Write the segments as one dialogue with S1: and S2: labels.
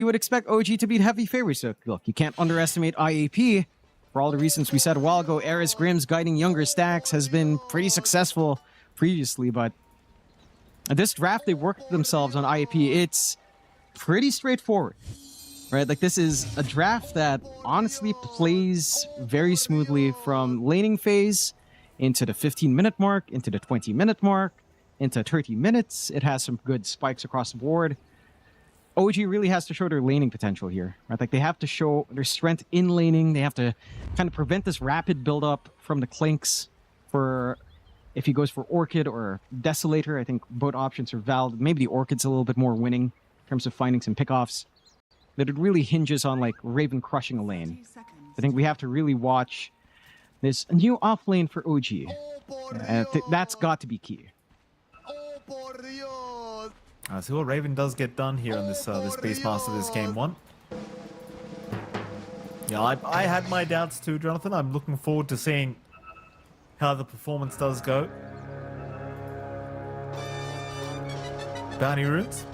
S1: you would expect OG to beat heavy favorites. So look, you can't underestimate IAP. For all the reasons we said a while ago, Eris Grimm's guiding younger stacks has been pretty successful previously, but this draft, they worked themselves on IAP. It's pretty straightforward, right? Like, this is a draft that honestly plays very smoothly from laning phase into the 15-minute mark, into the 20-minute mark, into 30 minutes. It has some good spikes across the board. OG really has to show their laning potential here, right? Like, they have to show their strength in laning. They have to kind of prevent this rapid build-up from the Clinks for if he goes for Orchid or Desolator. I think both options are valid. Maybe the Orchid's a little bit more winning in terms of finding some pickoffs. But it really hinges on, like, Raven crushing a lane. I think we have to really watch this new off lane for OG. That's got to be key.
S2: See what Raven does get done here on this this Beastmaster, this game one. Yeah, I had my doubts too, Jonathan. I'm looking forward to seeing how the performance does go. Bounty runes.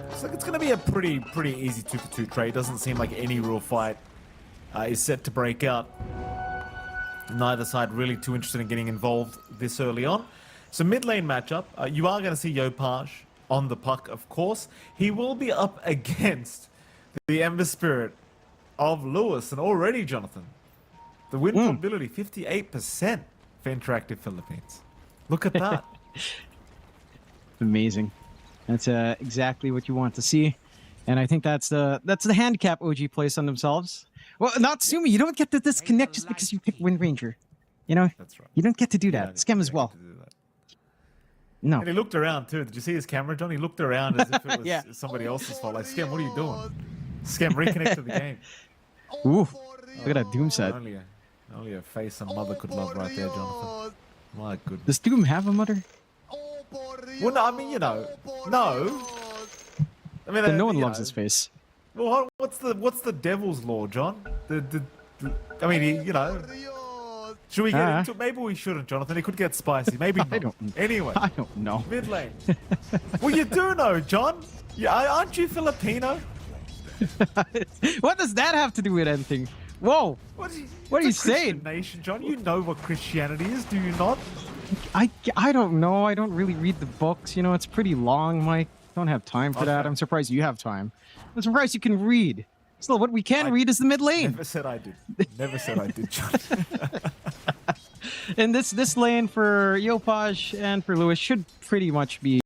S2: Looks like it's going to be a pretty easy 2-for-2 trade. Doesn't seem like any real fight is set to break out. Neither side really too interested in getting involved this early on. So mid lane matchup, you are going to see Yopaj on the puck, of course. He will be up against the Ember Spirit of Lewis, and already, Jonathan, the win probability 58% for InterActive Philippines. Look at that.
S1: Amazing. That's exactly what you want to see, and I think that's the handicap OG placed on themselves. Well, not Sumi, you don't get to disconnect just because you pick Wind Ranger. You know, that's right. You don't get to do that. Scam as well. No.
S2: And he looked around too. Did you see his camera, John? He looked around as if it was somebody else's fault. Like, Scam, what are you doing? Scam, reconnect to the game.
S1: Ooh, look at that Doom set.
S2: Only a face a mother could love right there, Jonathan. My goodness.
S1: Does Doom have a mother?
S2: Well, no, I mean, you know, no. I mean,
S1: no one loves his face.
S2: Well, what's the devil's law, John? I mean, you know. Should we get into it? Maybe we shouldn't, Jonathan. It could get spicy. Maybe not. Anyway.
S1: I don't know.
S2: Mid lane. Well, you do know, John. Yeah, aren't you Filipino?
S1: What does that have to do with anything? Whoa. What are you saying?
S2: Nation, John. You know what Christianity is, do you not?
S1: I don't know. I don't really read the books. You know, it's pretty long, Mike. Don't have time for that. I'm surprised you have time. I'm surprised you can read. Still, what we can read is the mid lane.
S2: Never said I did. Never said I did, John.
S1: And this lane for Yopaj and for Lewis should pretty much be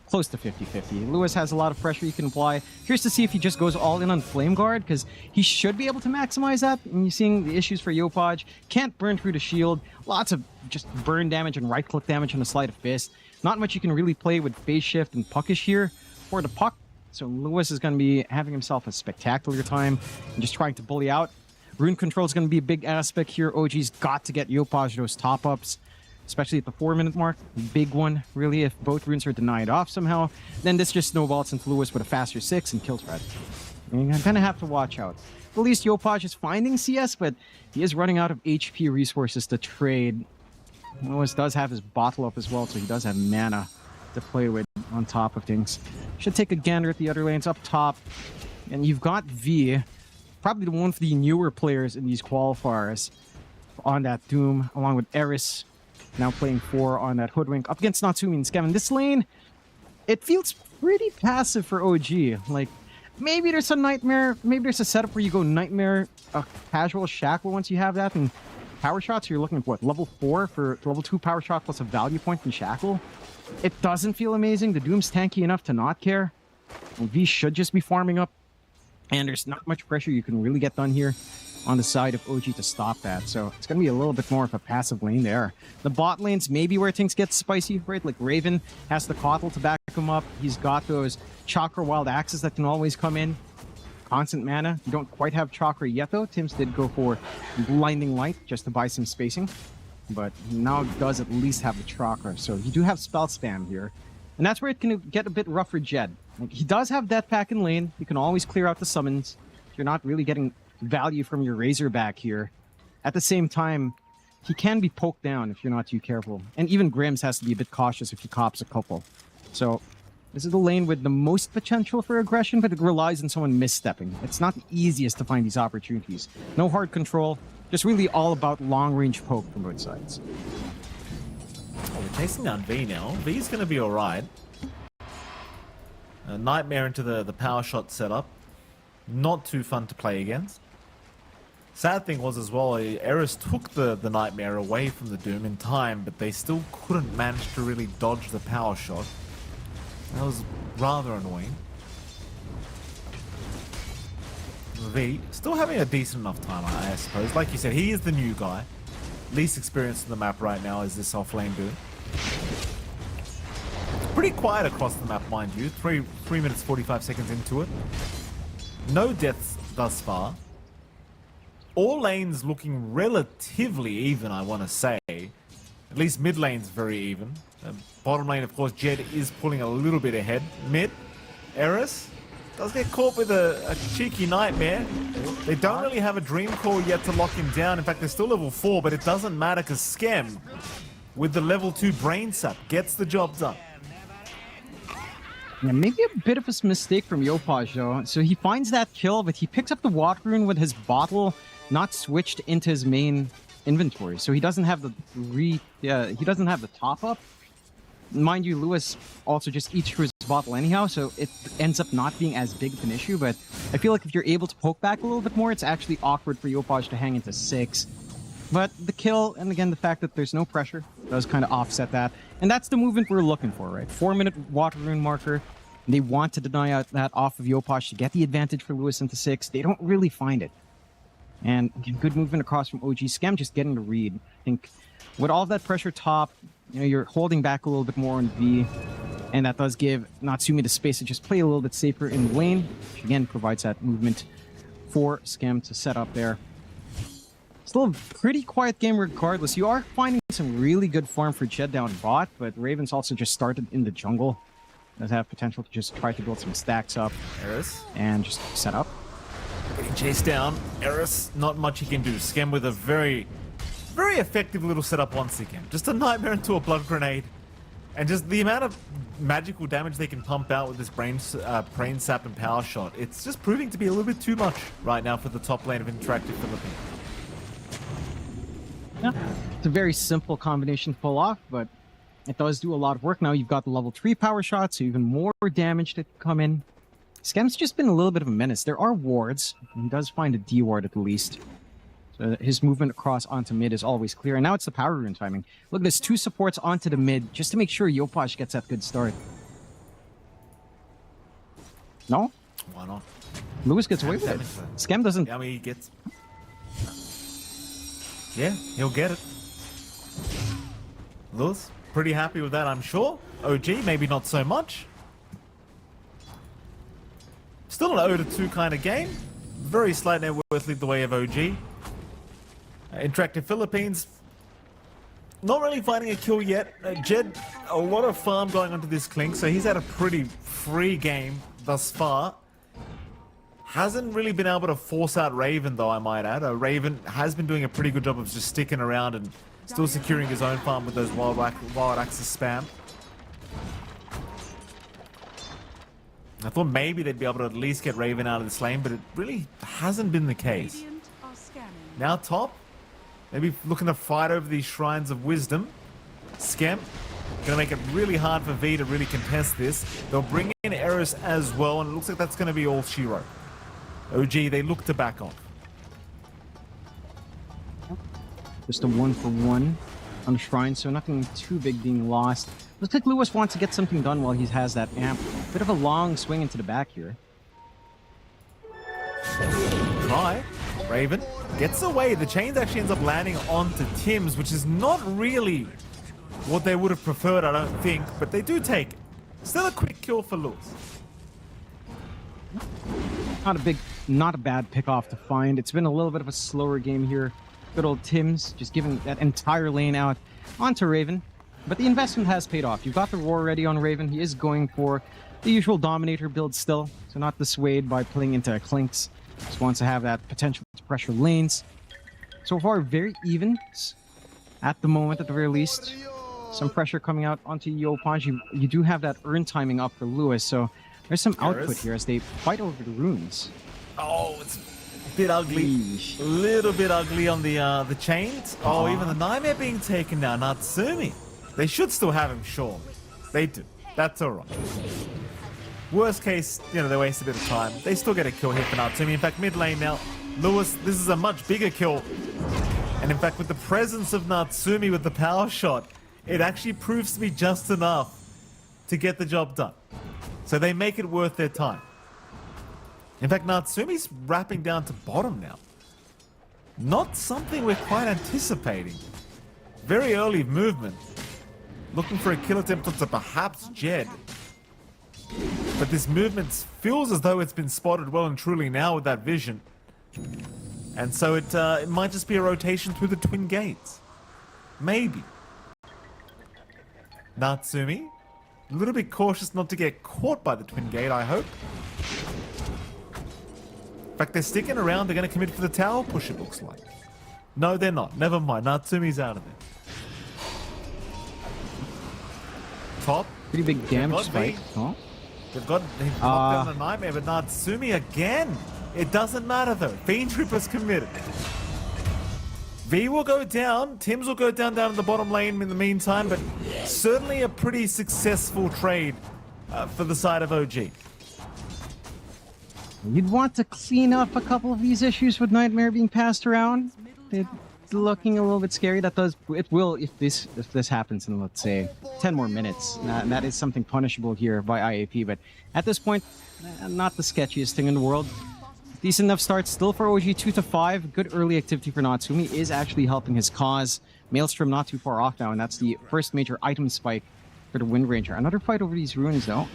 S1: close to 50-50. Lewis has a lot of pressure he can apply. Curious to see if he just goes all in on Flame Guard, because he should be able to maximize that. And you're seeing the issues for Yopaj. Can't burn through the shield. Lots of just burn damage and right-click damage on the Sleight of Fist. Not much you can really play with Phase Shift and Puckish here for the puck. So Lewis is going to be having himself a spectacular time and just trying to bully out. Rune control is going to be a big aspect here. OG's got to get Yopaj those top-ups, especially at the 4-minute mark. Big one, really. If both runes are denied off somehow, then this just snowballs into Lewis with a faster 6 and kills Red. You're going to have to watch out. At least Yopaj is finding CS, but he is running out of HP resources to trade. Lewis does have his bottle up as well, so he does have mana to play with on top of things. Should take a gander at the other lanes up top. And you've got V, probably the one of the newer players in these qualifiers on that Doom, along with Eris, now playing 4 on that Hoodwink, up against Natsumi and Skevin. This lane, it feels pretty passive for OG. Like, maybe there's a Nightmare, maybe there's a setup where you go Nightmare, a casual Shackle once you have that, and Power Shots, you're looking at what, level 4 for level 2 Power Shot plus a value point in Shackle. It doesn't feel amazing. The Doom's tanky enough to not care. And V should just be farming up. And there's not much pressure you can really get done here on the side of OG to stop that. So it's going to be a little bit more of a passive lane there. The bot lanes maybe where things get spicy, right? Like Raven has the Kotl to back him up. He's got those Chakra Wild Axes that can always come in. Constant mana. You don't quite have Chakra yet, though. Tim's did go for Blinding Light just to buy some spacing. But now does at least have the Chakra. So you do have spell spam here. And that's where it can get a bit rough for Jed. Like, he does have Death Pack in lane. You can always clear out the summons. You're not really getting value from your Razorback here. At the same time, he can be poked down if you're not too careful. And even Grims has to be a bit cautious if he cops a couple. So This is the lane with the most potential for aggression, but it relies on someone misstepping. It's not the easiest to find these opportunities. No hard control, just really all about long-range poke from both sides.
S2: Oh, we're chasing down V now. V's going to be alright. A Nightmare into the power shot setup. Not too fun to play against. Sad thing was as well, Eris took the Nightmare away from the Doom in time, but they still couldn't manage to really dodge the power shot. That was rather annoying. V still having a decent enough time, I suppose. Like you said, he is the new guy. Least experienced in the map right now is this off-lane dude. Pretty quiet across the map, mind you. 3 minutes 45 seconds into it. No deaths thus far. All lanes looking relatively even, I want to say. At least mid lane's very even. Bottom lane, of course, Jed is pulling a little bit ahead. Mid, Eris does get caught with a cheeky Nightmare. They don't really have a Dream Core yet to lock him down. In fact, they're still level 4, but it doesn't matter because Skem, with the level 2 Brain Sap, gets the job done.
S1: Yeah, maybe a bit of a mistake from Yopaj though. So he finds that kill, but he picks up the Water Rune with his bottle not switched into his main inventory. So he doesn't have the he doesn't have the top up. Mind you, Lewis also just eats through his bottle anyhow, so it ends up not being as big of an issue. But I feel like if you're able to poke back a little bit more, it's actually awkward for Yopaj to hang into 6. But the kill, and again, the fact that there's no pressure, does kind of offset that. And that's the movement we're looking for, right? 4-minute Water Rune marker. They want to deny that off of Yopaj to get the advantage for Lewis into 6. They don't really find it. And again, good movement across from OG. Skem just getting the read. I think with all of that pressure top, you're holding back a little bit more on V. And that does give Natsumi the space to just play a little bit safer in the lane, which again provides that movement for Skem to set up there. Still a pretty quiet game regardless. You are finding some really good farm for Jed down bot, but Ravens also just started in the jungle. Does have potential to just try to build some stacks up.
S2: Eris.
S1: And just set up.
S2: Getting chased down. Eris, not much he can do. Skem with a very, very effective little setup once again. Just a Nightmare into a Blood Grenade. And just the amount of magical damage they can pump out with this Brain Sap and Power Shot. It's just proving to be a little bit too much right now for the top lane of InterActive Philippines.
S1: Yeah, it's a very simple combination to pull off, but it does do a lot of work. Now you've got the level 3 power shot, so even more damage to come in. Skem's just been a little bit of a menace. There are wards. He does find a D ward at the least. So his movement across onto mid is always clear. And now it's the power rune timing. Look, there's 2 supports onto the mid just to make sure Yopaj gets that good start. No?
S2: Why not?
S1: Lewis gets away with it. Skem doesn't...
S2: I mean, he gets... Yeah, he'll get it. Lewis, pretty happy with that, I'm sure. OG, maybe not so much. Still an 0-2 kind of game. Very slight net worth lead the way of OG. InterActive Philippines, not really finding a kill yet. Jed, a lot of farm going onto this Clink, so he's had a pretty free game thus far. Hasn't really been able to force out Raven, though, I might add. Raven has been doing a pretty good job of just sticking around and still securing his own farm with those wild axis spam. I thought maybe they'd be able to at least get Raven out of this lane, but it really hasn't been the case. Now top, maybe looking to fight over these Shrines of Wisdom. Skem, gonna make it really hard for V to really contest this. They'll bring in Eris as well, and it looks like that's gonna be all she wrote. OG, they look to back off.
S1: Just a 1-for-1 on the Shrine, so nothing too big being lost. Looks like Lewis wants to get something done while he has that amp. Bit of a long swing into the back here.
S2: Try. Raven gets away. The chains actually ends up landing onto Tim's, which is not really what they would have preferred, I don't think, but they do take it. Still a quick kill for Lewis.
S1: Not a bad pick off to find. It's been a little bit of a slower game here. Good old Tim's just giving that entire lane out onto Raven. But the investment has paid off. You've got the Roar ready on Raven. He is going for the usual Dominator build still, so not dissuaded by playing into Clinks. Just wants to have that potential to pressure lanes. So far, very even at the moment, at the very least. Some pressure coming out onto Yopaj. You do have that urn timing up for Lewis, so there's some output here as they fight over the runes.
S2: Oh, it's a bit ugly.
S1: Eesh.
S2: A little bit ugly on the chains. Oh, even the Nightmare being taken down. Natsumi. They should still have him, sure. They do. That's alright. Worst case, you know, they waste a bit of time. They still get a kill here for Natsumi. In fact, mid lane now, Lewis, this is a much bigger kill. And in fact, with the presence of Natsumi with the power shot, it actually proves to be just enough to get the job done. So they make it worth their time. In fact, Natsumi's wrapping down to bottom now. Not something we're quite anticipating. Very early movement. Looking for a kill attempt onto perhaps Jed. But this movement feels as though it's been spotted well and truly now with that vision. And so it might just be a rotation through the twin gates. Maybe. Natsumi, a little bit cautious not to get caught by the twin gate, I hope. In fact, they're sticking around. They're going to commit for the tower push, it looks like. No, they're not. Never mind. Natsumi's out of there. Top.
S1: Pretty big damage spike. Oh.
S2: They've got down the Nightmare, but Natsumi again. It doesn't matter though. Fiend Trooper's committed. V will go down. Tim's will go down in the bottom lane in the meantime, but certainly a pretty successful trade for the side of OG.
S1: You'd want to clean up a couple of these issues with Nightmare being passed around. It's looking a little bit scary. It will if this happens in, let's say, 10 more minutes. And that is something punishable here by IAP. But at this point, not the sketchiest thing in the world. Decent enough start still for OG 2 to 5. Good early activity for Natsumi is actually helping his cause. Maelstrom not too far off now, and that's the first major item spike for the Wind Ranger. Another fight over these runes though.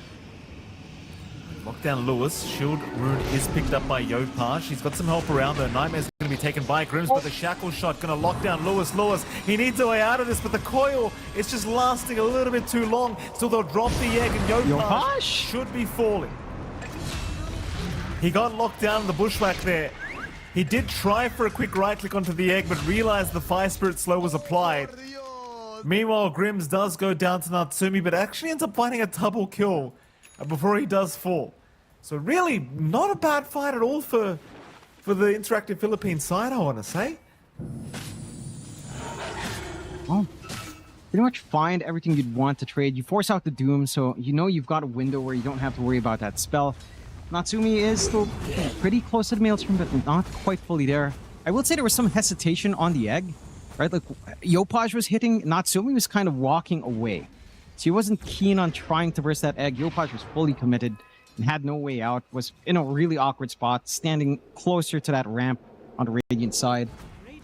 S2: Lockdown Lewis. Shield rune is picked up by Yopaj. He's got some help around though. Nightmare's going to be taken by Grims, but the shackle shot going to lock down Lewis. He needs a way out of this, but the coil is just lasting a little bit too long. So they'll drop the egg, and Yopaj should be falling. He got locked down in the bushwhack there. He did try for a quick right click onto the egg, but realized the Fire Spirit Slow was applied. Meanwhile, Grims does go down to Natsumi, but actually ends up finding a double kill before he does fall. So really, not a bad fight at all for the Interactive Philippines side, I want to say.
S1: Well, pretty much find everything you'd want to trade. You force out the Doom, so you know you've got a window where you don't have to worry about that spell. Natsumi is still pretty close to the Maelstrom, but not quite fully there. I will say there was some hesitation on the egg, right? Like, Yopaj was hitting, Natsumi was kind of walking away. So he wasn't keen on trying to burst that egg. Yopaj was fully committed and had no way out, was in a really awkward spot, standing closer to that ramp on the Radiant side.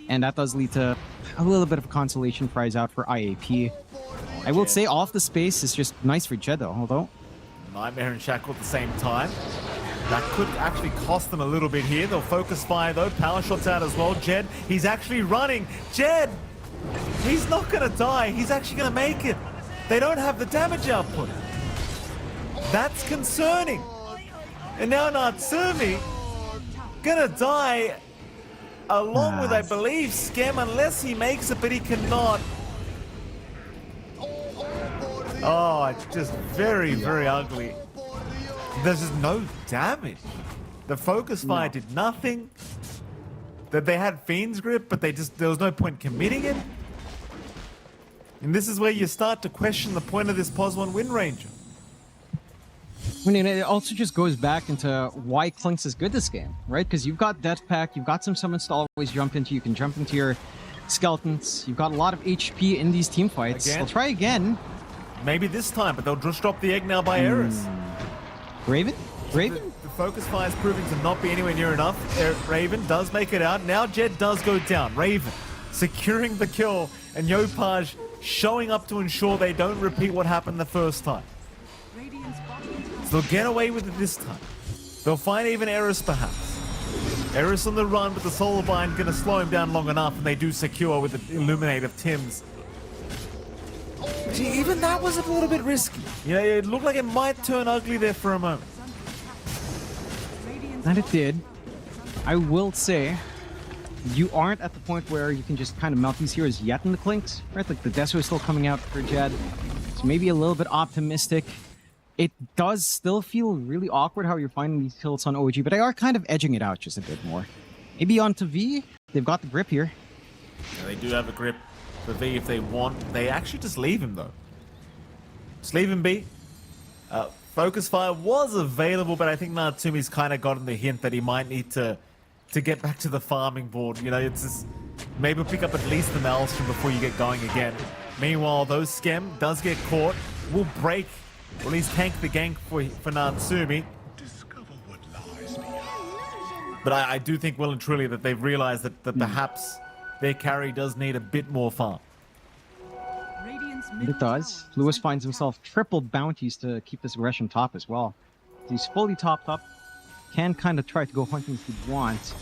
S1: And that does lead to a little bit of a consolation prize out for IAP. I will say off the space is just nice for Jed though, although...
S2: Nightmare and Shackle at the same time. That could actually cost them a little bit here. They'll focus fire though. Power shots out as well. Jed, he's actually running. Jed! He's not going to die. He's actually going to make it. They don't have the damage output. That's concerning. And now Natsumi going to die along with, I believe, Scam, unless he makes it, but he cannot. Oh, it's just very, very ugly. There's just no damage. The focus fire did nothing. That they had Fiend's Grip, but there was no point committing it. And this is where you start to question the point of this POS 1 Wind Ranger.
S1: I mean, it also just goes back into why Clinks is good this game, right? Because you've got Death Pack, you've got some summons to always jump into. You can jump into your skeletons. You've got a lot of HP in these team fights. They'll try again.
S2: Maybe this time, but they'll just drop the egg now by Eris.
S1: Raven?
S2: The focus fire is proving to not be anywhere near enough. Raven does make it out. Now Jed does go down. Raven securing the kill, and Yopaj showing up to ensure they don't repeat what happened the first time. So they'll get away with it this time. They'll find even Eris perhaps. Eris on the run, but the Solar Bind going to slow him down long enough, and they do secure with the Illuminate of Tim's. Gee, even that was a little bit risky. You know, it looked like it might turn ugly there for a moment.
S1: And it did. I will say, you aren't at the point where you can just kind of melt these heroes yet in the Clinks, right? Like the Deso is still coming out for Jed, so maybe a little bit optimistic. It does still feel really awkward how you're finding these kills on OG, but they are kind of edging it out just a bit more. Maybe onto V, they've got the grip here.
S2: Yeah, they do have a grip for V if they want. They actually just leave him though. Just leave him be. Focus Fire was available, but I think Natsumi's kind of gotten the hint that he might need to get back to the farming board. You know, it's just maybe pick up at least the Maelstrom before you get going again. Meanwhile, though, Skem does get caught, will break, or at least tank the gank for Natsumi. But I do think well and truly that they've realized that perhaps their carry does need a bit more farm.
S1: It does. Lewis finds himself triple bounties to keep this aggression top as well. He's fully topped up. Can kind of try to go hunting if he wants.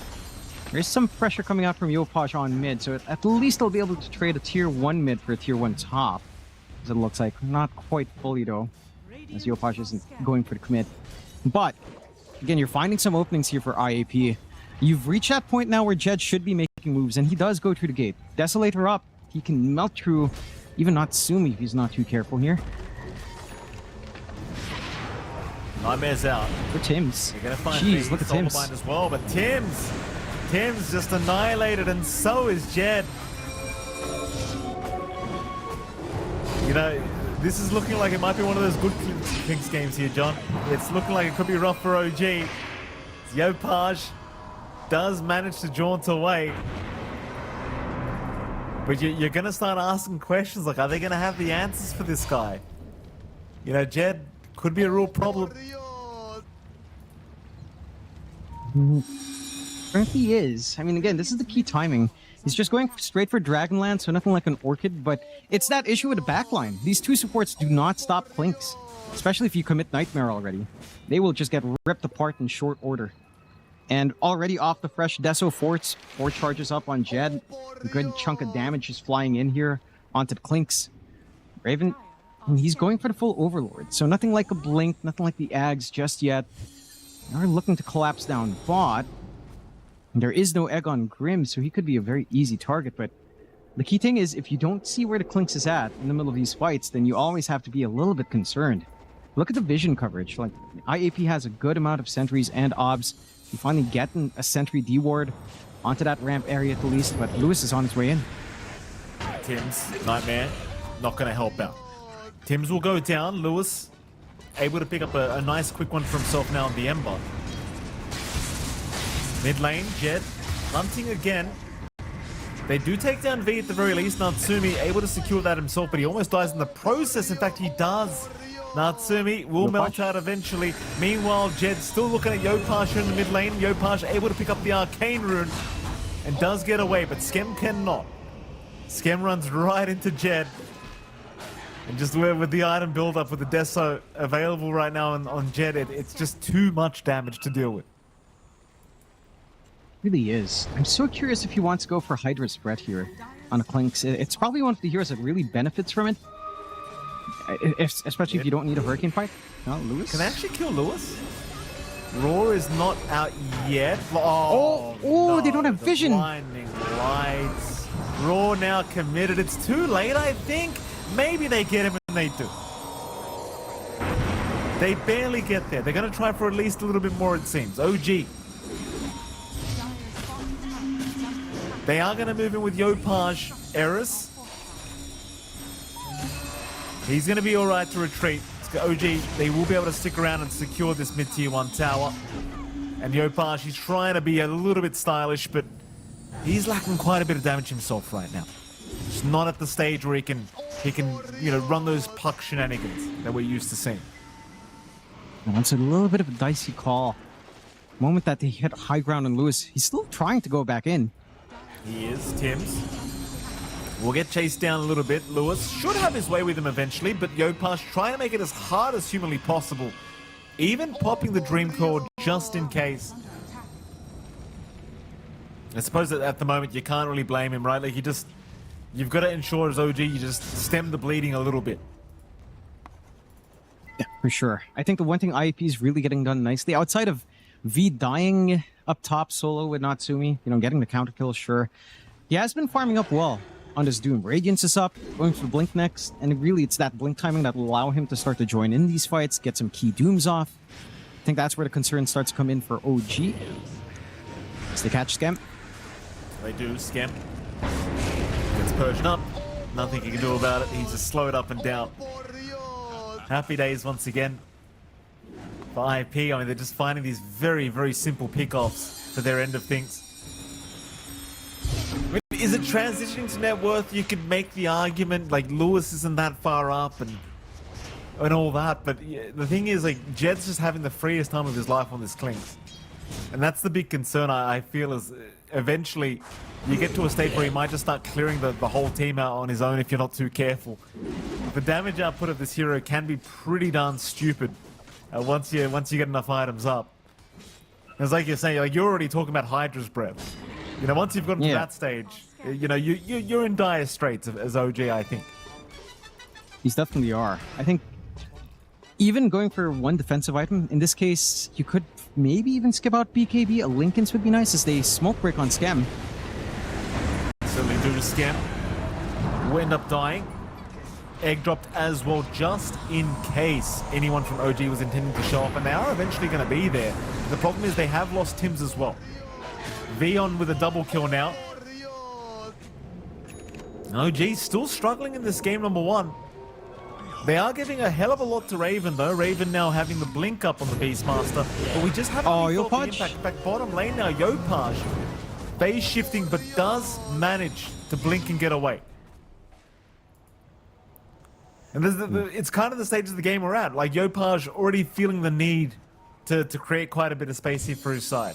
S1: There's some pressure coming out from Yopaj on mid, so at least they'll be able to trade a tier 1 mid for a tier 1 top. As it looks like. Not quite fully though, as Yopaj isn't going for the commit. But, again, you're finding some openings here for IAP. You've reached that point now where Jed should be making moves, and he does go through the gate. Desolator up. He can melt through even Natsumi if he's not too careful here.
S2: Nightmare's out.
S1: For Tims.
S2: You're gonna find
S1: Jeez, look at Tims.
S2: as well, but Tims just annihilated, and so is Jed. You know, this is looking like it might be one of those good Kings games here, John. It's looking like it could be rough for OG. Yopaj does manage to jaunt away. But you're going to start asking questions like, are they going to have the answers for this guy? You know, Jed could be a real problem.
S1: He is. I mean, again, this is the key timing. He's just going straight for Dragonland, so nothing like an Orchid, but it's that issue with the backline. These two supports do not stop Clinks, especially if you commit Nightmare already. They will just get ripped apart in short order. And already off the fresh Deso forts, 4 charges up on Jed. A good chunk of damage is flying in here onto the Clinks. Raven, he's going for the full Overlord, so nothing like a Blink, nothing like the Ags just yet. They're looking to collapse down bot. There is no egg on Grim, so he could be a very easy target, but the key thing is if you don't see where the Clinks is at in the middle of these fights, then you always have to be a little bit concerned. Look at the vision coverage. Like, IAP has a good amount of sentries and obs. You finally get a sentry D-ward onto that ramp area at the least, but Lewis is on his way in.
S2: Tims, Nightmare, not going to help out. Tims will go down. Lewis able to pick up a nice quick one for himself now on the Ember. Mid lane, Jed hunting again. They do take down V at the very least. Natsumi able to secure that himself, but he almost dies in the process. In fact, he does. Natsumi will melt out eventually. Meanwhile, Jed still looking at Yopaj in the mid lane. Yopaj able to pick up the Arcane Rune and does get away, but Skem cannot. Skem runs right into Jed. And just with the item build up with the Deso available right now on Jed, it's just too much damage to deal with.
S1: Really is. I'm so curious if he wants to go for Hydra Spread here on a Clinks. It's probably one of the heroes that really benefits from it. Especially if you don't need a Hurricane fight. No, Lewis?
S2: Can I actually kill Lewis? Roar is not out yet.
S1: Oh, no, they don't have vision.
S2: Blinding lights. Roar now committed. It's too late, I think. Maybe they get him and they do. They barely get there. They're going to try for at least a little bit more, it seems. OG. They are going to move in with Yopaj Eris. He's going to be alright to retreat. OG, they will be able to stick around and secure this mid-tier 1 tower. And Yopaj, he's trying to be a little bit stylish, but he's lacking quite a bit of damage himself right now. He's not at the stage where he can, you know, run those puck shenanigans that we're used to seeing.
S1: And that's a little bit of a dicey call. The moment that they hit high ground on Lewis, he's still trying to go back in.
S2: He is, Tims. Will get chased down a little bit. Lewis should have his way with him eventually, but Yopaj trying to make it as hard as humanly possible. Even popping the Dream Core just in case. I suppose that at the moment you can't really blame him, right? Like you've got to ensure as OG you just stem the bleeding a little bit.
S1: Yeah, for sure. I think the one thing IAP is really getting done nicely, outside of V dying up top solo with Natsumi. You know, getting the counter kill, sure. He has been farming up well on this Doom. Radiance is up, going for Blink next, and really it's that Blink timing that will allow him to start to join in these fights, get some key Dooms off. I think that's where the concern starts to come in for OG. As they catch Scam.
S2: They do. Scam gets Persian up. Nothing he can do about it. He's just slowed up and down. Happy days once again for IP. I mean, they're just finding these very, very simple pickoffs for their end of things. I mean, is it transitioning to net worth? You could make the argument like Lewis isn't that far up and all that, but the thing is, like, Jed's just having the freest time of his life on this Clinks. And that's the big concern I feel is eventually you get to a state where he might just start clearing the whole team out on his own if you're not too careful. The damage output of this hero can be pretty darn stupid once you get enough items up. It's like you're saying, like, you're already talking about Hydra's breath. You know, once you've gotten to that stage, you know, you're in dire straits as OG, I think.
S1: He's definitely are. I think even going for one defensive item, in this case, you could maybe even skip out BKB. A Lincoln's would be nice as they smoke break on Scam.
S2: Certainly do to Scam. Will end up dying. Egg dropped as well, just in case anyone from OG was intending to show up, and they are eventually going to be there. The problem is they have lost Tims as well. Vion with a double kill now. OG still struggling in this game, number one. They are giving a hell of a lot to Raven, though. Raven now having the blink up on the Beastmaster. But we just haven't really felt the impact. Back bottom lane now, Yopaj. Phase shifting, but does manage to blink and get away. And it's kind of the stage of the game we're at. Like, Yopaj already feeling the need to create quite a bit of space here for his side.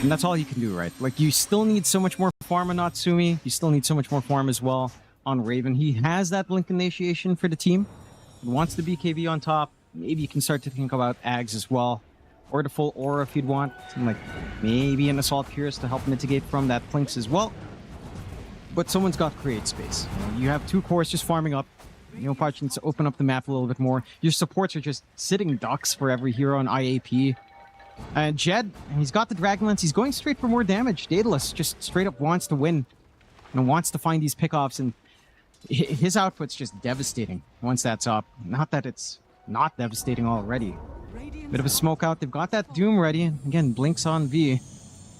S1: And that's all he can do, right? Like, you still need so much more farm on Natsumi. You still need so much more farm as well on Raven. He has that blink initiation for the team. He wants the BKB on top. Maybe you can start to think about Ags as well. Or the full aura if you'd want. Something like maybe an Assault Pierce to help mitigate from that Plinks as well. But someone's got create space. You have two cores just farming up. Yopaj needs to open up the map a little bit more. Your supports are just sitting ducks for every hero on IAP. And Jed, he's got the Dragonlance. He's going straight for more damage. Daedalus just straight up wants to win. And wants to find these pickoffs, and his output's just devastating once that's up. Not that it's not devastating already. Bit of a smoke out. They've got that Doom ready. Again, blinks on V.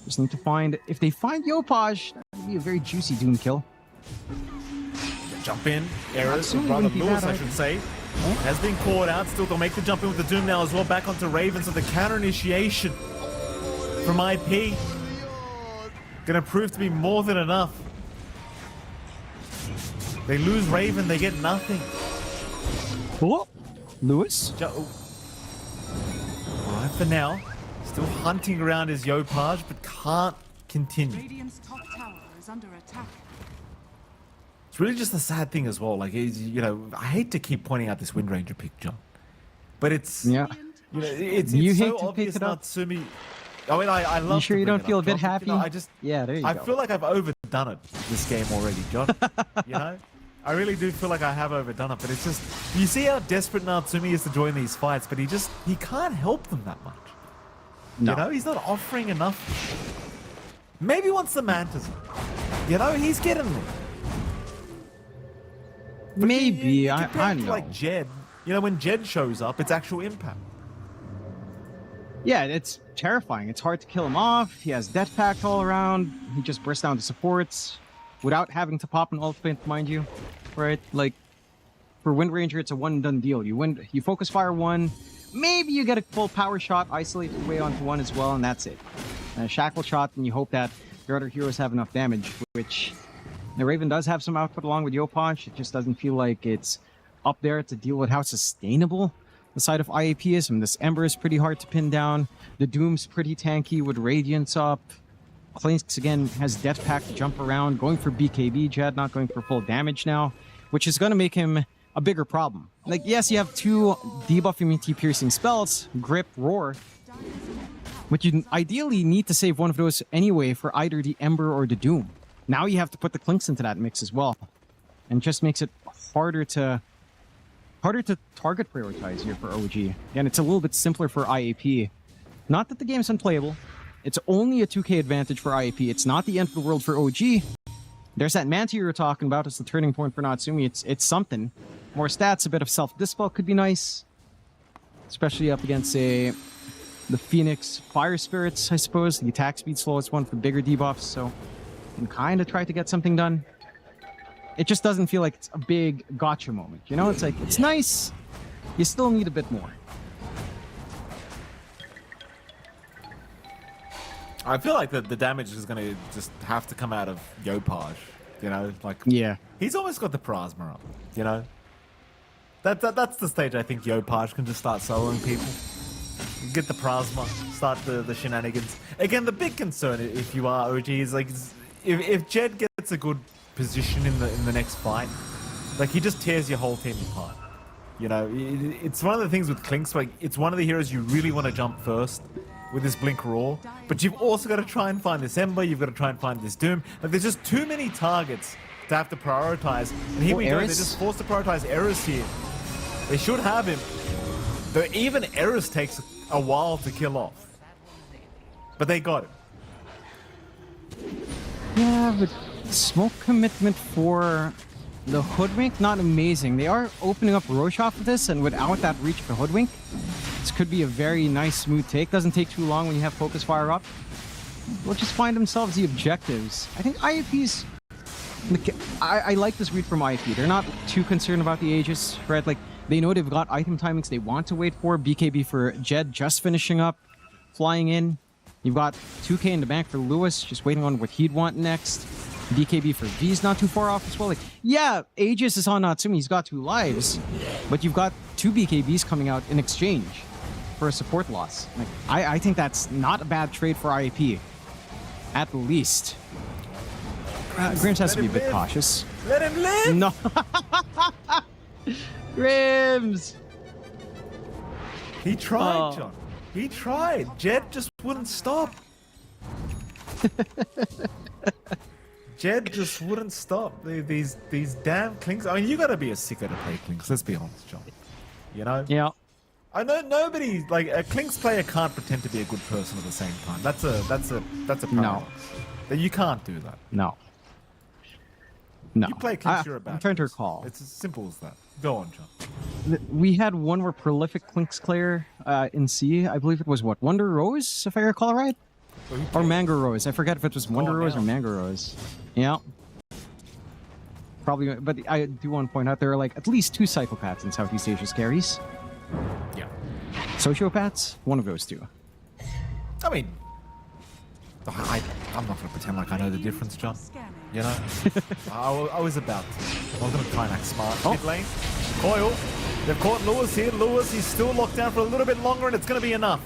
S1: Just need to find... If they find Yopaj, that'd be a very juicy Doom kill.
S2: Jump in. Errors, rather Lewis, I should say. Has been caught out. Still they'll make the jump in with the Doom now as well. Back onto Raven. So the counter initiation from IP gonna prove to be more than enough. They lose Raven, they get nothing.
S1: Oh, Lewis?
S2: Alright, for now. Still hunting around his Yopaj, but can't continue.
S3: Radiant's top tower is under attack.
S2: It's really just a sad thing as well. Like, you know, I hate to keep pointing out this Wind Ranger pick, John. But it's...
S1: Yeah.
S2: You know, it's
S1: you
S2: so
S1: hate to
S2: obvious
S1: pick it up.
S2: Natsumi... I mean, I love
S1: You sure you don't feel a bit happy?
S2: You know, I just...
S1: Yeah, there you go.
S2: I feel like I've overdone it this game already, John. You know? I really do feel like I have overdone it, but it's just... You see how desperate Natsumi is to join these fights, but he can't help them that much.
S1: No.
S2: You know, he's not offering enough. Maybe once the Manta's... You know, he's getting them. But
S1: maybe, I don't know.
S2: Like Jed, you know, when Jed shows up, it's actual impact.
S1: Yeah, it's terrifying. It's hard to kill him off. He has Death Pact all around. He just bursts down to supports without having to pop an ultimate, mind you. Right? Like, for Wind Ranger, it's a one-and-done deal. You focus fire one, maybe you get a full power shot, isolate your way onto one as well, and that's it. And a shackle shot, and you hope that your other heroes have enough damage, which the Raven does have some output along with Yopaj. It just doesn't feel like it's up there to deal with how sustainable the side of IAP is. I mean, this Ember is pretty hard to pin down. The Doom's pretty tanky with Radiance up. Clinks, again, has Death Pact to jump around, going for BKB, Jed, not going for full damage now, which is going to make him a bigger problem. Like, yes, you have two debuff immunity piercing spells, Grip, Roar, but you ideally need to save one of those anyway for either the Ember or the Doom. Now you have to put the Clinks into that mix as well. And it just makes it harder to target prioritize here for OG. Again, it's a little bit simpler for IAP. Not that the game's unplayable. It's only a 2K advantage for IAP. It's not the end of the world for OG. There's that Manta you were talking about. It's the turning point for Natsumi. It's something. More stats, a bit of self-dispel could be nice. Especially up against, say, the Phoenix Fire Spirits, I suppose. The attack speed slowest one for bigger debuffs, so you can kind of try to get something done. It just doesn't feel like it's a big gotcha moment, you know? It's like, it's nice. You still need a bit more.
S2: I feel like the damage is going to just have to come out of Yopaj, you know? Like,
S1: Yeah.
S2: he's almost got the Plasma up, you know? That's the stage I think Yopaj can just start soloing people. Get the Plasma, start the shenanigans. Again, the big concern, if you are OG, is like, if Jed gets a good position in the next fight, like, he just tears your whole team apart. You know, it's one of the things with Clinks, like, it's one of the heroes you really want to jump first with this Blink Roar, but you've also got to try and find this Ember, you've got to try and find this Doom. Like, there's just too many targets to have to prioritize. And here we go, they're just forced to prioritize Eris here. They should have him. Though even Eris takes a while to kill off. But they got him.
S1: Yeah, but smoke commitment for the Hoodwink, not amazing. They are opening up Roche off of this, and without that reach of the Hoodwink, this could be a very nice, smooth take. Doesn't take too long when you have Focus Fire up. They'll just find themselves the objectives. I think IAP's... I like this read from IAP. They're not too concerned about the Aegis, right? Like, they know they've got item timings they want to wait for. BKB for Jed just finishing up, flying in. You've got 2K in the bank for Lewis, just waiting on what he'd want next. BKB for V's not too far off as well. Like, yeah, Aegis is on Natsumi, he's got 2 lives, but you've got 2 BKBs coming out in exchange for a support loss. Like, I think that's not a bad trade for IAP, at the least. Grims has to be a bit cautious.
S2: Let him live!
S1: No. Grims!
S2: He tried, John. He tried. Jed just wouldn't stop. Jed just wouldn't stop. These damn Clinks. I mean, you gotta be a sicko to play Clinks. Let's be honest, John. You know?
S1: Yeah.
S2: I know nobody, like, a Clinks player can't pretend to be a good person at the same time. That's a paradox.
S1: No.
S2: That you can't do that.
S1: No. No.
S2: You play Clinks, you're a bad
S1: I'm trying to
S2: person.
S1: recall.
S2: It's as simple as that. Go on, John.
S1: We had one more prolific Clinks player in C. I believe it was, what, Wonder Rose, if I recall right? Or Mango Rose. I forget if it was Wonder Rose or Mango Rose. Yeah. Probably, but I do want to point out there are like at least 2 psychopaths in Southeast Asia's carries.
S2: Yeah.
S1: Sociopaths? One of those 2.
S2: I mean, I'm not going to pretend like I know the difference, John. You know? I was about to. I was going to try and act smart. Mid lane. Coil. They've caught Lewis here. Lewis, he's still locked down for a little bit longer, and it's going to be enough.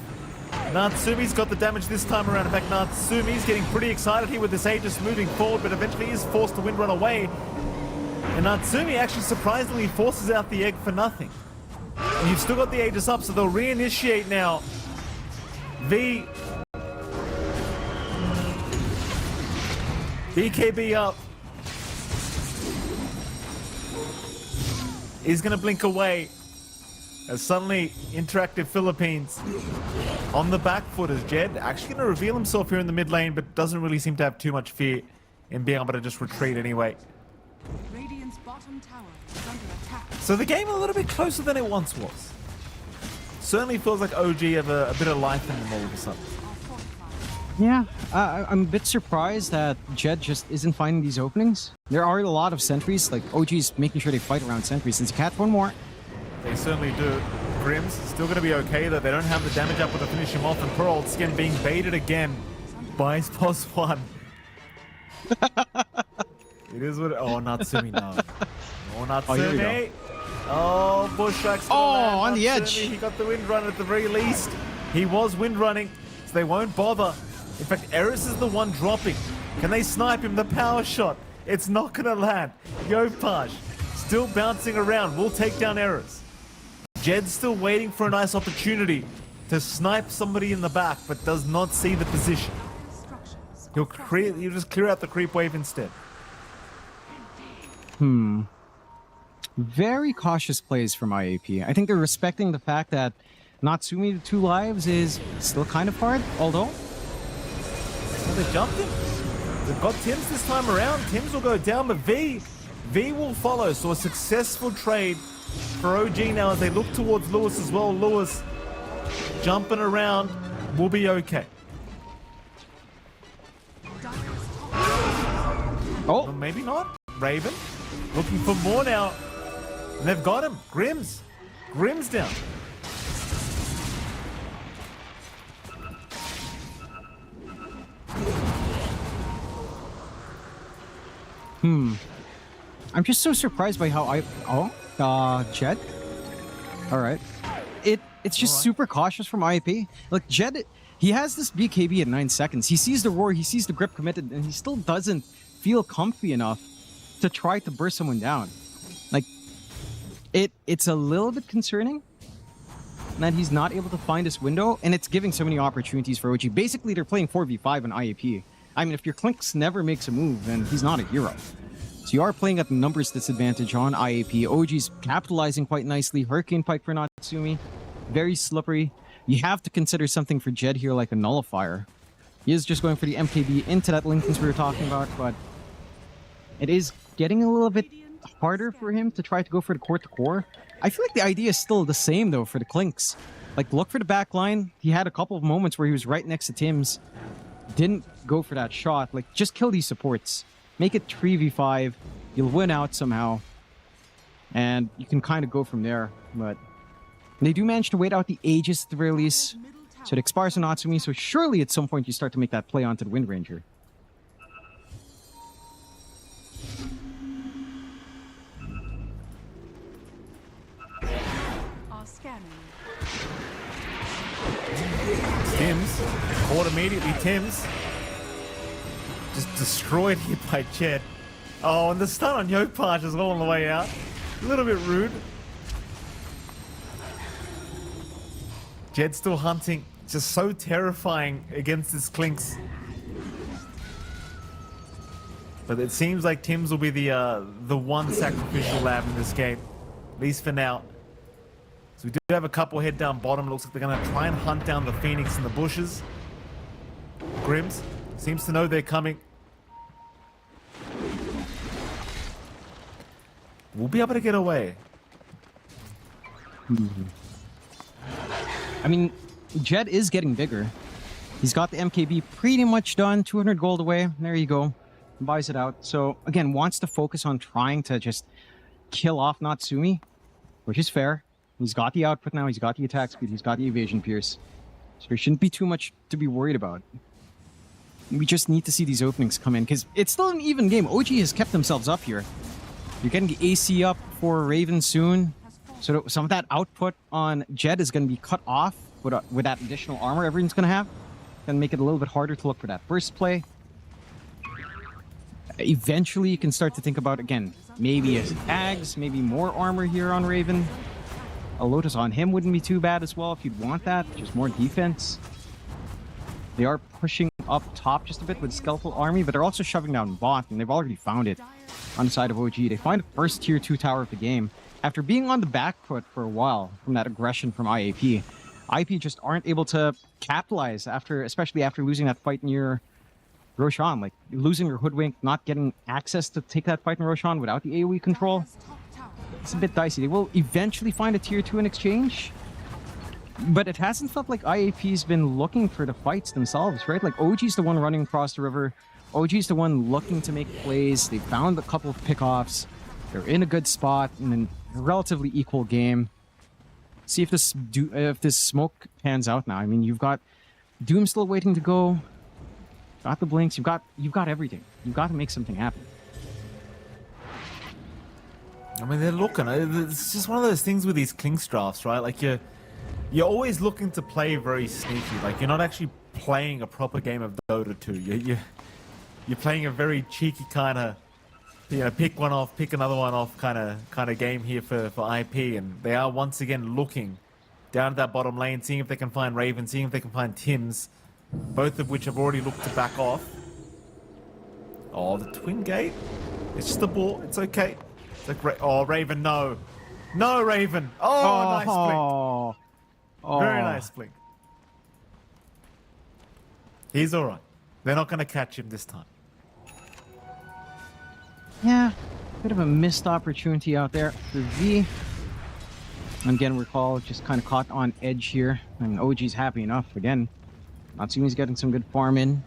S2: Natsumi's got the damage this time around. In fact, Natsumi's getting pretty excited here with this Aegis moving forward, but eventually is forced to wind run away. And Natsumi actually surprisingly forces out the egg for nothing. And you've still got the Aegis up, so they'll reinitiate now. BKB up. He's going to blink away. As suddenly, InterActive Philippines on the back foot as Jed actually going to reveal himself here in the mid lane, but doesn't really seem to have too much fear in being able to just retreat anyway.
S3: Radiant's bottom tower is under attack.
S2: So the game a little bit closer than it once was. Certainly feels like OG have a bit of life in them all of a sudden.
S1: Yeah, I'm a bit surprised that Jed just isn't finding these openings. There are a lot of sentries, like OG's making sure they fight around sentries. Since you catch one more.
S2: They certainly do. Grim's still going to be okay, though. They don't have the damage up to finish him off, and Pearl Skin being baited again by Pos 1. It is what... Oh, Natsumi, no. Oh, Natsumi. Oh, Bushwhack's
S1: on the edge.
S2: He got the wind run at the very least. He was wind running, so they won't bother. In fact, Eris is the one dropping. Can they snipe him? The power shot. It's not going to land. Yopaj still bouncing around. Will take down Eris. Jed's still waiting for a nice opportunity to snipe somebody in the back, but does not see the position. He'll just clear out the creep wave instead.
S1: Very cautious plays from IAP. I think they're respecting the fact that Natsumi to 2 lives is still kind of hard, although...
S2: Oh, they jumped him. They've got Tims this time around. Tims will go down, but V will follow. So a successful trade for OG now as they look towards Lewis as well. Lewis jumping around will be okay.
S1: Oh,
S2: Well, maybe not. Raven looking for more now. And they've got him. Grimm's down.
S1: I'm just so surprised by how Jed. All right. It's just super cautious from IAP. Like Jed, he has this BKB at 9 seconds. He sees the roar, he sees the grip committed, and he still doesn't feel comfy enough to try to burst someone down. Like it's a little bit concerning that he's not able to find his window, and it's giving so many opportunities for OG. Basically, they're playing 4v5 on IAP. I mean, if your Clinks never makes a move, then he's not a hero. So you are playing at the numbers disadvantage on IAP. OG's capitalizing quite nicely. Hurricane Pike for Natsumi. Very slippery. You have to consider something for Jed here, like a nullifier. He is just going for the MKB into that Linken's we were talking about, but it is getting a little bit harder for him to try to go for the core-to-core. I feel like the idea is still the same, though, for the Clinks. Like, look for the back line. He had a couple of moments where he was right next to Tims. Didn't go for that shot. Like, just kill these supports. Make it 3v5. You'll win out somehow. And you can kind of go from there. But they do manage to wait out the Aegis at the very least. So it expires on Natsumi. So surely at some point you start to make that play onto the Wind Ranger.
S2: Tims caught immediately. Tims just destroyed here by Jed. Oh, and the stun on Yopaj as well on the way out. A little bit rude. Jed still hunting. Just so terrifying against his Clinks. But it seems like Tims will be the one sacrificial lamb in this game, at least for now. So we do have a couple head down bottom. It looks like they're going to try and hunt down the Phoenix in the bushes. Grims seems to know they're coming. We'll be able to get away.
S1: I mean, Jed is getting bigger. He's got the MKB pretty much done. 200 gold away. There you go. Buys it out. So, again, wants to focus on trying to just kill off Natsumi, which is fair. He's got the output now. He's got the attack speed. He's got the evasion pierce. So there shouldn't be too much to be worried about. We just need to see these openings come in, because it's still an even game. OG has kept themselves up here. You're getting the AC up for Raven soon. So some of that output on Jed is going to be cut off with that additional armor everyone's going to have. Going to make it a little bit harder to look for that burst play. Eventually, you can start to think about, again, maybe as tags, maybe more armor here on Raven. A Lotus on him wouldn't be too bad as well if you'd want that. Just more defense. They are pushing up top just a bit with Skeletal Army, but they're also shoving down bot, and they've already found it on the side of OG. They find the first tier 2 tower of the game. After being on the back foot for a while from that aggression from IAP, IAP just aren't able to capitalize, especially after losing that fight near Roshan. Like, losing your Hoodwink, not getting access to take that fight in Roshan without the AoE control. It's a bit dicey. They will eventually find a tier 2 in exchange. But it hasn't felt like IAP's been looking for the fights themselves, right? Like, OG's the one running across the river. OG's the one looking to make plays. They found a couple of pickoffs. They're in a good spot in a relatively equal game. See if this smoke pans out now. I mean, you've got Doom still waiting to go. Got the blinks. You've got everything. You've got to make something happen.
S2: I mean, they're looking. It's just one of those things with these Clinks drafts, right? Like, you're always looking to play very sneaky. Like, you're not actually playing a proper game of Dota 2. You're playing a very cheeky kind of, pick one off, pick another one off kind of game here for IP. And they are once again looking down at that bottom lane, seeing if they can find Raven, seeing if they can find Tims, both of which have already looked to back off. Oh, the twin gate. It's just a ball. It's okay. It's like, oh, Raven, no. No, Raven. Oh, nice blink. Very
S1: Oh.
S2: nice blink. He's alright. They're not going to catch him this time.
S1: Yeah, bit of a missed opportunity out there for V. And again, recall just kind of caught on edge here. And OG's happy enough. Again, Natsumi's getting some good farm in.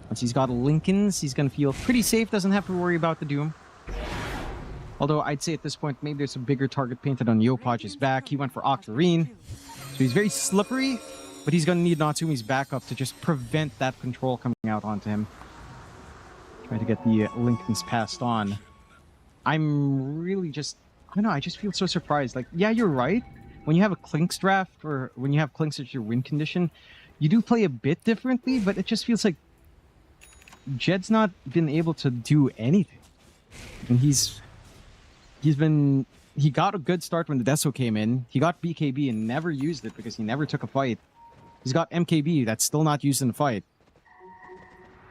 S1: Once he's got Lincolns, he's going to feel pretty safe. Doesn't have to worry about the Doom. Although I'd say at this point, maybe there's a bigger target painted on Yopaj's back. He went for Octarine. So he's very slippery, but he's going to need Natsumi's backup to just prevent that control coming out onto him. Try to get the Lincolns passed on. I'm really just... I don't know, I just feel so surprised. Like, yeah, you're right. When you have a Clinks draft, or when you have Clinks as your win condition, you do play a bit differently, but it just feels like Jed's not been able to do anything. And he got a good start when the Deso came in. He got BKB and never used it because he never took a fight. He's got MKB that's still not used in the fight.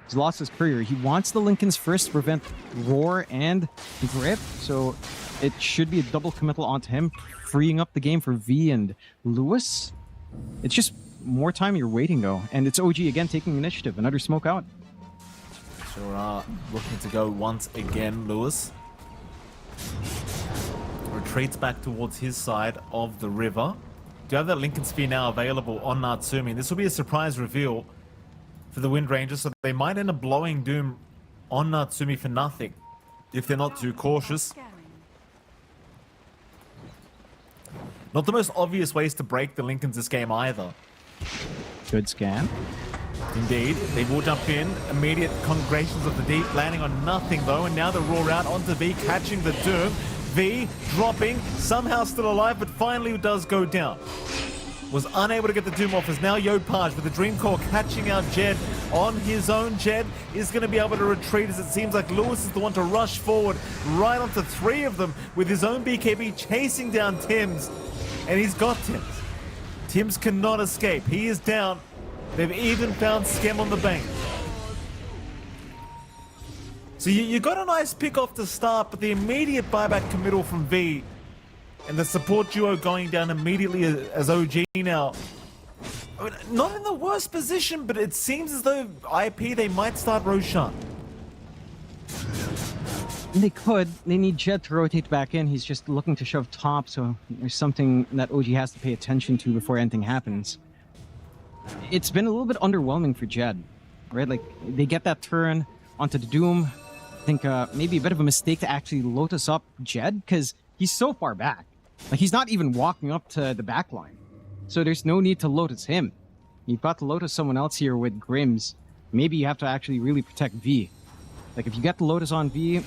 S1: He's lost his courier. He wants the Lincolns first to prevent Roar and Grip, so it should be a double committal onto him, freeing up the game for V and Lewis. It's just more time you're waiting, though. And it's OG again taking initiative. Another smoke out.
S2: Sure are looking to go once again, Lewis. Retreats back towards his side of the river. Do you have that Lincoln Sphere now available on Natsumi? This will be a surprise reveal for the Wind Rangers, so they might end up blowing Doom on Natsumi for nothing if they're not too cautious. Not the most obvious ways to break the Lincolns this game either.
S1: Good scan.
S2: Indeed, they will jump in. Immediate Congregations of the Deep landing on nothing though, and now the roar out onto V, catching the Doom. V dropping, somehow still alive, but finally does go down. Was unable to get the Doom off, as now Yopaj with the Dream Core catching out Jed on his own. Jed is going to be able to retreat, as it seems like Lewis is the one to rush forward right onto three of them with his own BKB chasing down Tim's. And he's got Tim's. Tim's cannot escape. He is down. They've even found Skem on the bank. So you got a nice pick off the start, but the immediate buyback committal from V and the support duo going down immediately as OG now. I mean, not in the worst position, but it seems as though IP, they might start Roshan.
S1: They could. They need Jed to rotate back in. He's just looking to shove top, so there's something that OG has to pay attention to before anything happens. It's been a little bit underwhelming for Jed, right? Like, they get that turn onto the Doom. I think maybe a bit of a mistake to actually Lotus up Jed, because he's so far back. Like, he's not even walking up to the back line. So there's no need to Lotus him. You've got to Lotus someone else here with Grims. Maybe you have to actually really protect V. Like, if you get the Lotus on V,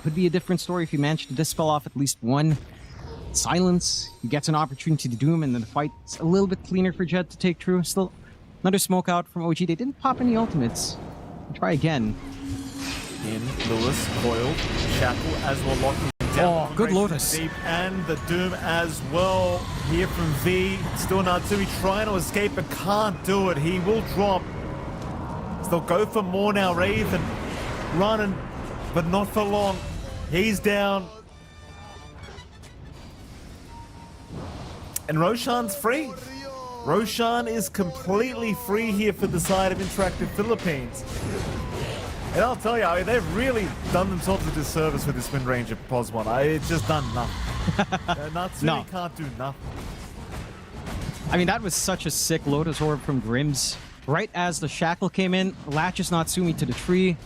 S1: could be a different story if you manage to dispel off at least one. Silence, he gets an opportunity to Doom, and then the fight's a little bit cleaner for Jed to take through. Still, another smoke out from OG. They didn't pop any ultimates. Try again.
S2: In Lewis, coiled, Shackle as well, locking down.
S1: Oh, good Lotus.
S2: Deep, and the Doom as well. Here from V. Still Natsumi trying to escape, but can't do it. He will drop. So they'll go for more now. Raven running, but not for long. He's down. And Roshan's free. Roshan is completely free here for the side of InterActive Philippines. And I'll tell you, I mean, they've really done themselves a disservice with this Wind Ranger POS one. It's just done nothing. Natsumi can't do nothing.
S1: I mean, that was such a sick Lotus Orb from Grims. Right as the Shackle came in, latches Natsumi to the tree.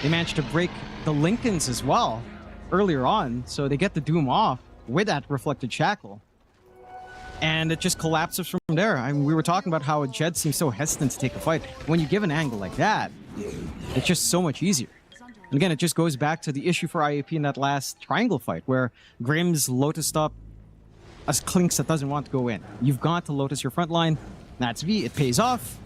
S1: They managed to break the Lincolns as well earlier on, so they get the Doom off with that reflected Shackle. And it just collapses from there. I mean, we were talking about how Jed seems so hesitant to take a fight. When you give an angle like that, it's just so much easier. And again, it just goes back to the issue for IAP in that last triangle fight, where Grims Lotused up as Clinks that doesn't want to go in. You've got to Lotus your front line. That's V. It pays off.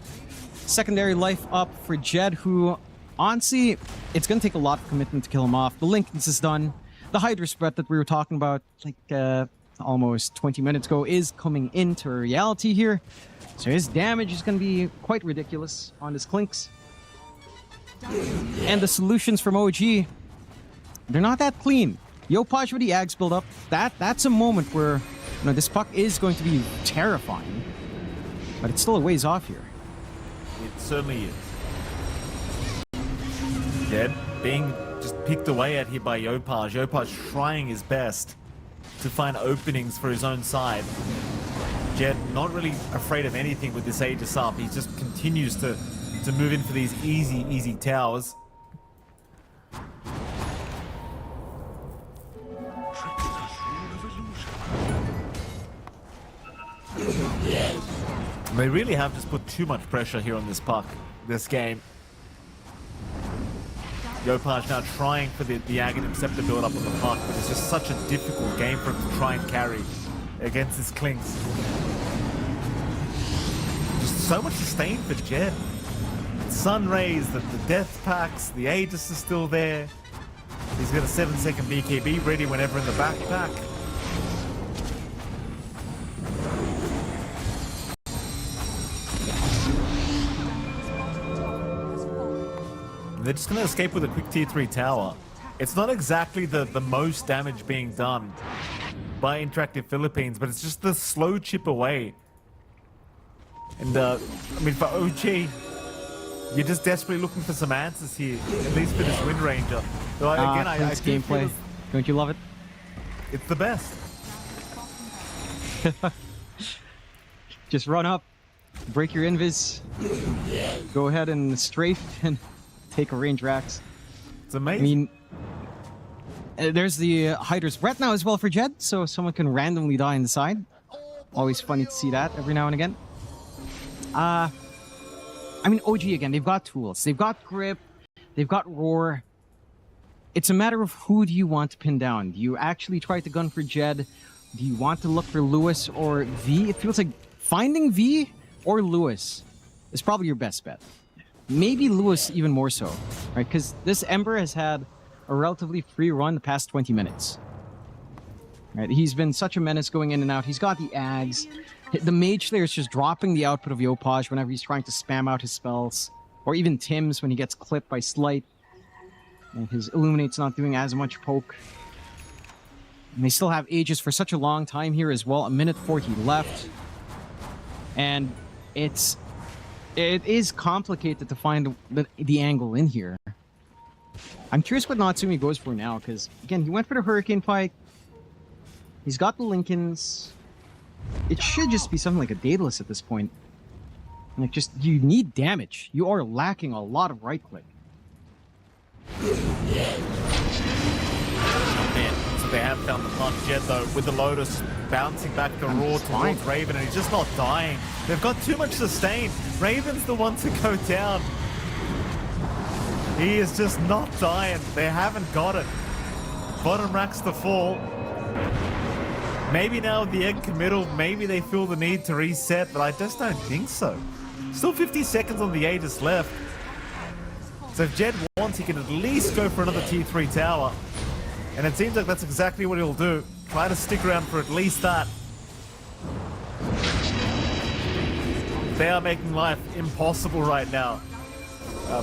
S1: Secondary life up for Jed, who, honestly, it's going to take a lot of commitment to kill him off. The Lincolns is done. The Hydra spread that we were talking about, like, almost 20 minutes ago, is coming into reality here. So his damage is going to be quite ridiculous on his Clinks. And the solutions from OG, they're not that clean. Yopaj with the Ags build up, that's a moment where, you know, this puck is going to be terrifying. But it's still a ways off here.
S2: It certainly is. Dead, being just picked away at here by Yopaj. Yopaj trying his best to find openings for his own side. Jed not really afraid of anything with this Aegis up. He just continues to move in for these easy towers. They really have just put too much pressure here on this puck, this game. Yopaj now trying for the Aghanim Scepter build up on the puck, but it's just such a difficult game for him to try and carry against his Clinks. Just so much sustain for Jed. Sun Rays, the Death Packs, the Aegis is still there. He's got a 7-second BKB ready whenever in the backpack. They're just going to escape with a quick tier 3 tower. It's not exactly the most damage being done by InterActive Philippines, but it's just the slow chip away. And, I mean, for OG, you're just desperately looking for some answers here, at least for this Wind Ranger. So again, I do
S1: gameplay. Don't you love it?
S2: It's the best.
S1: Just run up, break your invis, go ahead and strafe and take a range Rax.
S2: It's amazing.
S1: I mean, there's the Hydra's Breath now as well for Jed, so someone can randomly die on the side. Always funny to see that every now and again. I mean, OG again, they've got tools. They've got grip. They've got roar. It's a matter of who do you want to pin down. Do you actually try to gun for Jed? Do you want to look for Lewis or V? It feels like finding V or Lewis is probably your best bet. Maybe Lewis even more so, right? Because this Ember has had a relatively free run the past 20 minutes. Right? He's been such a menace going in and out. He's got the Ags. The Mage Slayer is just dropping the output of Yopaj whenever he's trying to spam out his spells. Or even Tim's when he gets clipped by Slight. And his Illuminate's not doing as much poke. And they still have Aegis for such a long time here as well. 1:40 left. And it is complicated to find the angle in here. I'm curious what Natsumi goes for now, because, again, he went for the Hurricane Pike. He's got the Lincolns. It should just be something like a Daedalus at this point. Like, just, you need damage. You are lacking a lot of right-click.
S2: Man, so they have found the punch Jed, though, with the Lotus bouncing back the Roar towards Raven, and he's just not dying. They've got too much sustain. Raven's the one to go down. He is just not dying. They haven't got it. Bottom racks to fall. Maybe now with the egg committal, maybe they feel the need to reset, but I just don't think so. Still 50 seconds on the Aegis left. So if Jed wants, he can at least go for another tier 3 tower. And it seems like that's exactly what he'll do. Try to stick around for at least that. They are making life impossible right now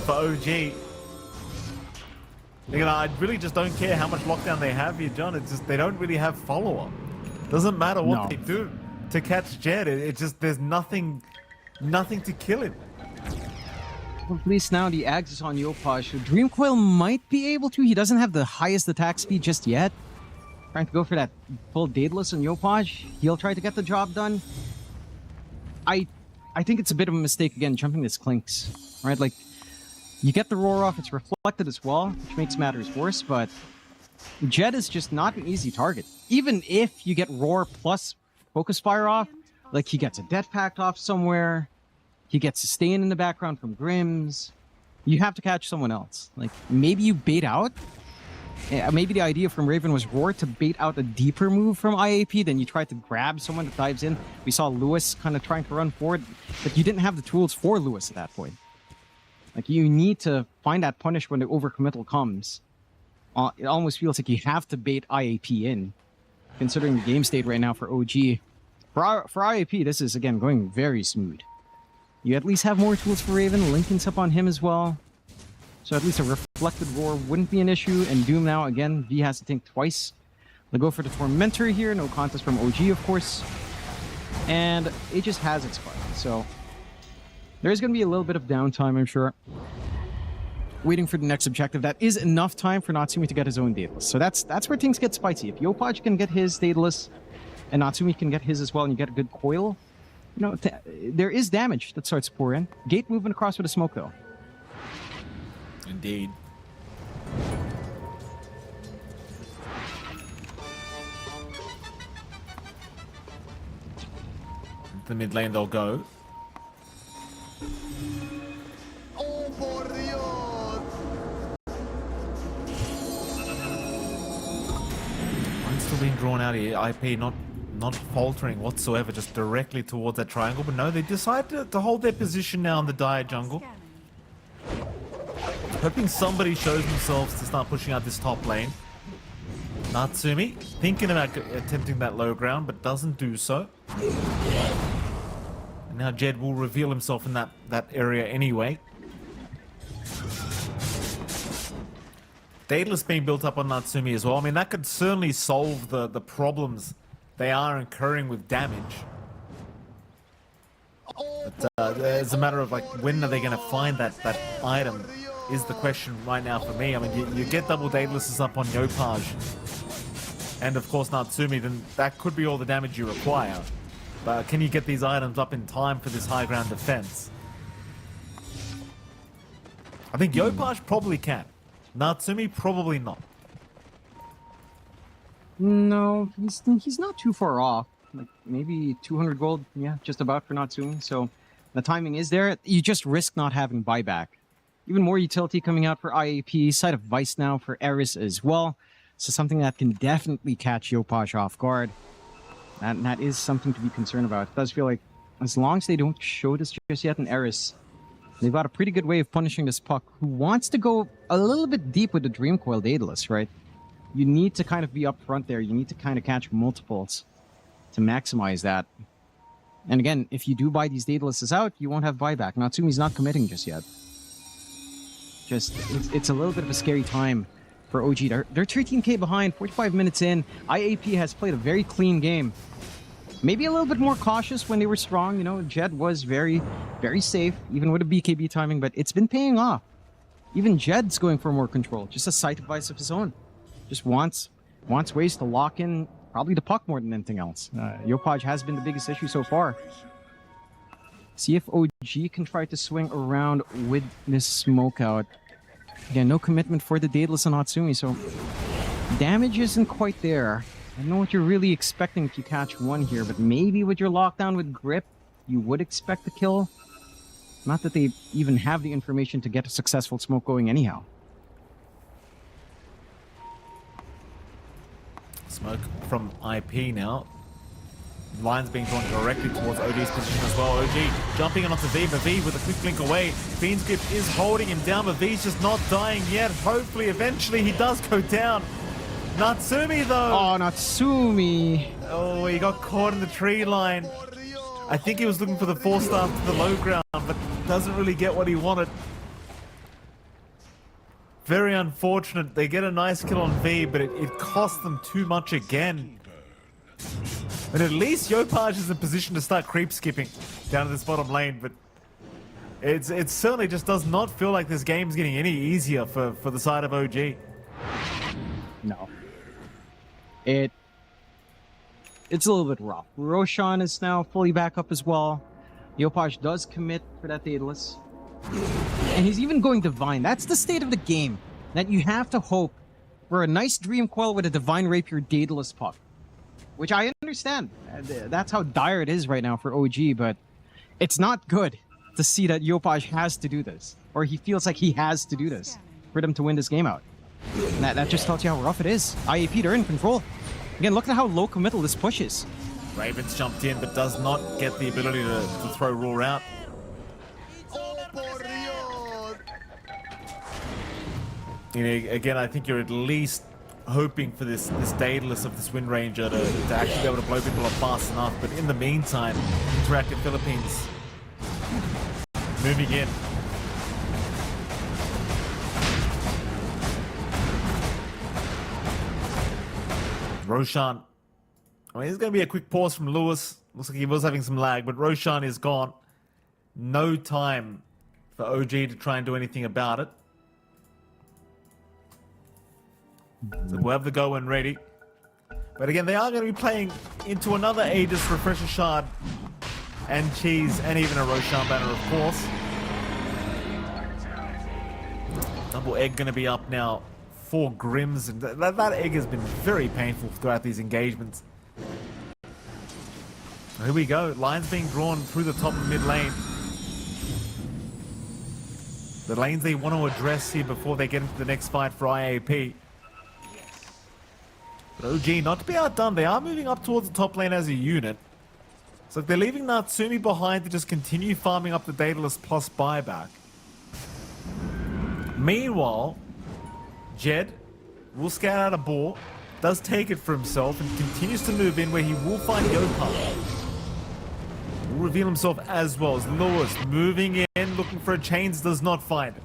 S2: for OG. You know, I really just don't care how much lockdown they have here, John. It's just they don't really have follow-up. Doesn't matter what they do to catch Jed. It just, there's nothing to kill him.
S1: Well, at least now the Ags is on Yopaj, so Dreamcoil might be able to. He doesn't have the highest attack speed just yet. Trying to go for that full Daedalus on Yopaj. He'll try to get the job done. I think it's a bit of a mistake again, jumping this Clinks. Right, like, you get the roar off, it's reflected as well, which makes matters worse, but Jed is just not an easy target. Even if you get roar plus focus fire off, like, he gets a death pact off somewhere, he gets sustain in the background from Grims, you have to catch someone else. Like, maybe you bait out. Maybe the idea from Raven was roar to bait out a deeper move from IAP, then you try to grab someone that dives in. We saw Lewis kind of trying to run forward, but you didn't have the tools for Lewis at that point. Like, you need to find that punish when the overcommittal comes. It almost feels like you have to bait IAP in, considering the game state right now for OG. For IAP, this is, again, going very smooth. You at least have more tools for Raven. Lincoln's up on him as well. So at least a reflected roar wouldn't be an issue. And Doom now, again, V has to think twice. They'll go for the Tormentor here. No contest from OG, of course. and it just has expired. So there's going to be a little bit of downtime, I'm sure. Waiting for the next objective. That is enough time for Natsumi to get his own Daedalus. So that's where things get spicy. If Yopaj can get his Daedalus and Natsumi can get his as well, and you get a good coil, you know, there is damage that starts to pour in. Gate moving across with a smoke, though.
S2: Indeed. The mid lane they'll go. Mine's still being drawn out here. IP not faltering whatsoever, just directly towards that triangle. But no, they decide to hold their position now in the dire jungle. Hoping somebody shows themselves to start pushing out this top lane. Natsumi thinking about attempting that low ground, but doesn't do so. And now Jed will reveal himself in that area anyway. Daedalus being built up on Natsumi as well. I mean, that could certainly solve the problems they are incurring with damage. But it's a matter of, like, when are they going to find that item is the question right now for me. I mean, you get double Daedaluses up on Yopaj and, of course, Natsumi, then that could be all the damage you require. But can you get these items up in time for this high ground defense? I think Yopaj probably can. Natsumi probably not.
S1: No, he's not too far off. Like maybe 200 gold, yeah, just about for Natsumi. So the timing is there. You just risk not having buyback. Even more utility coming out for IAP. Side of Vice now for Eris as well. So something that can definitely catch Yopaj off guard. And that is something to be concerned about. It does feel like as long as they don't show this just yet in Eris, they've got a pretty good way of punishing this puck who wants to go a little bit deep with the Dream Coil Daedalus, right? You need to kind of be up front there. You need to kind of catch multiples to maximize that. And again, if you do buy these Daedaluses out, you won't have buyback. Natsumi's not committing just yet. It's a little bit of a scary time for OG. They're 13k behind, 45 minutes in. IAP has played a very clean game. Maybe a little bit more cautious when they were strong. You know, Jed was very, very safe, even with a BKB timing, but it's been paying off. Even Jed's going for more control, just a sight device of his own. Just wants ways to lock in probably the puck more than anything else. Yopaj has been the biggest issue so far. See if OG can try to swing around with this smoke out. Again, no commitment for the Daedalus and Natsumi, so damage isn't quite there. I don't know what you're really expecting if you catch one here, but maybe with your lockdown with grip, you would expect the kill. Not that they even have the information to get a successful smoke going anyhow.
S2: Smoke from IP now. Lines being drawn directly towards OG's position as well. OG jumping onto V, but V with a quick blink away. Fiend's Grip is holding him down, but V's just not dying yet. Hopefully, eventually, he does go down. Natsumi, though.
S1: Oh, Natsumi.
S2: Oh, he got caught in the tree line. I think he was looking for the 4-star to the low ground, but doesn't really get what he wanted. Very unfortunate. They get a nice kill on V, but it cost them too much again. And at least Yopaj is in position to start creep skipping down to this bottom lane, but it certainly just does not feel like this game's getting any easier for the side of OG.
S1: No. It's a little bit rough. Roshan is now fully back up as well. Yopaj does commit for that Daedalus. And he's even going Divine. That's the state of the game. That you have to hope for a nice Dream Coil with a Divine Rapier Daedalus puck. Which I understand. That's how dire it is right now for OG, but it's not good to see that Yopaj has to do this. Or he feels like he has to do this for them to win this game out. And that just tells you how rough it is. IAP, they're in control. Again, look at how low committal this push is.
S2: Ravens jumped in, but does not get the ability to throw Roar out. You know, again, I think you're at least hoping for this Daedalus of this Wind Ranger to actually be able to blow people up fast enough. But in the meantime, InterActive Philippines moving in. Roshan. I mean, there's going to be a quick pause from Lewis. Looks like he was having some lag, but Roshan is gone. No time for OG to try and do anything about it. So we'll have the go when ready. But again, they are going to be playing into another Aegis Refresher Shard and Cheese and even a Roshan banner, of course. Double egg going to be up now for Grims. And that egg has been very painful throughout these engagements. Here we go. Lines being drawn through the top of mid lane. The lanes they want to address here before they get into the next fight for IAP. But OG, not to be outdone, they are moving up towards the top lane as a unit. So they're leaving Natsumi behind to just continue farming up the Daedalus plus buyback. Meanwhile, Jed will scout out a boar, does take it for himself, and continues to move in where he will find Yopar. Will reveal himself as well as Lewis moving in, looking for a chains, does not find it.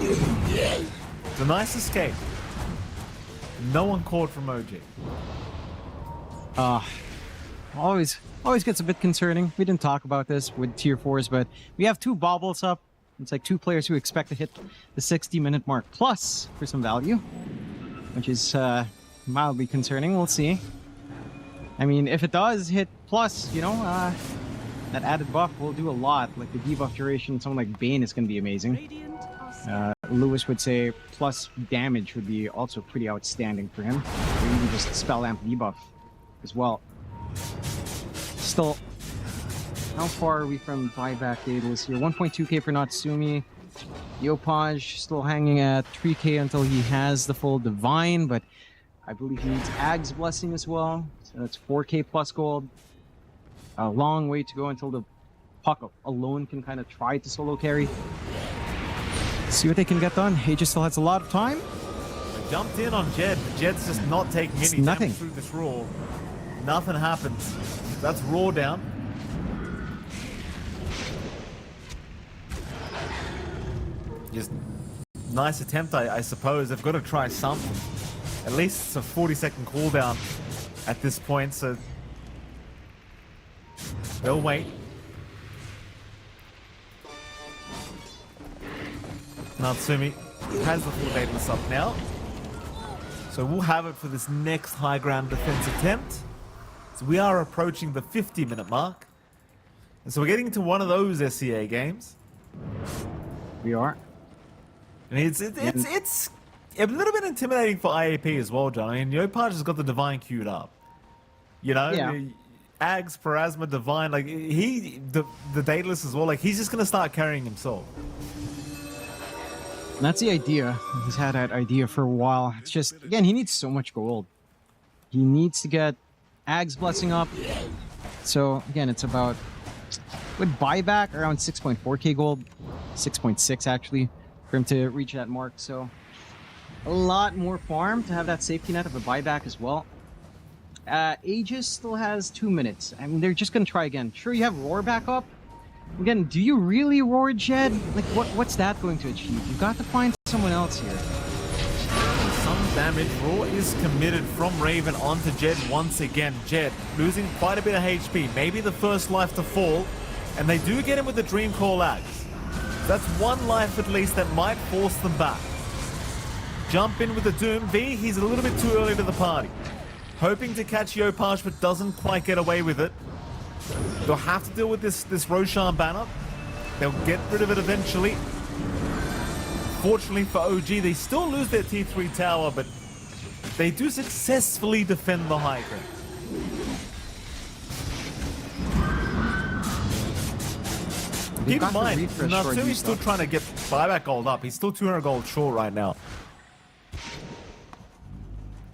S2: It's a nice escape. No one caught from OG.
S1: Always gets a bit concerning. We didn't talk about this with tier 4s, but we have 2 baubles up. It's like 2 players who expect to hit the 60-minute mark plus for some value, which is mildly concerning. We'll see. I mean, if it does hit plus, you know, that added buff will do a lot. Like the debuff duration, someone like Bane is going to be amazing. Lewis would say plus damage would be also pretty outstanding for him. Or even just spell amp debuff as well. Still, how far are we from buyback Daedalus here? 1.2k for Natsumi. Yopaj still hanging at 3k until he has the full Divine, but I believe he needs Ag's Blessing as well. So that's 4k plus gold. A long way to go until the Puck alone can kind of try to solo carry. See what they can get done. Aegis still has a lot of time.
S2: They jumped in on Jed, but Jed's just not taking any damage through this Raw. Nothing happens. That's Raw down. Just nice attempt, I suppose. They've got to try something. At least it's a 40-second cooldown at this point, so they'll wait. Natsumi has the full Daedalus up now. So we'll have it for this next high ground defense attempt. So we are approaching the 50-minute mark. And so we're getting into one of those SEA games.
S1: We are.
S2: I mean, it's a little bit intimidating for IAP as well, John. I mean, Yopaj has got the Divine queued up. You know,
S1: yeah.
S2: Ags, Parasma, Divine, like the Daedalus as well, like he's just going to start carrying himself.
S1: And that's the idea. He's had that idea for a while. It's just, again, he needs so much gold. He needs to get Ag's Blessing up. So, again, it's about, with buyback, around 6.4k gold. 6.6 actually, for him to reach that mark. So, a lot more farm to have that safety net of a buyback as well. Aegis still has 2 minutes. I mean, they're just going to try again. Sure, you have Roar back up. Again, do you really Roar Jed? Like, what's that going to achieve? You've got to find someone else here.
S2: Some damage. Roar is committed from Raven onto Jed once again. Jed losing quite a bit of HP. Maybe the first life to fall. And they do get him with the Dream Call Axe. That's 1 life at least that might force them back. Jump in with the Doom. V, he's a little bit too early to the party. Hoping to catch Yopaj, but doesn't quite get away with it. They'll have to deal with this Roshan banner. They'll get rid of it eventually. Fortunately for OG, they still lose their T3 tower, but they do successfully defend the high ground. Keep in mind, Natsumi's still trying to get buyback gold up. He's still 200 gold short right now.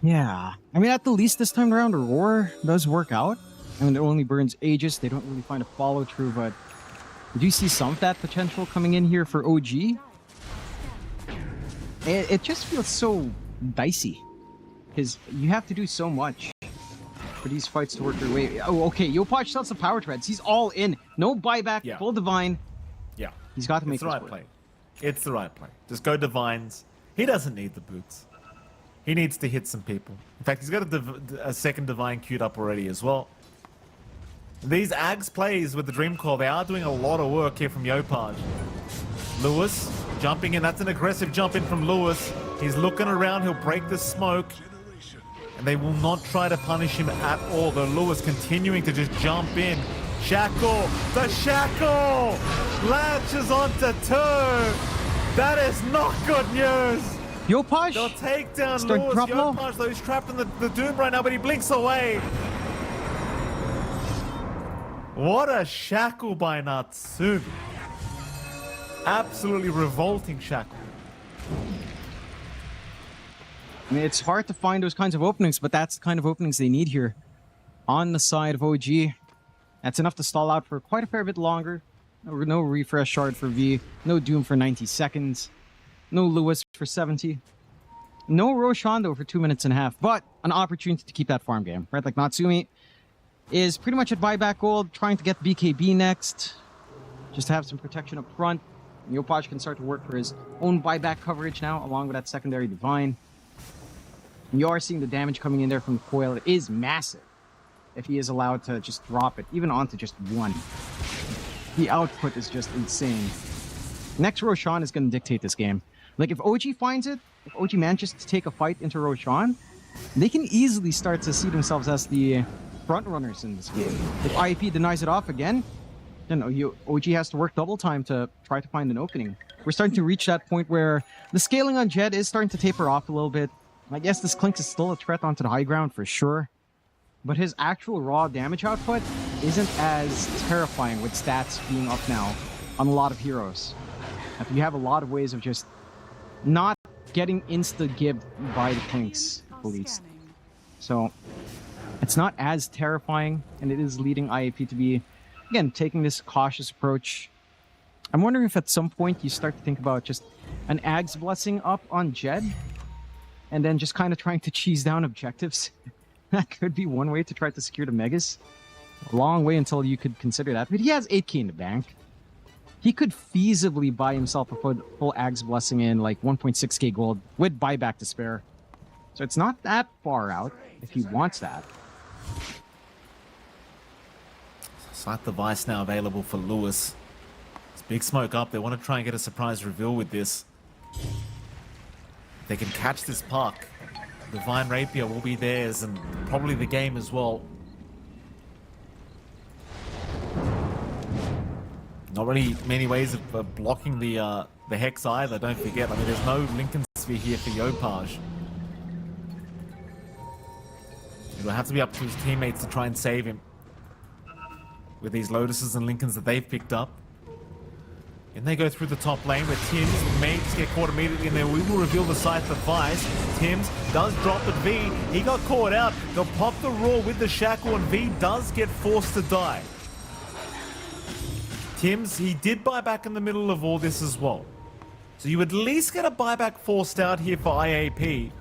S1: Yeah. I mean, at the least this time around, Roar does work out. I mean, it only burns Aegis. They don't really find a follow-through, but do you see some of that potential coming in here for OG? It just feels so dicey, because you have to do so much for these fights to work their way. Oh, okay, Yopaj sells the power treads. He's all in. No buyback, full Divine.
S2: Yeah.
S1: He's got to make
S2: the right play. It's the right play. Just go Divines. He doesn't need the boots. He needs to hit some people. In fact, he's got a second Divine queued up already as well. These Ags plays with the Dream Coil, they are doing a lot of work here from Yopaj. Lewis jumping in. That's an aggressive jump in from Lewis. He's looking around. He'll break the smoke. And they will not try to punish him at all. Though Lewis continuing to just jump in. Shackle. The shackle latches onto 2. That is not good news.
S1: Yopaj?
S2: They'll take down
S1: Start
S2: Lewis.
S1: drop low.
S2: Yopaj, though, he's trapped in the Doom right now, but he blinks away. What a shackle by Natsumi. Absolutely revolting shackle.
S1: I mean, it's hard to find those kinds of openings, but that's the kind of openings they need here. On the side of OG. That's enough to stall out for quite a fair bit longer. No refresh shard for V. No Doom for 90 seconds. No Lewis for 70. No Roshan, though, for 2 minutes and a half. But an opportunity to keep that farm game, right? Like, Natsumi is pretty much at buyback gold, trying to get BKB next. Just to have some protection up front. Yopaj can start to work for his own buyback coverage now, along with that secondary Divine. You are seeing the damage coming in there from the coil. It is massive if he is allowed to just drop it, even onto just 1. The output is just insane. Next Roshan is going to dictate this game. Like, if OG finds it, if OG manages to take a fight into Roshan, they can easily start to see themselves as the front runners in this game. If IEP denies it off again, then OG has to work double time to try to find an opening. We're starting to reach that point where the scaling on Jed is starting to taper off a little bit. I guess this Clinks is still a threat onto the high ground for sure. But his actual raw damage output isn't as terrifying with stats being up now on a lot of heroes. If you have a lot of ways of just not getting insta-gibbed by the Clinks, at least. So, it's not as terrifying, and it is leading IAP to be, again, taking this cautious approach. I'm wondering if at some point you start to think about just an Ag's Blessing up on Jed, and then just kind of trying to cheese down objectives. That could be one way to try to secure the Megas. A long way until you could consider that. But he has 8k in the bank. He could feasibly buy himself a full Ag's Blessing in like 1.6k gold with buyback to spare. So it's not that far out if he wants that.
S2: Sight device now available for Lewis. It's big smoke up. They want to try and get a surprise reveal with this. They can catch this puck. Divine Rapier will be theirs, and probably the game as well. Not really many ways of blocking the Hex either, don't forget. I mean, there's no Lincoln Sphere here for Yopaj. It'll have to be up to his teammates to try and save him with these Lotuses and Lincolns that they've picked up. And they go through the top lane where Tims may just get caught immediately in there. We will reveal the site device. Tims does drop at V. He got caught out. They'll pop the Roar with the Shackle, and V does get forced to die. Tims, he did buy back in the middle of all this as well. So you at least get a buyback forced out here for IAP.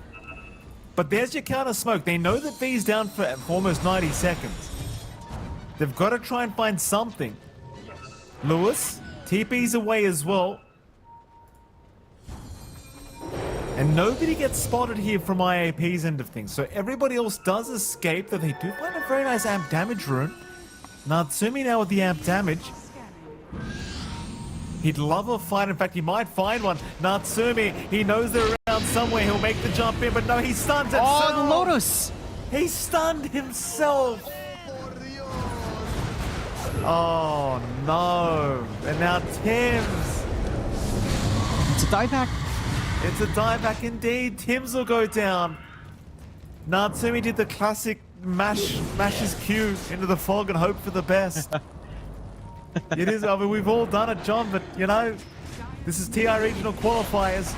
S2: But there's your counter smoke. They know that V's down for almost 90 seconds. They've got to try and find something. Lewis, TP's away as well. And nobody gets spotted here from IAP's end of things. So everybody else does escape, though they do find a very nice amp damage rune. Natsumi now with the amp damage. He'd love a fight. In fact, he might find one. Natsumi, he knows they're around somewhere. He'll make the jump in, but no, he stunned himself.
S1: Oh, the Lotus!
S2: He stunned himself. Oh, no. And now Tims.
S1: It's a dieback.
S2: It's a dieback indeed. Tims will go down. Natsumi did the classic mash his Q into the fog and hope for the best. It is, I mean, we've all done it, John, but, you know, this is TI regional qualifiers.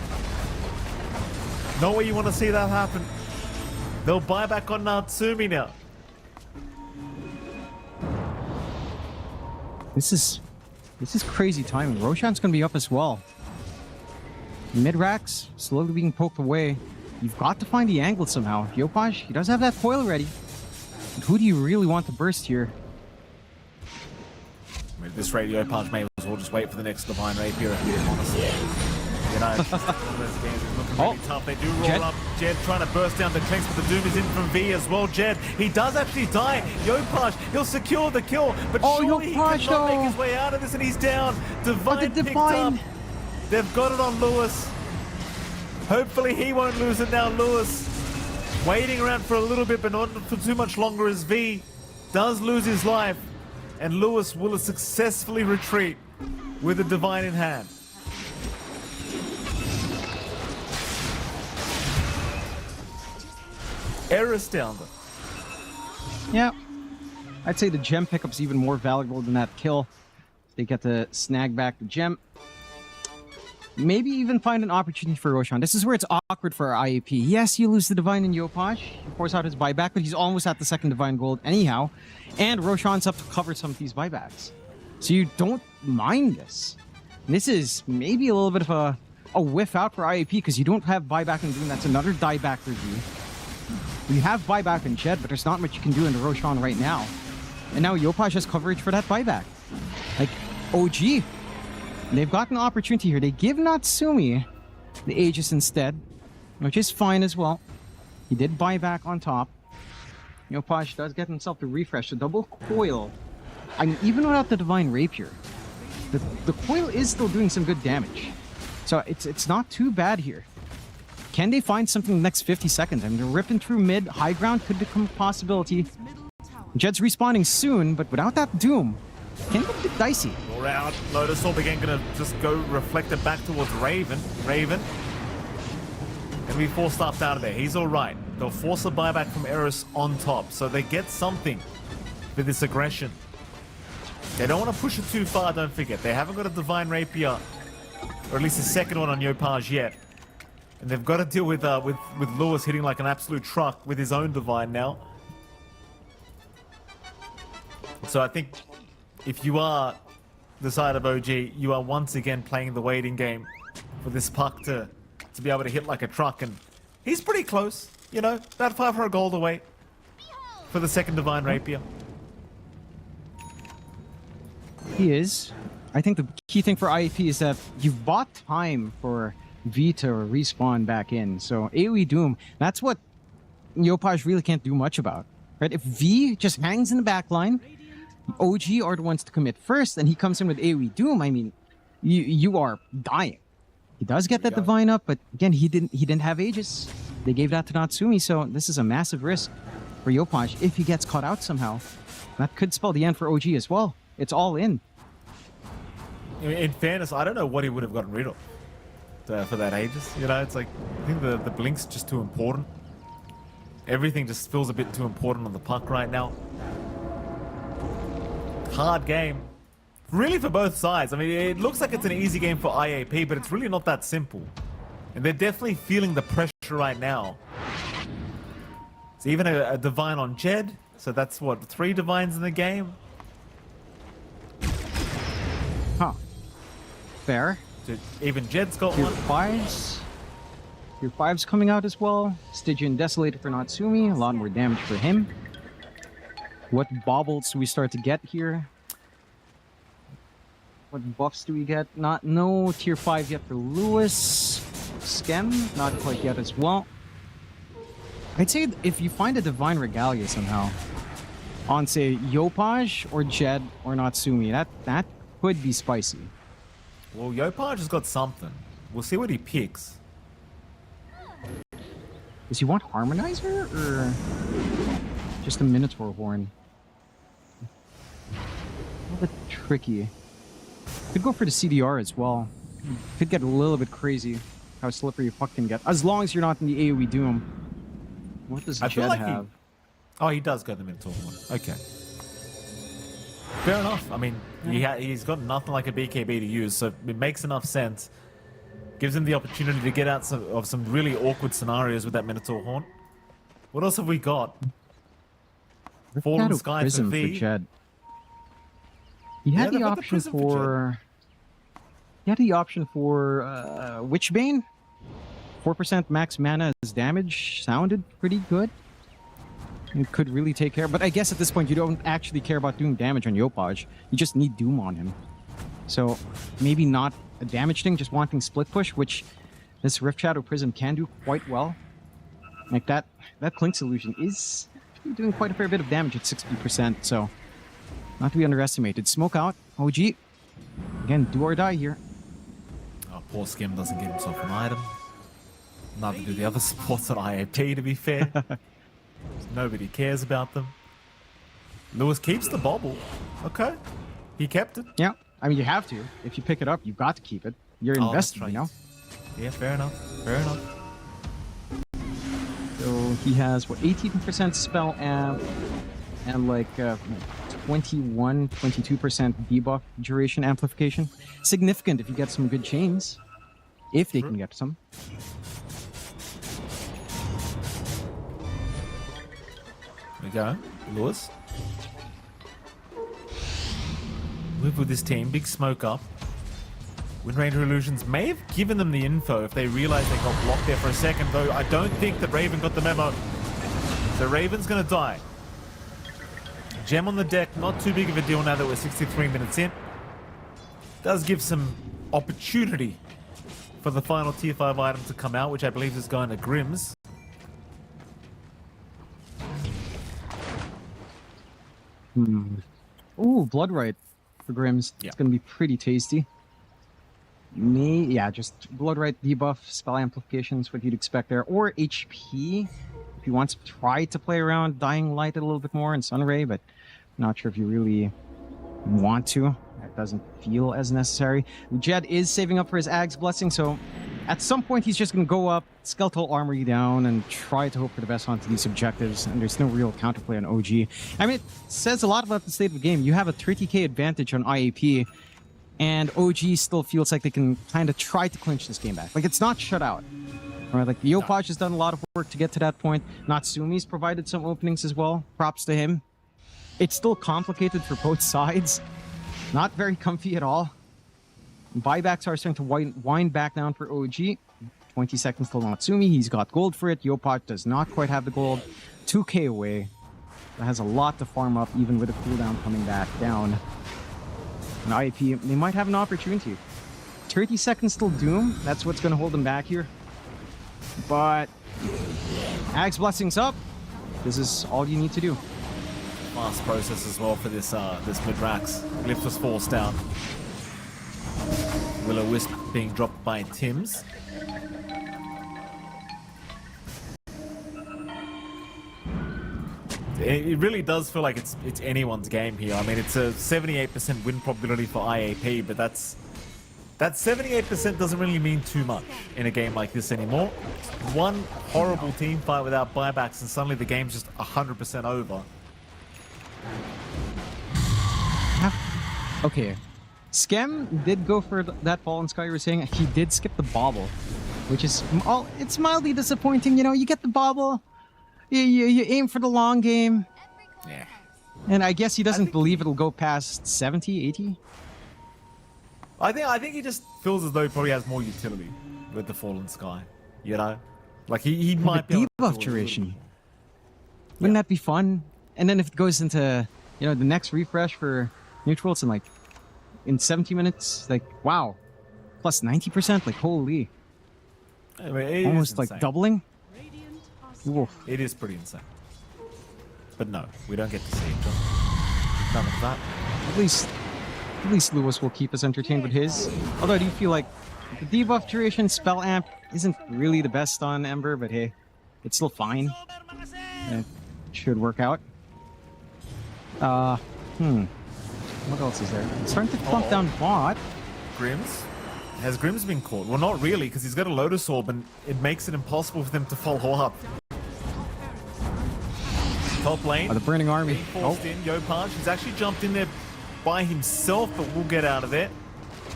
S2: No way you want to see that happen. They'll buy back on Natsumi now.
S1: This is crazy timing. Roshan's going to be up as well. Mid-racks slowly being poked away. You've got to find the angle somehow. Yopaj, he does have that coil ready. But who do you really want to burst here?
S2: I mean, this radio Yopaj may as well just wait for the next Divine Rapier, if you're honest. You know, it's just one of those games that's looking really tough. They do roll
S1: Jed.
S2: up. Jed trying to burst down the clinks, but the Doom is in from V as well. Jed, he does actually die. Yopash, he'll secure the kill, but surely he
S1: Yopash,
S2: cannot make
S1: though.
S2: his way out of this, and he's down. Divine
S1: the
S2: picked up.
S1: Divine.
S2: They've got it on Lewis. Hopefully he won't lose it now. Lewis waiting around for a little bit, but not for too much longer, as V does lose his life, and Lewis will successfully retreat with a Divine in hand. Eris down there.
S1: Yeah. I'd say the gem pickup's even more valuable than that kill. They get to snag back the gem. Maybe even find an opportunity for Roshan. This is where it's awkward for our IAP. Yes, you lose the Divine in Yopash. He force out his buyback, but he's almost at the second Divine gold anyhow. And Roshan's up to cover some of these buybacks. So you don't mind this. And this is maybe a little bit of a whiff out for IAP because you don't have buyback in Doom. That's another dieback review. You have buyback in Jed, but there's not much you can do in the Roshan right now. And now Yopash has coverage for that buyback. Like, OG. They've got an opportunity here. They give Natsumi the Aegis instead, which is fine as well. He did buy back on top. Yopash does get himself the refresh, the double coil. I mean, even without the Divine Rapier, the coil is still doing some good damage. So it's not too bad here. Can they find something in the next 50 seconds? I mean, they're ripping through mid. High ground could become a possibility. Jed's respawning soon, but without that Doom, can get a bit dicey.
S2: All out. Lotus Orb again gonna just go reflect it back towards Raven. Raven. And we forced up out of there. He's alright. They'll force a buyback from Eris on top. So they get something with this aggression. They don't want to push it too far, don't forget. They haven't got a Divine Rapier. Or at least a second one on Yopash yet. And they've got to deal with Lewis hitting like an absolute truck with his own Divine now. So I think if you are the side of OG, you are once again playing the waiting game for this puck to be able to hit like a truck. And he's pretty close, you know, about 500 gold away for the second Divine Rapier.
S1: He is. I think the key thing for IAP is that you've bought time for V to respawn back in. So AoE Doom, that's what Yopash really can't do much about. Right? If V just hangs in the back line, OG are the ones to commit first, and he comes in with AoE Doom, I mean, you are dying. He does get that Divine up, but again, he didn't have Aegis. They gave that to Natsumi, so this is a massive risk for Yopash if he gets caught out somehow. That could spell the end for OG as well. It's all in.
S2: In fairness, I don't know what he would have gotten rid of for that Aegis. You know, it's like, I think the blink's just too important. Everything just feels a bit too important on the puck right now. Hard game. Really for both sides. I mean, it looks like it's an easy game for IAP, but it's really not that simple. And they're definitely feeling the pressure right now. It's even a Divine on Jed. So that's what, 3 Divines in the game?
S1: Huh. Fair.
S2: So even Jed's got
S1: Tier
S2: one.
S1: 5s. Tier 5's coming out as well. Stygian Desolator for Natsumi. A lot more damage for him. What baubles do we start to get here? What buffs do we get? No tier 5 yet for Lewis. Skem, not quite yet as well. I'd say if you find a Divine Regalia somehow on, say, Yopash or Jed or Natsumi, that could be spicy.
S2: Well, Yopash has got something. We'll see what he picks.
S1: Does he want Harmonizer or just a Minotaur Horn? A little bit tricky. Could go for the CDR as well. Could get a little bit crazy how slippery a puck can get. As long as you're not in the AoE Doom. What does Jed have?
S2: Oh, he does go the Minotaur one. Okay. Fair enough. I mean, he's got nothing like a BKB to use, so it makes enough sense. Gives him the opportunity to get out of some really awkward scenarios with that Minotaur Horn. What else have we got? Fallen Sky for V.
S1: For Jed. He had the option for... He had the option for Witchbane. 4% max mana as damage. Sounded pretty good. It could really take care. But I guess at this point you don't actually care about doing damage on Yopash. You just need Doom on him. So maybe not a damage thing, just wanting split push, which this Rift Shadow Prism can do quite well. Like that Clink Solution is doing quite a fair bit of damage at 60%, so not to be underestimated. Smoke out, OG. Again, do or die here.
S2: Oh, poor Skim doesn't get himself an item. Neither do the other supports on IAP, to be fair. Nobody cares about them. Lewis keeps the bobble. Okay. He kept it.
S1: Yeah, I mean, you have to. If you pick it up, you've got to keep it. You're invested,
S2: right.
S1: you know?
S2: Yeah, fair enough. Fair enough.
S1: So he has, what, 18% spell amp and like 21, 22% debuff duration amplification. Significant if you get some good chains. If they can get some.
S2: There we go. Lewis. Live with this team. Big smoke up. Wind Ranger Illusions may have given them the info if they realized they got blocked there for a second, though I don't think that Raven got the memo. So Raven's going to die. Gem on the deck, not too big of a deal now that we're 63 minutes in. Does give some opportunity for the final tier 5 item to come out, which I believe is going to Grims.
S1: Ooh, Blood Right for Grims.
S2: Yeah.
S1: It's going to be pretty tasty. Yeah, just Blood Right debuff, spell amplifications, what you'd expect there. Or HP, if you want to try to play around Dying Light a little bit more in Sunray, but not sure if you really want to. That doesn't feel as necessary. Jed is saving up for his Ag's Blessing, so at some point he's just going to go up, Skeletal Armor you down, and try to hope for the best onto these objectives, and there's no real counterplay on OG. I mean, it says a lot about the state of the game. You have a 30k advantage on IAP, and OG still feels like they can kind of try to clinch this game back. Like, it's not shut out. All right, like, Yopaj has done a lot of work to get to that point. Natsumi's provided some openings as well. Props to him. It's still complicated for both sides. Not very comfy at all. Buybacks are starting to wind back down for OG. 20 seconds till Natsumi. He's got gold for it. Yopaj does not quite have the gold. 2k away. That has a lot to farm up, even with a cooldown coming back down. And IAP, they might have an opportunity. 30 seconds till Doom. That's what's going to hold them back here. But Ag's Blessings up. This is all you need to do.
S2: Fast process as well for this this mid-rax. Glyph was forced down. Will-O-Wisp being dropped by Tims. It really does feel like it's anyone's game here. I mean, it's a 78% win probability for IAP, but that 78% doesn't really mean too much in a game like this anymore. One horrible team fight without buybacks, and suddenly the game's just 100% over.
S1: Okay. Skem did go for that Fallen Sky you were saying. He did skip the bobble, which is it's mildly disappointing. You know, you get the bobble, you aim for the long game.
S2: Yeah.
S1: And I guess he doesn't believe it'll go past 70, 80.
S2: I think he just feels as though he probably has more utility with the Fallen Sky. You know? Like he might be
S1: debuff duration. Wouldn't that be fun? And then if it goes into, you know, the next refresh for neutral, it's in 70 minutes, like, wow. Plus 90%, like, holy.
S2: I mean,
S1: almost like doubling. Oof.
S2: It is pretty insane. But no, we don't get to see it. None of that.
S1: At least Lewis will keep us entertained with his. Although I do feel like the debuff duration spell amp isn't really the best on Ember, but hey, it's still fine. It should work out. What else is there? It's starting to plump down bot.
S2: Grims? Has Grims been caught? Well, not really, because he's got a Lotus Orb, and it makes it impossible for them to follow up. Top lane.
S1: The Burning Army.
S2: Forced in, Yopaj. He's actually jumped in there by himself, but we'll get out of there.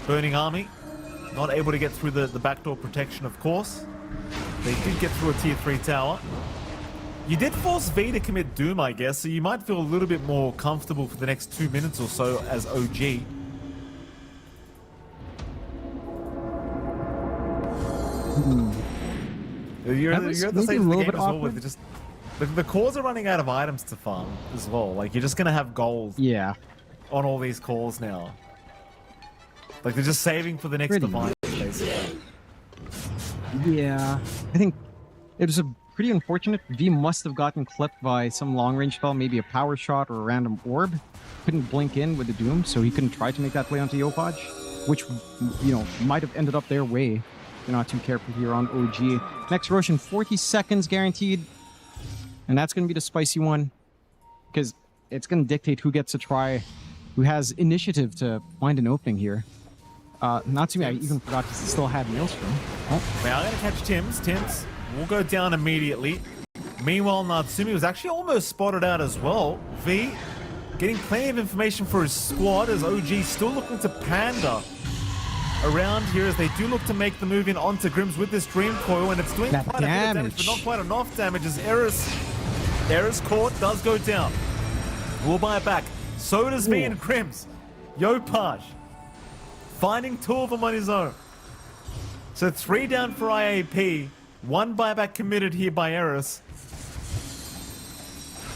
S2: Burning Army. Not able to get through the backdoor protection, of course. They did get through a tier 3 tower. You did force V to commit Doom, I guess, so you might feel a little bit more comfortable for the next 2 minutes or so as OG. You're at the stage of the game as well with just the cores are running out of items to farm as well. Like, you're just gonna have gold
S1: Yeah.
S2: on all these cores now. Like they're just saving for the next
S1: Pretty
S2: divine, basically.
S1: Yeah, I think it was a pretty unfortunate. V must have gotten clipped by some long-range spell, maybe a power shot or a random orb. Couldn't blink in with the Doom, so he couldn't try to make that play onto Yopaj, which, you know, might have ended up their way. They're not too careful here on OG. Next Roshan, 40 seconds guaranteed. And that's going to be the spicy one, because it's going to dictate who gets to try, who has initiative to find an opening here. Natsumi, I even forgot he still had Maelstrom. Oh.
S2: Now I'm going to catch Tim's. Tim's will go down immediately. Meanwhile, Natsumi was actually almost spotted out as well. V getting plenty of information for his squad as OG still looking to pander around here as they do look to make the move in onto Grims with this Dream Coil, and it's doing
S1: That
S2: quite a bit of damage, but not quite enough damage as Eris Court does go down. We'll buy it back. So does V and Grims. Yopaj finding 2 of them on his own. So 3 down for IAP. 1 buyback committed here by Eris.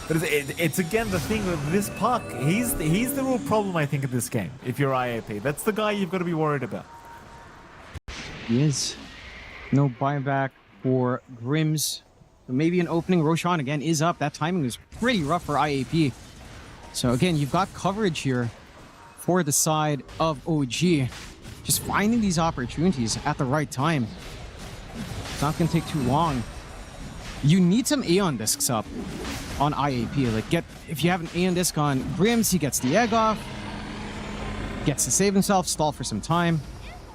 S2: But it's again the thing with this puck. He's the real problem, I think, in this game. If you're IAP, that's the guy you've got to be worried about.
S1: He is. No buyback for Grims. But maybe an opening. Roshan again is up. That timing was pretty rough for IAP. So again, you've got coverage here for the side of OG. Just finding these opportunities at the right time. It's not going to take too long. You need some Aeon discs up on IAP. Like, if you have an Aeon disc on Grims, he gets the egg off, gets to save himself, stall for some time.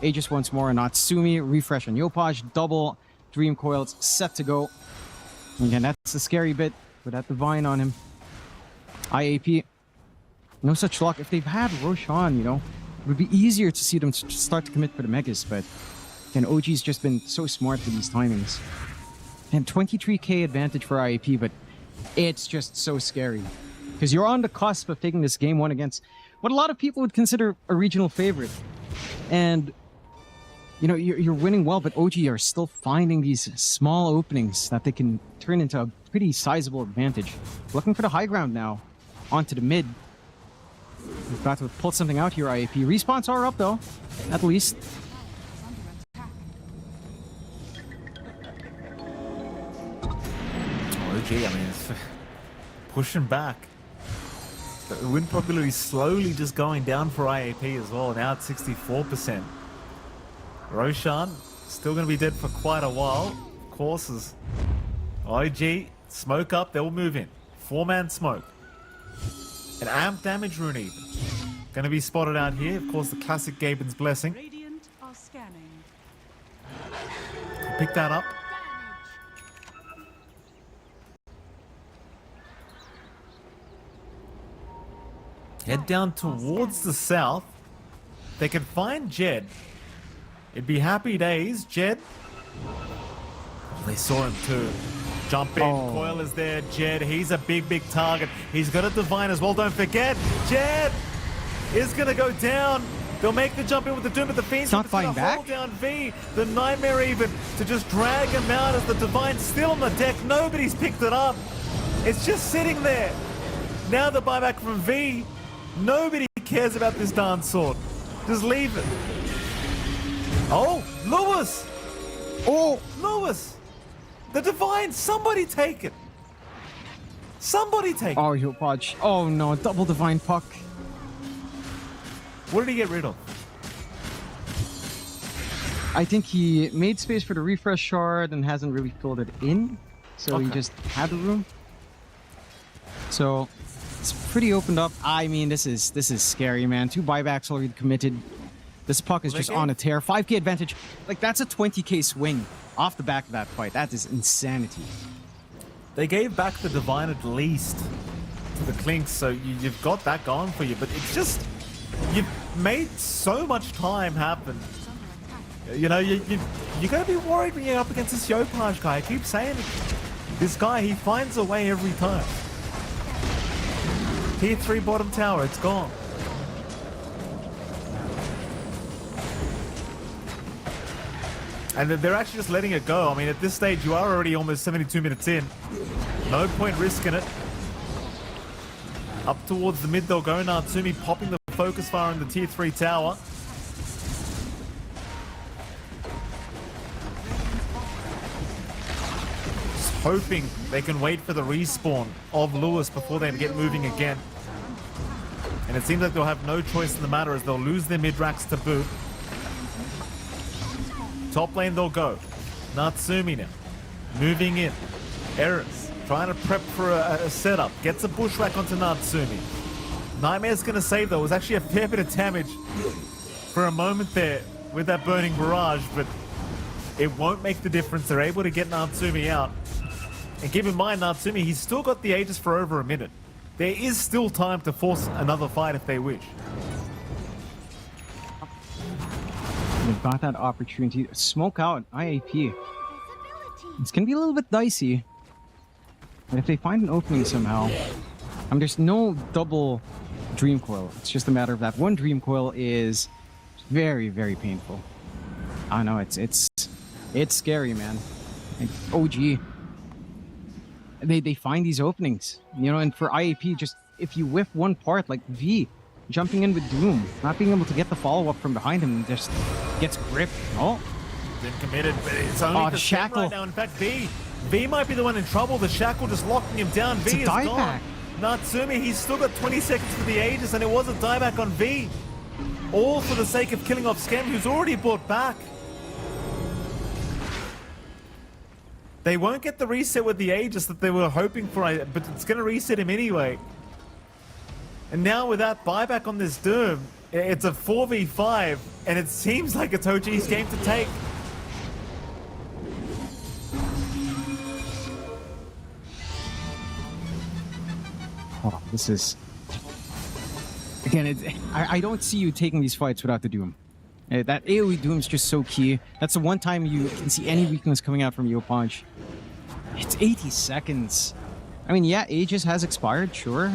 S1: Aegis once more, Natsumi, refresh on Yopaj, double Dream Coils, set to go. Again, that's the scary bit with that Divine on him. IAP, no such luck. If they've had Roshan, you know, it would be easier to see them start to commit for the Megas, but again, OG's just been so smart for these timings. And 23k advantage for IAP, but it's just so scary. Because you're on the cusp of taking this game 1 against what a lot of people would consider a regional favorite. And, you know, you're winning well, but OG are still finding these small openings that they can turn into a pretty sizable advantage. Looking for the high ground now. Onto the mid. We've got to pull something out here, IAP. Respawns are up, though. At least.
S2: OG, I mean, it's pushing back. The win probability slowly just going down for IAP as well. Now at 64%. Roshan still going to be dead for quite a while. Of course, as OG smoke up, they'll move in. 4-man smoke. An amp damage rune even. Going to be spotted out here. Of course, the classic Gaben's Blessing.
S3: Radiant are scanning.
S2: Pick that up. Head down towards the south. They can find Jed. It'd be happy days. Jed. Oh, they saw him too. Jump in.
S1: Oh.
S2: Coil is there. Jed. He's a big target. He's got a Divine as well. Don't forget. Jed is going to go down. They'll make the jump in with the Doom, but the Fiend's
S1: not fighting back.
S2: hold down V. The Nightmare even to just drag him out as the Divine's still on the deck. Nobody's picked it up. It's just sitting there. Now the buyback from V. Nobody cares about this darn sword. Just leave it. Oh, Lewis!
S1: Oh!
S2: Lewis! The Divine! Somebody take it! Somebody take it!
S1: Oh, Yopaj. Oh no, double Divine puck.
S2: What did he get rid of?
S1: I think he made space for the refresh shard and hasn't really filled it in. So he
S2: Okay.
S1: just had the room. So it's pretty opened up. I mean, this is scary, man. 2 buybacks already committed. This puck is
S2: Well,
S1: just
S2: they
S1: on a
S2: gave-
S1: tear. 5k advantage. Like, that's a 20k swing off the back of that fight. That is insanity.
S2: They gave back the Divine at least to the Clinks, so you've got that going for you, but it's just... You've made so much time happen. You know, you gotta be worried when you're up against this Yopaj guy. I keep saying it. This guy, he finds a way every time. Tier 3 bottom tower, it's gone. And they're actually just letting it go. I mean, at this stage, you are already almost 72 minutes in. No point risking it. Up towards the mid, they'll go. Natsumi popping the focus fire in the tier 3 tower. hoping they can wait for the respawn of Lewis before they get moving again. And it seems like they'll have no choice in the matter as they'll lose their mid-racks to boot. Top lane they'll go. Natsumi now. Moving in. Eris trying to prep for a setup. Gets a bushwhack onto Natsumi. Nightmare's going to save though. It was actually a fair bit of damage for a moment there with that burning barrage, but it won't make the difference. They're able to get Natsumi out. And keep in mind, Natsumi, he's still got the Aegis for over a minute. There is still time to force another fight if they wish.
S1: They've got that opportunity to smoke out IAP. It's going to be a little bit dicey. But if they find an opening somehow... I mean, there's no double Dream Coil. It's just a matter of that one Dream Coil is very, very painful. I know, it's scary, man. Like, OG. They find these openings, you know, and for IAP, just if you whiff one part, like V, jumping in with Doom, not being able to get the follow-up from behind him, just gets gripped. Oh.
S2: Been committed, but it's only the shackle right now. In fact, V might be the one in trouble. The shackle just locking him down.
S1: It's
S2: V is gone. Natsumi, he's still got 20 seconds for the Aegis, and it was a dieback on V. All for the sake of killing off Skem, who's already brought back. They won't get the reset with the Aegis that they were hoping for, but it's going to reset him anyway. And now with that buyback on this Doom, it's a 4v5, and it seems like it's OG's game to take.
S1: Oh, this is... Again, I don't see you taking these fights without the Doom. That AoE Doom is just so key. That's the one time you can see any weakness coming out from Yopaj. It's 80 seconds. I mean, yeah, Aegis has expired, sure.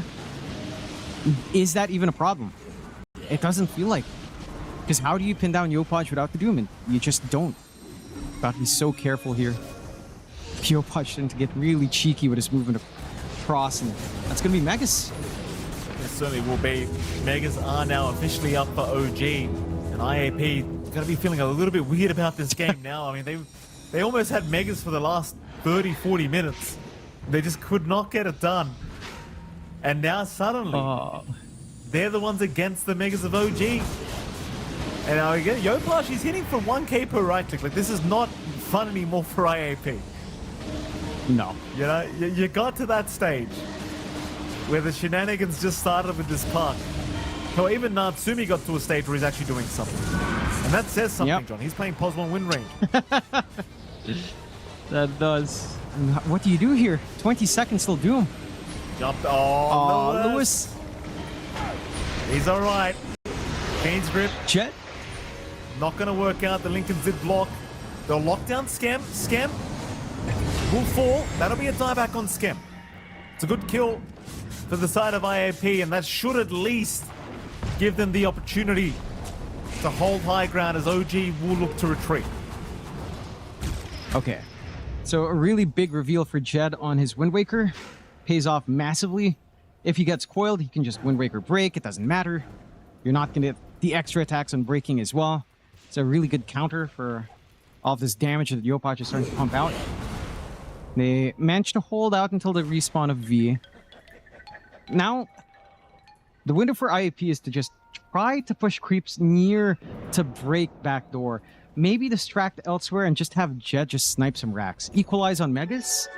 S1: Is that even a problem? It doesn't feel like. Because how do you pin down Yopaj without the Doom? And you just don't. Got to be so careful here. Yopaj starting to get really cheeky with his movement across, and that's going to be Megas.
S2: It certainly will be. Megas are now officially up for OG. And IAP going to be feeling a little bit weird about this game now. I mean, they almost had Megas for the last 30, 40 minutes. They just could not get it done. And now suddenly, they're the ones against the Megas of OG. And now again, Yopaj, he's hitting for 1k per right click. Like, this is not fun anymore for IAP.
S1: No.
S2: You know, you got to that stage where the shenanigans just started with this puck. So even Natsumi got to a stage where he's actually doing something. And that says something, John. He's playing +1 win range.
S1: That does. And what do you do here? 20 seconds till Doom.
S2: Jumped. Oh,
S1: Lewis.
S2: He's all right. Kane's grip.
S1: Jet.
S2: Not going to work out. The Lincoln zip block. They'll lock down Skem. Skem will fall. That'll be a dieback on Skem. It's a good kill for the side of IAP, and that should at least give them the opportunity to hold high ground as OG will look to retreat.
S1: Okay. So a really big reveal for Jed on his Wind Waker. Pays off massively. If he gets coiled, he can just Wind Waker break. It doesn't matter. You're not going to get the extra attacks on breaking as well. It's a really good counter for all of this damage that Yopaj is starting to pump out. They managed to hold out until the respawn of V. Now, the window for IAP is to just try to push creeps near to break backdoor. Maybe distract elsewhere and just have Jed just snipe some racks. Equalize on Megas?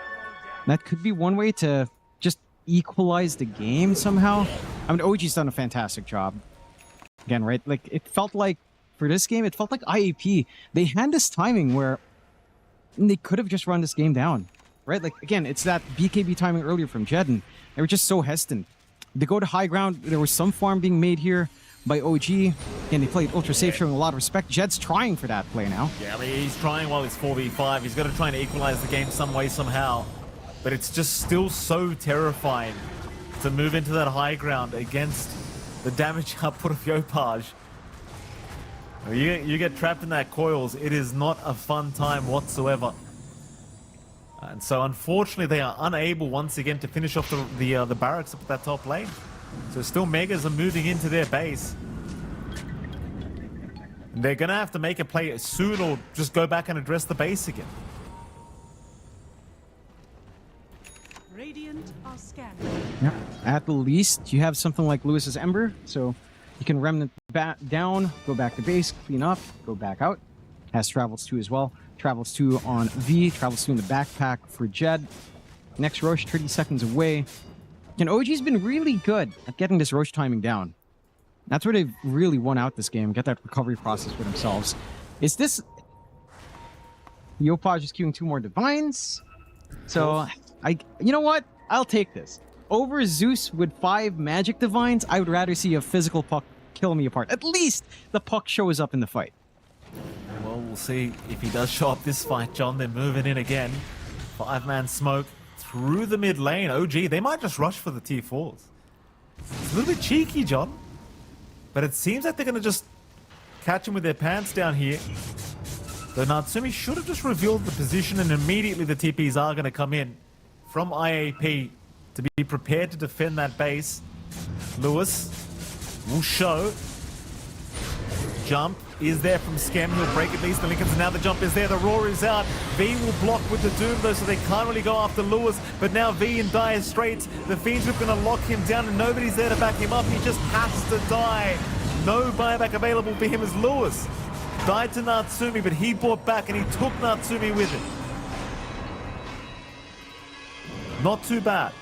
S1: That could be one way to just equalize the game somehow. I mean, OG's done a fantastic job. Again, right? Like, it felt like, for this game, it felt like IAP. They had this timing where they could have just run this game down. Right? Like, again, it's that BKB timing earlier from Jed, and they were just so hesitant. They go to high ground. There was some farm being made here by OG, and they played ultra safe, showing a lot of respect. Jed's trying for that play now.
S2: Yeah, I mean, he's trying while he's 4v5. He's got to try and equalize the game some way, somehow. But it's just still so terrifying to move into that high ground against the damage output of Yopaj. You get trapped in that coils. It is not a fun time whatsoever. And so, unfortunately, they are unable once again to finish off the barracks up at that top lane. So still Megas are moving into their base. They're going to have to make a play soon or just go back and address the base again.
S3: Radiant are scanning.
S1: Yeah. At the least, you have something like Lewis's Ember, so you can remnant back down, go back to base, clean up, go back out. Has Travels 2 as well. Travels 2 on V, Travels 2 in the backpack for Jed. Next Roche, 30 seconds away. And OG's been really good at getting this Roche timing down. That's where they've really won out this game, get that recovery process for themselves. Is this... Yopaj is queuing 2 more Divines. So, you know what? I'll take this. Over Zeus with 5 magic Divines, I would rather see a physical puck kill me apart. At least the puck shows up in the fight.
S2: Well, we'll see if he does show up this fight, John. They're moving in again. 5-man smoke through the mid lane. OG, they might just rush for the tier 4s. It's a little bit cheeky, John. But it seems like they're going to just catch him with their pants down here. Though Natsumi should have just revealed the position, and immediately the TPs are going to come in from IAP to be prepared to defend that base. Lewis will show. Jump is there from Skem. He'll break at least the Lincolns, and now the jump is there. The roar is out. V will block with the Doom, though, so they can't really go after Lewis. But now V in dire straits. The Fiends are going to lock him down, and nobody's there to back him up. He just has to die. No buyback available for him as Lewis died to Natsumi, but he bought back, and he took Natsumi with him. Not too bad.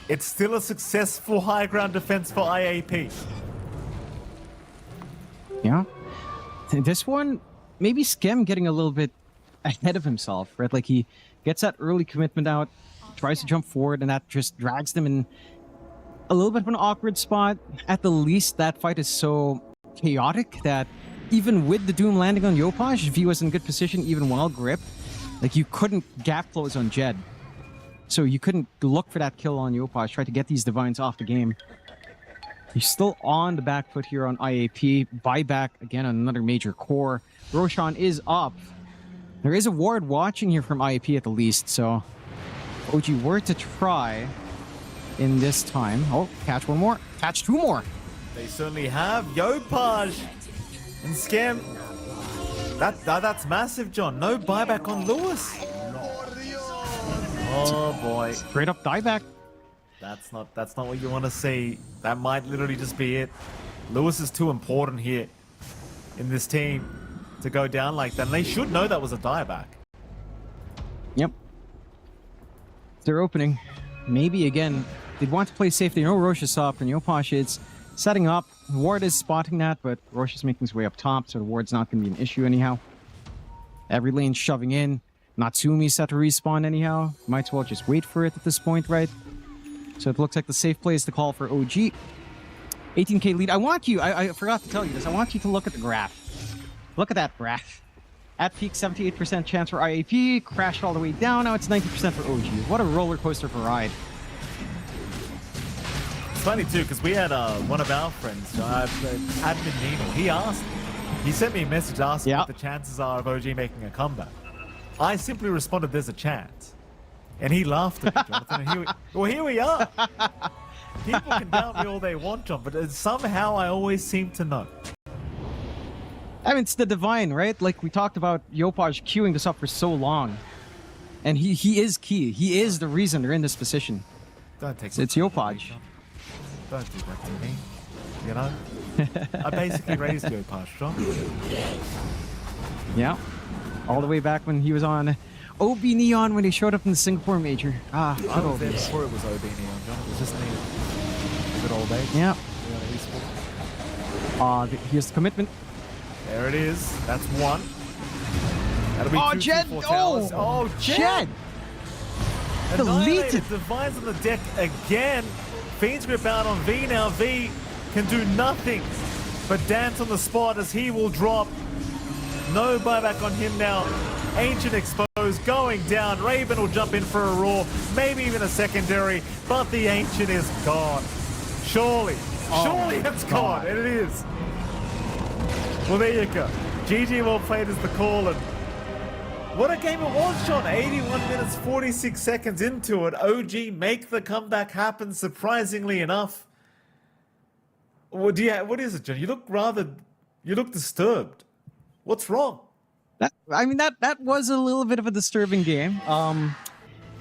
S2: It's still a successful high ground defense for IAP.
S1: Yeah. This one, maybe Skem getting a little bit ahead of himself, right? Like he gets that early commitment out, tries to jump forward, and that just drags them in a little bit of an awkward spot. At the least, that fight is so chaotic that even with the Doom landing on Yopaj, if he was in good position, even while grip, like you couldn't gap close on Jed. So you couldn't look for that kill on Yopaj, try to get these Divines off the game. He's still on the back foot here on IAP. Buyback again on another major core. Roshan is up. There is a ward watching here from IAP at the least, so OG were to try in this time. Oh, catch one more. Catch 2 more.
S2: They certainly have. Yopaj and Skem. That's massive, John. No buyback on Lewis. Oh boy.
S1: Straight up dieback.
S2: That's not what you want to see. That might literally just be it. Lewis is too important here in this team to go down like that. And they should know that was a dieback.
S1: Yep. They're opening. Maybe again, they'd want to play safe. They know Roche is up and Yopaj is setting up. Ward is spotting that, but Roche is making his way up top, so the ward's not going to be an issue anyhow. Every lane shoving in. Natsumi's set to respawn anyhow. Might as well just wait for it at this point, right? So it looks like the safe play is to call for OG. 18k lead. I want you, I forgot to tell you this, I want you to look at the graph. Look at that graph. At peak, 78% chance for IAP, crashed all the way down, now it's 90% for OG. What a roller coaster of a ride.
S2: It's funny too, because we had one of our friends, Admin Nino, he sent me a message asking what the chances are of OG making a comeback. I simply responded, there's a chance. And he laughed at me, Jonathan. And here we are. People can doubt me all they want, John, but somehow I always seem to know.
S1: I mean, it's the divine, right? Like we talked about Yopaj queuing this up for so long. And he is key. He is the reason they're in this position.
S2: Don't take
S1: it's Yopaj.
S2: Don't do that to me. You know? I basically raised Yopaj, John.
S1: Yeah. All the way back when he was on OB Neon when he showed up in the Singapore Major. Ah,
S2: I was there before it was OB Neon, John. It was just me. Good old days.
S1: Yeah. Here's the commitment.
S2: There it is. That's one. That'll be
S1: Jed!
S2: Jed!
S1: Deleted.
S2: Divines on the deck again. Fiend's grip out on V now. V can do nothing but dance on the spot as he will drop. No buyback on him now. Ancient exposed, going down. Raven will jump in for a roar, maybe even a secondary, but the Ancient is gone. Surely it's gone, and it is. Well, there you go. GG well played is the call, and what a game it was, John. 81 minutes, 46 seconds into it. OG make the comeback happen, surprisingly enough. What is it, John? You look disturbed. What's wrong?
S1: That was a little bit of a disturbing game.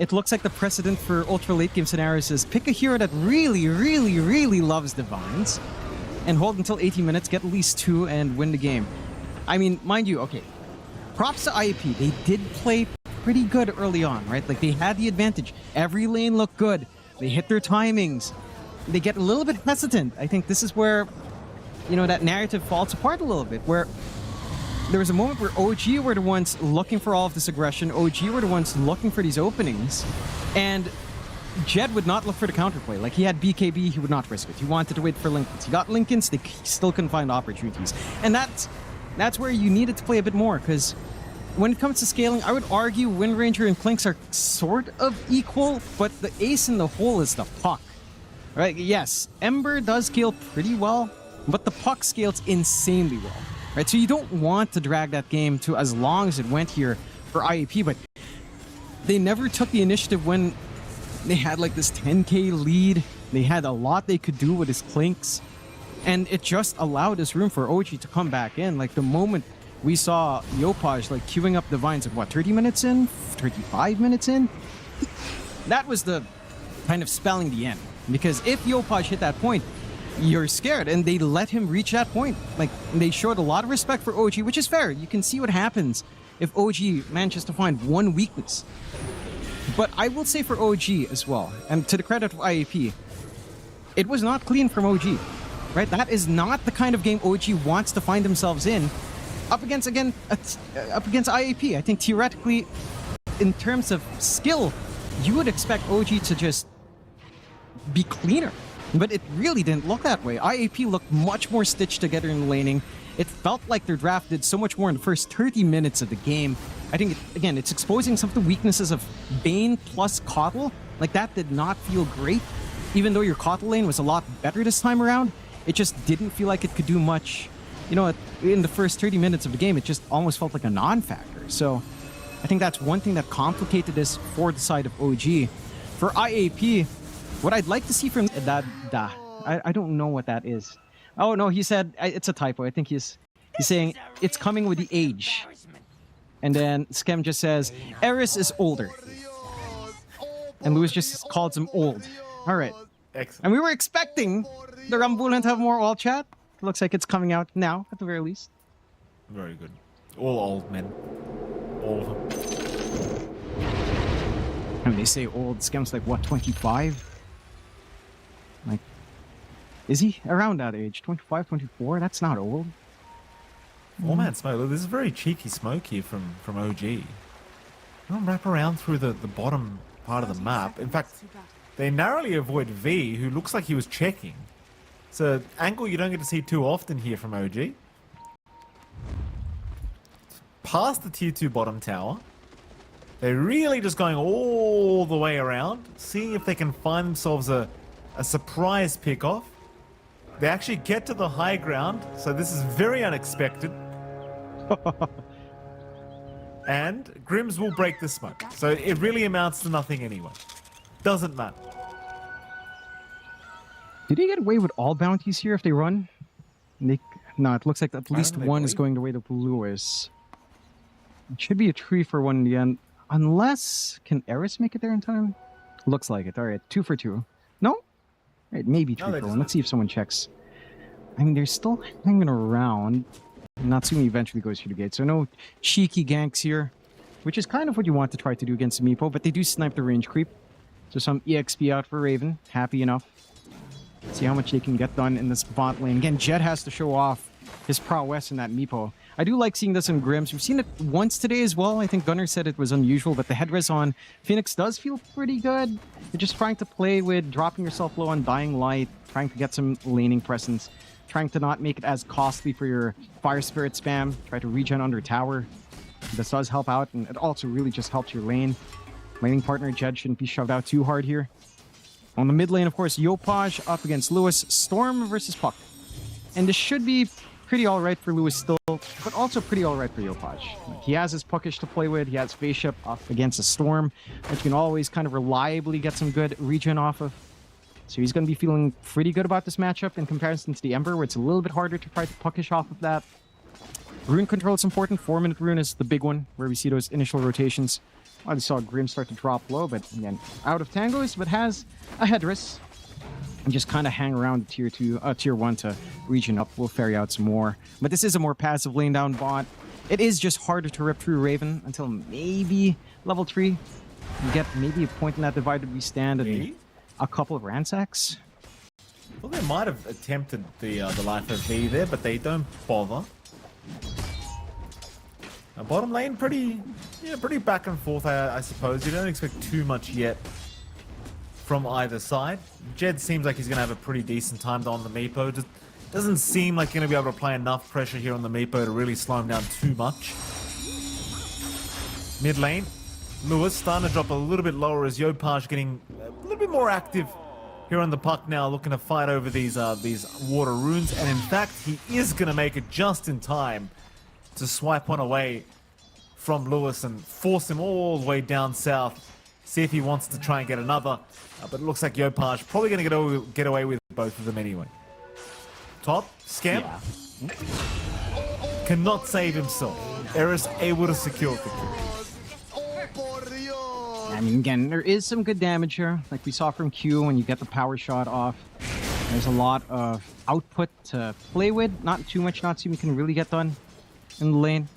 S1: it looks like the precedent for ultra late game scenarios is pick a hero that really, really, really loves divines and hold until 80 minutes, get at least 2, and win the game. I mean, mind you, okay, props to IAP. They did play pretty good early on, right? Like, they had the advantage. Every lane looked good. They hit their timings. They get a little bit hesitant. I think this is where, you know, that narrative falls apart a little bit, where there was a moment where OG were the ones looking for all of this aggression. OG were the ones looking for these openings. And Jed would not look for the counterplay. Like, he had BKB, he would not risk it. He wanted to wait for Lincolns. He got Lincolns, he still couldn't find opportunities. And that's where you needed to play a bit more, because when it comes to scaling, I would argue Wind Ranger and Clinks are sort of equal, but the ace in the hole is the puck. Right? Yes, Ember does scale pretty well, but the puck scales insanely well. Right? So you don't want to drag that game to as long as it went here for IAP, but they never took the initiative when they had like this 10k lead. They had a lot they could do with his Clinks, and it just allowed this room for OG to come back in. Like, the moment we saw Yopaj like queuing up divines at what, 30 minutes in? 35 minutes in? That was the kind of spelling the end. Because if Yopaj hit that point, you're scared, and they let him reach that point. Like, they showed a lot of respect for OG, which is fair. You can see what happens if OG manages to find one weakness. But I will say for OG as well, and to the credit of IAP, it was not clean from OG. Right? That is not the kind of game OG wants to find themselves in. Up against IAP. I think theoretically, in terms of skill, you would expect OG to just be cleaner. But it really didn't look that way. IAP looked much more stitched together in laning. It felt like their draft did so much more in the first 30 minutes of the game. I think, again, it's exposing some of the weaknesses of Bane plus Kotl. Like, that did not feel great. Even though your Kotl lane was a lot better this time around, it just didn't feel like it could do much. You know, in the first 30 minutes of the game, it just almost felt like a non-factor. So I think that's one thing that complicated this for the side of OG. For IAP, what I'd like to see from I don't know what that is. Oh no, he said it's a typo. I think he's saying it's coming with the age. And then Skem just says Eris is older, and Lewis just calls him old. All right.
S2: Excellent.
S1: And we were expecting the Rambulan to have more all chat. Looks like it's coming out now, at the very least.
S2: Very good. All old men. All of them.
S1: I mean, they say old. Skem's like, what, 25? Like, is he around that age? 25, 24? That's not old.
S2: Oh man, Smoke. Look, this is very cheeky smoke here from OG. You don't wrap around through the bottom part of the map. In fact, they narrowly avoid V, who looks like he was checking. So, angle you don't get to see too often here from OG. Past the tier 2 bottom tower. They're really just going all the way around, seeing if they can find themselves a surprise pick-off. They actually get to the high ground, so this is very unexpected. And Grims will break the smoke. So it really amounts to nothing anyway. Doesn't matter.
S1: Did they get away with all bounties here if they run? No, it looks like at least one is going the way of Lewis. It should be a 3-for-1 in the end. Unless... Can Eris make it there in time? Looks like it. Alright, 2 for 2. No? Alright, maybe 3-for-1. Let's see if someone checks. I mean, they're still hanging around. Natsumi eventually goes through the gate, so no cheeky ganks here. Which is kind of what you want to try to do against Meepo, but they do snipe the range creep. So some EXP out for Raven. Happy enough. See how much they can get done in this bot lane. Again, Jet has to show off his prowess in that Meepo. I do like seeing this in Grims. We've seen it once today as well. I think Gunnar said it was unusual, but the headres on Phoenix does feel pretty good. You're just trying to play with dropping yourself low on Dying Light, trying to get some laning presence, trying to not make it as costly for your Fire Spirit spam, try to regen under tower. This does help out, and it also really just helps your lane. Laning partner Jed shouldn't be shoved out too hard here. On the mid lane, of course, Yopaj up against Lewis. Storm versus Puck. And this should be pretty alright for Lewis still, but also pretty alright for Yopaj. He has his Puckish to play with. He has Spaceship up against a Storm, which you can always kind of reliably get some good regen off of. So he's going to be feeling pretty good about this matchup in comparison to the Ember, where it's a little bit harder to try to Puckish off of that. Rune control is important. 4-minute rune is the big one, where we see those initial rotations. I just saw Grim start to drop low, but again, out of tangos, but has a headrest. And just kind of hang around the tier 1 to region up. We'll ferry out some more. But this is a more passive lane down bot. It is just harder to rip through Raven until maybe level 3. You get maybe a point in that divided we stand and a couple of ransacks.
S2: Well, they might have attempted the life of V there, but they don't bother. Bottom lane, pretty back and forth, I suppose. You don't expect too much yet from either side. Jed seems like he's going to have a pretty decent time on the Meepo. Just doesn't seem like you're going to be able to apply enough pressure here on the Meepo to really slow him down too much. Mid lane, Lewis starting to drop a little bit lower as Yopaj getting a little bit more active here on the puck now, looking to fight over these water runes. And in fact, he is going to make it just in time to swipe one away from Lewis and force him all the way down south. See if he wants to try and get another. But it looks like Yopaj probably going to get away with both of them anyway. Top, Scam. Yeah. Cannot save himself. Eris able to secure the kill.
S1: I mean, again, there is some good damage here. Like we saw from Q when you get the power shot off. There's a lot of output to play with. Not too much Natsumi can really get done in the lane.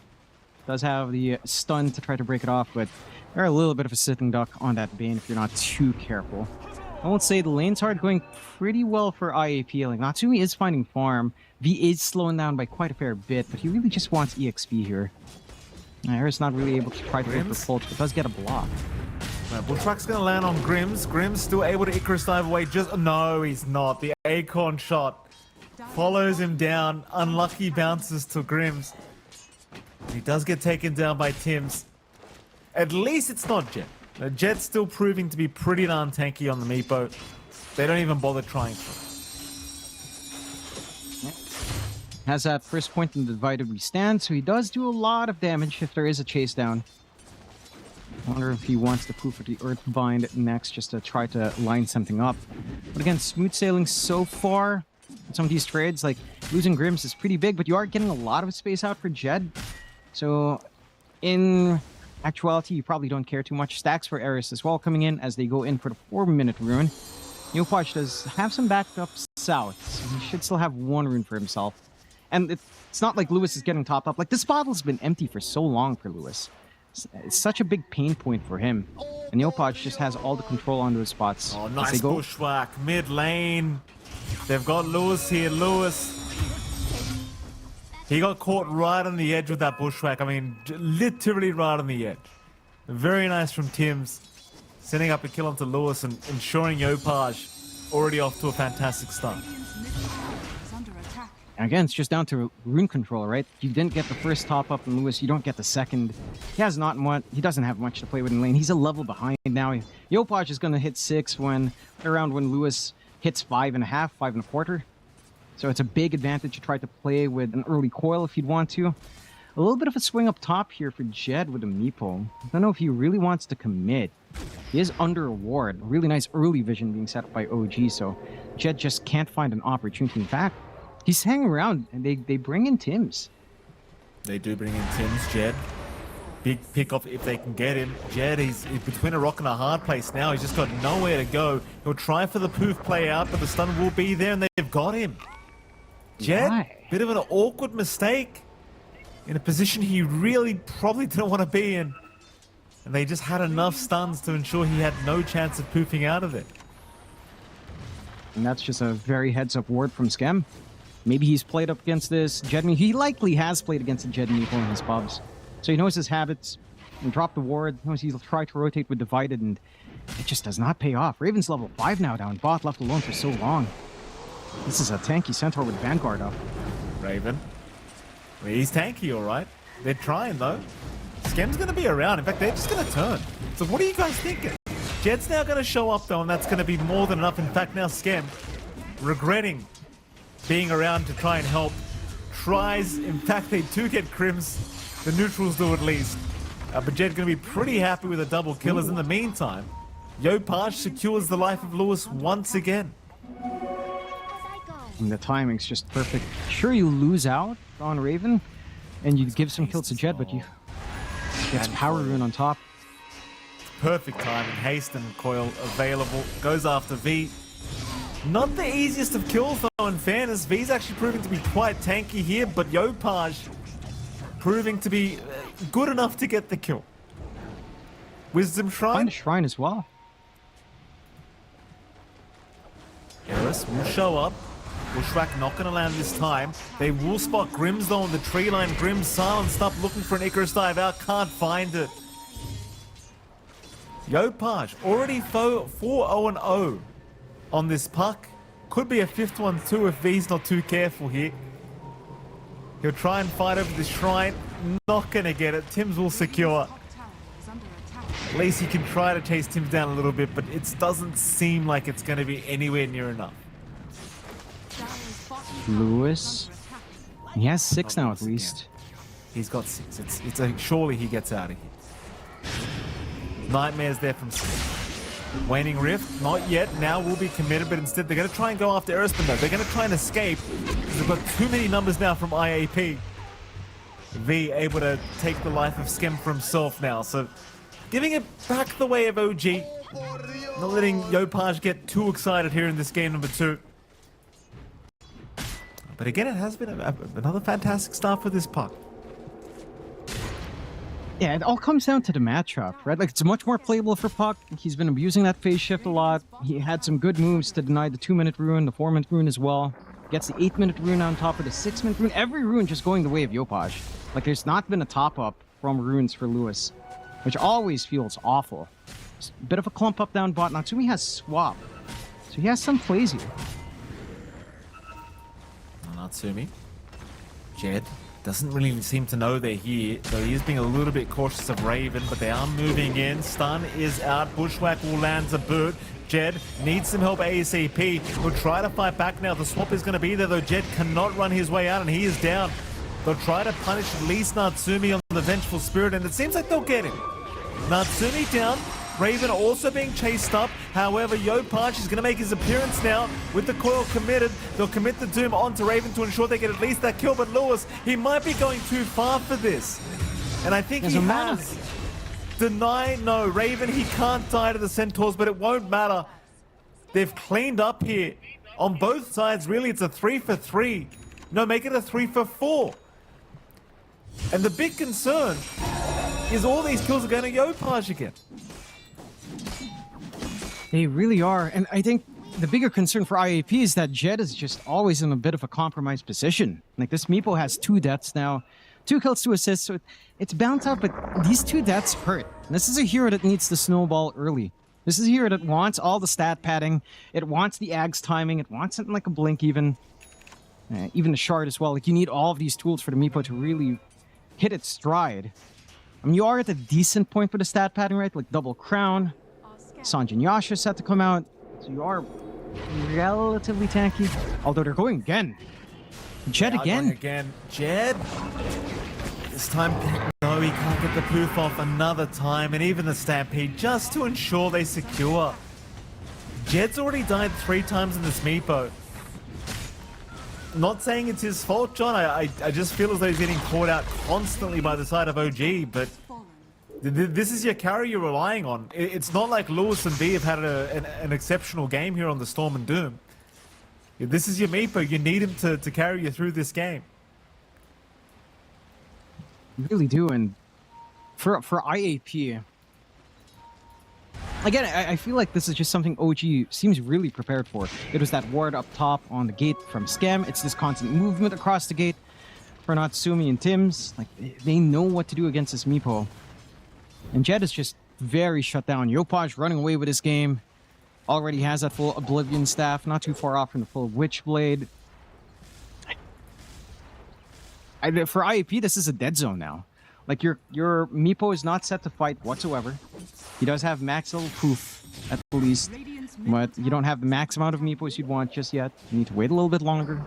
S1: Does have the stun to try to break it off, but they're a little bit of a sitting duck on that Bane if you're not too careful. I won't say the lanes are going pretty well for IAP. Like, Natsumi is finding farm. V is slowing down by quite a fair bit, but he really just wants EXP here. Air's not really able to try to go for Pulse, but does get a block.
S2: Bulltruck's going to land on Grims. Grims still able to Icarus dive away. No, he's not. The Acorn shot follows him down. Unlucky bounces to Grims. He does get taken down by Tims. At least it's not Jet. Jet's still proving to be pretty darn tanky on the Meepo. They don't even bother trying for it.
S1: Has that first point in the divided we stand, so he does do a lot of damage if there is a chase down. I wonder if he wants to poof at the Earthbind next just to try to line something up. But again, smooth sailing so far. Some of these trades, like losing Grims is pretty big, but you are getting a lot of space out for Jed. So in actuality, you probably don't care too much. Stacks for Eris as well coming in as they go in for the 4-minute rune. Yopaj does have some backup south, so he should still have one rune for himself. And it's not like Lewis is getting topped up. Like, this bottle's been empty for so long for Lewis. It's such a big pain point for him. And Yopaj just has all the control on those spots.
S2: Oh, nice bushwhack. Mid lane. They've got Lewis here. Lewis. He got caught right on the edge with that bushwhack. I mean, literally right on the edge. Very nice from Tims. Setting up a kill onto Lewis and ensuring Yopaj already off to a fantastic start.
S1: Again, it's just down to rune control, right? If you didn't get the first top up in Lewis, you don't get the second. He has not much. He doesn't have much to play with in lane. He's a level behind now. Yopaj is going to hit 6 around when Lewis hits 5.5, 5.25. So it's a big advantage to try to play with an early coil if you'd want to. A little bit of a swing up top here for Jed with a Meepo. I don't know if he really wants to commit. He is under a ward. Really nice early vision being set up by OG, so Jed just can't find an opportunity. In fact, he's hanging around, and they bring in Tims.
S2: They do bring in Tims, Jed. Big pick-off if they can get him. Jed, he's between a rock and a hard place now. He's just got nowhere to go. He'll try for the poof play out, but the stun will be there, and they've got him. Jed, bit of an awkward mistake. In a position he really probably didn't want to be in. And they just had enough stuns to ensure he had no chance of poofing out of it.
S1: And that's just a very heads-up ward from Skem. Maybe he's played up against this Jed. He likely has played against the Jed Meepo in his pubs. So he knows his habits and dropped the ward. He knows he'll try to rotate with Divided, and it just does not pay off. Raven's level 5 now down. Bot left alone for so long. This is a tanky Centaur with Vanguard up.
S2: Raven. Well, he's tanky, all right. They're trying, though. Skem's going to be around. In fact, they're just going to turn. So what are you guys thinking? Jed's now going to show up, though, and that's going to be more than enough. In fact, now Skem, regretting being around to try and help, tries. In fact, they do get Crims. The neutrals do at least. But Jed's going to be pretty happy with a double kill. As in the meantime, Yopaj secures the life of Lewis once again.
S1: And the timing's just perfect. Sure, you lose out on Raven, and you give some kills to Jed, but you gets Power Rune on top.
S2: Perfect timing. Haste and coil available. Goes after V. Not the easiest of kills though, in fairness. V's actually proving to be quite tanky here, but Yopaj proving to be good enough to get the kill. Wisdom Shrine.
S1: Find a shrine as well.
S2: Eris will show up. Bushwhack not going to land this time. They will spot Grims though on the tree line. Grims silenced up, looking for an Icarus dive out. Can't find it. Yopaj already 4-0-0 on this puck. Could be a 5th one too if V's not too careful here. He'll try and fight over the shrine. Not going to get it. Tims will secure.
S3: Top tower is under attack.
S2: At least he can try to chase Tims down a little bit, but it doesn't seem like it's going to be anywhere near enough.
S3: Dire's bottom tower
S1: Lewis.
S3: is under attack.
S1: He has 6 now at
S2: Lewis again.
S1: least.
S2: He's got 6. Surely he gets out of here. Nightmares there from Smith. Waning Rift, not yet. Now will be committed, but instead they're going to try and go after Eriston though. They're going to try and escape because they've got too many numbers now from IAP. V able to take the life of Skem for himself now, so giving it back the way of OG. Not letting Yopaj get too excited here in this game number 2. But again, it has been another fantastic start for this puck.
S1: Yeah, it all comes down to the matchup, right? Like, it's much more playable for Puck. He's been abusing that phase shift a lot. He had some good moves to deny the 2-minute rune, the 4-minute rune as well. Gets the 8-minute rune on top of the 6-minute rune. Every rune just going the way of Yopaj. Like, there's not been a top-up from runes for Lewis, which always feels awful. It's a bit of a clump up down bot. Natsumi has swap, so he has some plays here.
S2: Natsumi. Jed doesn't really seem to know they're here, though he is being a little bit cautious of Raven, but they are moving in. Stun is out. Bushwhack will land a boot. Jed needs some help ASAP. Will try to fight back now. The swap is going to be there, though. Jed cannot run his way out, and he is down. They'll try to punish at least Natsumi on the Vengeful Spirit, and it seems like they'll get him. Natsumi down. Raven also being chased up. However, Yopaj is going to make his appearance now with the coil committed. They'll commit the Doom onto Raven to ensure they get at least that kill. But Lewis, he might be going too far for this. And I think he has. Deny, no. Raven, he can't die to the Centaurs, but it won't matter. They've cleaned up here. On both sides, really, it's a 3 for 3. No, make it a 3 for 4. And the big concern is all these kills are going to Yopaj again.
S1: They really are, and I think the bigger concern for IAP is that Jed is just always in a bit of a compromised position. Like, this Meepo has 2 deaths now, 2 kills, 2 assists, so it's balanced out, but these 2 deaths hurt. This is a hero that needs to snowball early. This is a hero that wants all the stat padding, it wants the Ag's timing, it wants something like a blink even the shard as well. Like, you need all of these tools for the Meepo to really hit its stride. I mean, you are at a decent point for the stat padding, right? Like double crown. Sanjin Yasha set to come out, so you are relatively tanky. Although they're going again. Jed again.
S2: Jed. This time, no, he can't get the poof off another time, and even the Stampede, just to ensure they secure. Jed's already died 3 times in this Meepo. Not saying it's his fault, John. I just feel as though he's getting caught out constantly by the side of OG, but this is your carry you're relying on. It's not like Lewis and V have had an exceptional game here on the Storm and Doom. This is your Meepo. You need him to carry you through this game.
S1: You really do, and for IAP, again, I feel like this is just something OG seems really prepared for. It was that ward up top on the gate from Scam. It's this constant movement across the gate for Natsumi and Tims. Like, they know what to do against this Meepo. And Jed is just very shut down. Yopaj running away with his game. Already has that full Oblivion staff. Not too far off from the full Witchblade. For IAP, this is a dead zone now. Like, your Meepo is not set to fight whatsoever. He does have max level poof at the least. But you don't have the max amount of Meepos you'd want just yet. You need to wait a little bit longer.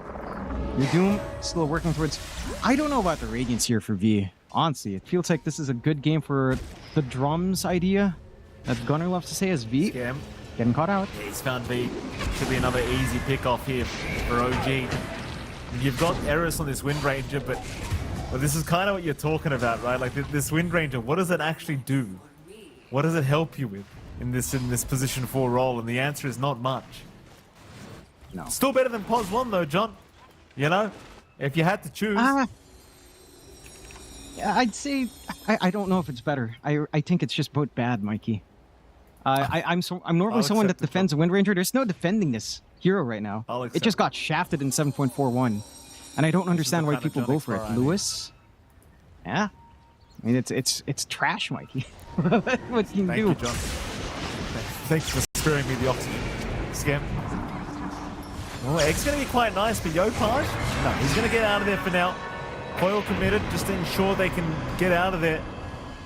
S1: Your Doom still working towards... I don't know about the Radiance here for V. Honestly, it feels like this is a good game for the drums idea that Gunnar loves to say as V.
S2: Scam.
S1: Getting caught out.
S2: Yeah, he's found V. Should be another easy pick off here for OG. You've got Eris on this Wind Ranger, but this is kind of what you're talking about, right? Like, this Wind Ranger, what does it actually do? What does it help you with in this position 4 role? And the answer is not much.
S1: No.
S2: Still better than Pos 1 though, John. You know, if you had to choose.
S1: I'd say I don't know if it's better. I think it's just both bad, Mikey. I'm normally someone that defends a Wind Ranger. There's no defending this hero right now. It just got shafted in 7.41, and I don't understand why people go for it. Lewis, yeah, I mean it's trash, Mikey. What can you do?
S2: Thank you, John. Thanks for sparing me the oxygen. Scam. Oh, Egg's gonna be quite nice, but Yopaj? No, he's gonna get out of there for now. Coil committed just to ensure they can get out of there.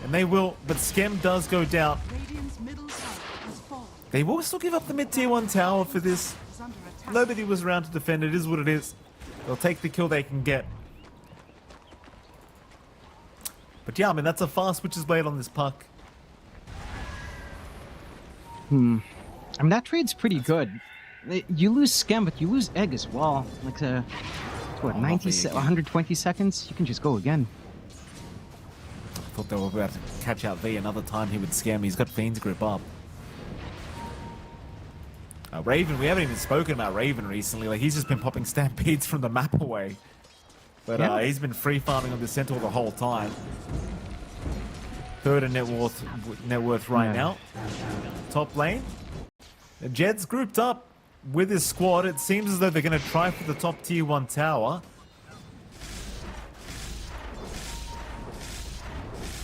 S2: And they will, but Skem does go down.
S3: Radiant's middle tower has fallen.
S2: They will still give up the mid-tier 1 tower for this.
S3: Is under attack.
S2: Nobody was around to defend. It is what it is. They'll take the kill they can get. But yeah, I mean, that's a fast Witch's Blade on this puck.
S1: I mean, that trade's pretty good. You lose Skem, but you lose Egg as well. Like, what, 120 seconds? You can just go again.
S2: I thought they were about to catch out V another time here with Scam. He's got Fiend's grip up. Raven, we haven't even spoken about Raven recently. Like, he's just been popping stampedes from the map away. But he's been free farming on the Centaur the whole time. Third in net worth right now. Top lane. Jed's grouped up with his squad. It seems as though they're going to try for the top tier 1 tower.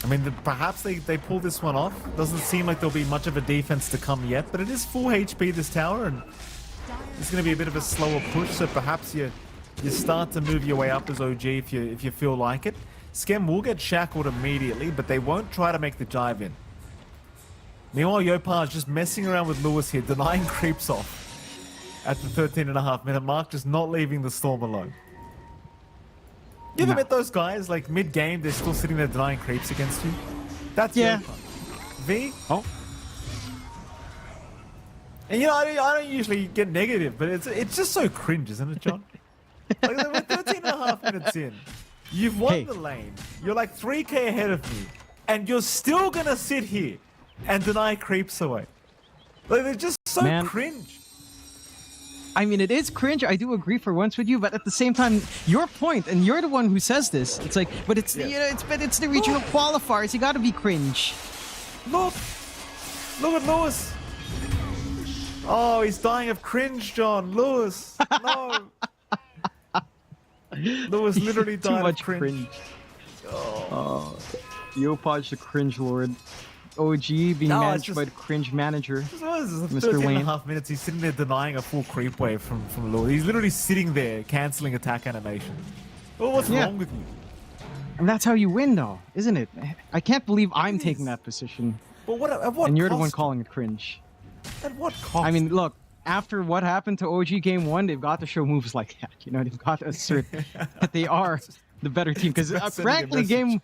S2: I mean, perhaps they pull this one off. Doesn't seem like there'll be much of a defense to come yet, but it is full HP, this tower, and it's going to be a bit of a slower push, so perhaps you start to move your way up as OG if you feel like it. Skem will get shackled immediately, but they won't try to make the dive in. Meanwhile, Yopaj just messing around with Lewis here, denying creeps off at the 13.5-minute mark, just not leaving the Storm alone. You ever met those guys, like mid-game, they're still sitting there denying creeps against you? That's Yopaj. V?
S1: Oh.
S2: And you know, I don't usually get negative, but it's just so cringe, isn't it, John? Like, we're 13.5 minutes in. You've won the lane. You're like 3k ahead of me. And you're still gonna sit here and deny creeps away. Like, they're just so cringe.
S1: I mean, it is cringe. I do agree for once with you, but at the same time, your point, and you're the one who says this. It's like, but it's you know, it's the regional qualifiers. You got to be cringe.
S2: Look at Lewis. Oh, he's dying of cringe, John. Lewis, no. Lewis literally died
S1: Too much
S2: of cringe.
S1: Yopaj, the cringe lord. OG being managed by the cringe manager, Mr. Wayne.
S2: 13.5 minutes, he's sitting there denying a full creep wave from Lewis. He's literally sitting there cancelling attack animation. Oh, what's wrong with you?
S1: And that's how you win, though, isn't it? I can't believe I'm taking that position.
S2: But at what
S1: and you're
S2: cost?
S1: the one calling it cringe.
S2: At what cost?
S1: I mean, look, after what happened to OG Game 1, they've got to show moves like that. You know, they've got to assert that they are the better team. Because frankly, Game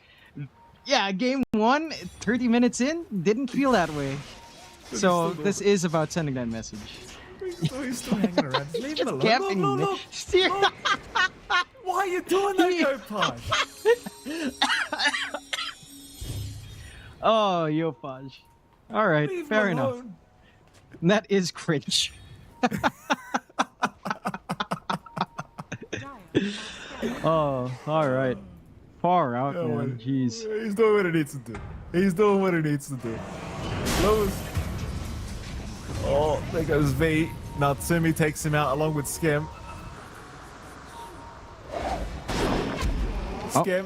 S1: 1, 30 minutes in, didn't feel that way. So this is about sending that message.
S2: He's still hanging around. Just leave him alone.
S1: Camping.
S2: Look. Why are you doing that, Yopaj?
S1: Oh, Yopaj. All right, fair enough. And that is cringe. Oh, all right. Far out, man. Jeez.
S2: He's doing what he needs to do. He's doing what he needs to do. Lewis. Oh, there goes V. Natsumi takes him out along with Skem. Skem.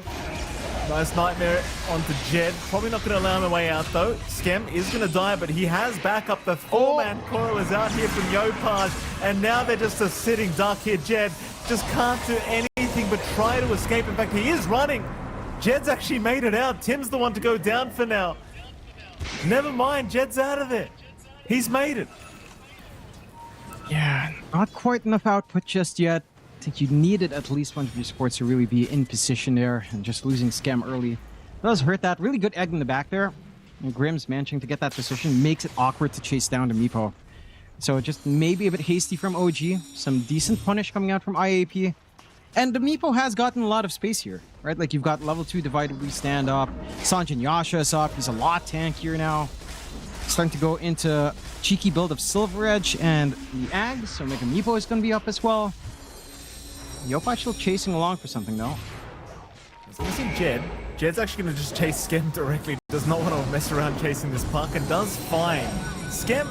S2: Nice nightmare onto Jed. Probably not going to allow him a way out though. Skem is going to die, but he has backup. The four-man coil is out here from Yopaj, and now they're just a sitting duck here. Jed just can't do anything but try to escape. In fact, he is running. Jed's actually made it out. Tim's the one to go down for now. Never mind, Jed's out of there. He's made it.
S1: Yeah, not quite enough output just yet. I think you needed at least one of your supports to really be in position there, and just losing Scam early does hurt that. Really good egg in the back there. And Grimm's managing to get that position makes it awkward to chase down the Meepo. So just maybe a bit hasty from OG. Some decent punish coming out from IAP. And the Meepo has gotten a lot of space here, right? Like you've got level 2 divided we stand up. Sanjin Yasha is up. He's a lot tankier now. starting to go into cheeky build of Silver Edge and the Ags, so Mega Meepo is going to be up as well. Yopaj still chasing along for something though.
S2: So you see Jed. Jed's actually going to just chase Skem directly. Does not want to mess around chasing this puck and does fine. Skem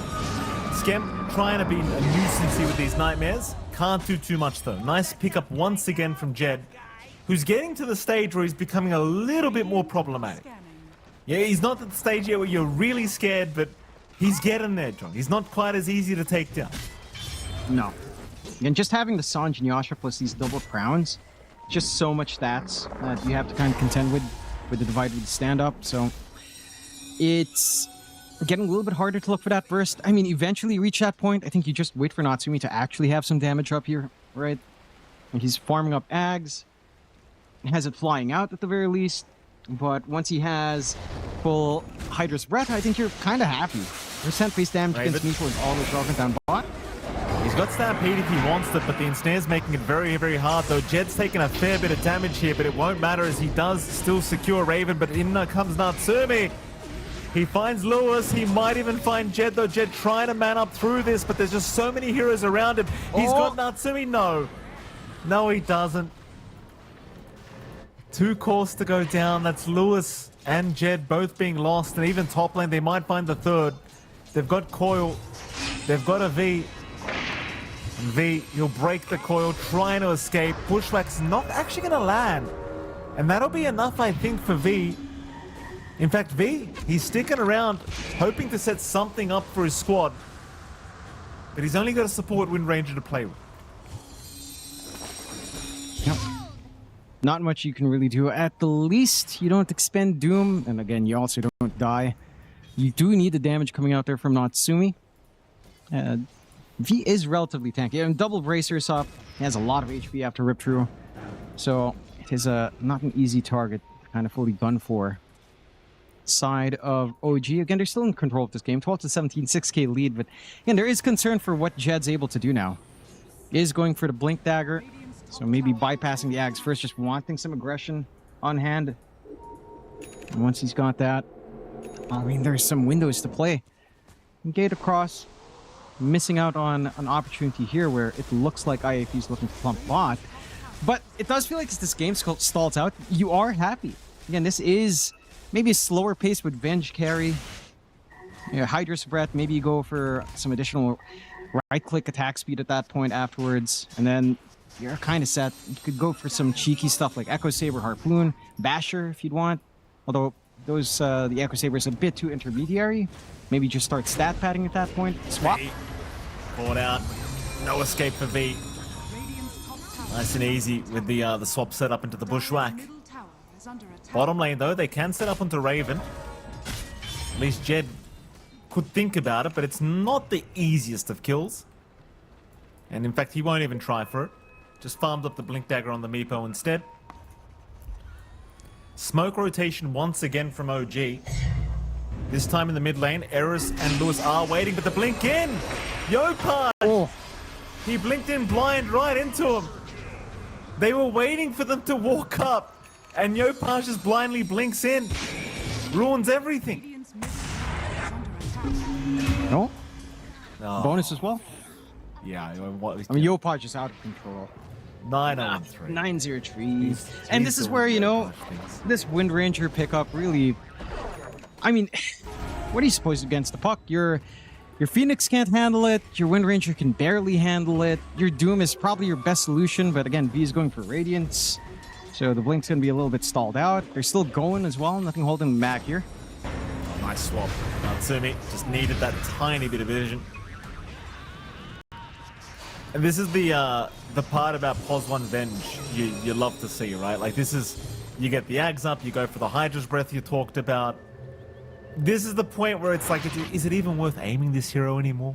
S2: trying to be a nuisance here with these nightmares. Can't do too much though. Nice pickup once again from Jed, who's getting to the stage where he's becoming a little bit more problematic. Yeah, he's not at the stage yet where you're really scared, but he's getting there, John. He's not quite as easy to take down.
S1: No. And just having the Sanj and Yasha plus these double crowns, just so much stats that you have to kind of contend with the divide with the stand-up. So it's getting a little bit harder to look for that burst. I mean, eventually you reach that point. I think you just wait for Natsumi to actually have some damage up here, right? And he's farming up Ags. Has it flying out at the very least. But once he has full Hydra's Breath, I think you're kind of happy. Percent base damage against neutral is always relevant down bot.
S2: He's got Stampede if he wants it, but the ensnare's making it very, very hard, though. Jed's taking a fair bit of damage here, but it won't matter as he does still secure Raven, but in comes Natsumi. He finds Lewis. He might even find Jed, though. Jed trying to man up through this, but there's just so many heroes around him. He's got Natsumi. No. No, he doesn't. 2 cores to go down. That's Lewis and Jed both being lost, and even top lane, they might find the third. They've got Coil. They've got a V. And V, he'll break the coil, trying to escape. Bushwhack's not actually going to land. And that'll be enough, I think, for V. In fact, V, he's sticking around, hoping to set something up for his squad. But he's only got a support Wind Ranger to play with.
S1: Yep. Not much you can really do. At the least, you don't expend Doom. And again, you also don't die. You do need the damage coming out there from Natsumi. V is relatively tanky. And double bracers up. He has a lot of HP after Rip Through. So it is not an easy target to kind of fully gun for. Side of OG. Again, they're still in control of this game. 12 to 17, 6k lead. But again, there is concern for what Jed's able to do now. He is going for the Blink Dagger. So maybe bypassing the Ags first, just wanting some aggression on hand. And once he's got that, I mean, there's some windows to play. Gate across. Missing out on an opportunity here where it looks like IAP is looking to plump bot. But it does feel like as this game stalls out, you are happy. Again, this is maybe a slower pace with Venge carry. You know, Hydra's Breath, maybe you go for some additional right-click attack speed at that point afterwards. And then you're kind of set. You could go for some cheeky stuff like Echo Saber, Harpoon, Basher if you'd want. Although those the Echo Saber is a bit too intermediary. Maybe just start stat padding at that point. Swap.
S2: Caught out. No escape for V. Nice and easy with the swap set up into the Bushwhack. Bottom lane though, they can set up onto Raven. At least Jed could think about it, but it's not the easiest of kills. And in fact, he won't even try for it. Just farmed up the Blink Dagger on the Meepo instead. Smoke rotation once again from OG. This time in the mid lane, Eris and Lewis are waiting, but the blink in! Yopaj!
S1: Oh.
S2: He blinked in blind right into him. They were waiting for them to walk up, and Yopaj just blindly blinks in. Ruins everything.
S1: No?
S2: Oh.
S1: Bonus as well?
S2: Yeah, I mean,
S1: Yopaj is out of control.
S2: 9-0-3.
S1: 9-0-3. And this is where, you know, this Wind Ranger pickup really... I mean, what are you supposed to do against the puck? Your Phoenix can't handle it. Your Wind Ranger can barely handle it. Your Doom is probably your best solution, but again, V is going for Radiance. So the Blink's going to be a little bit stalled out. They're still going as well. Nothing holding them back here.
S2: Oh, nice swap. Natsumi just needed that tiny bit of vision. And this is the part about Pos 1 Venge you love to see, right? Like this is, you get the Ags up, you go for the Hydra's Breath you talked about. This is the point where it's like, is it even worth aiming this hero anymore?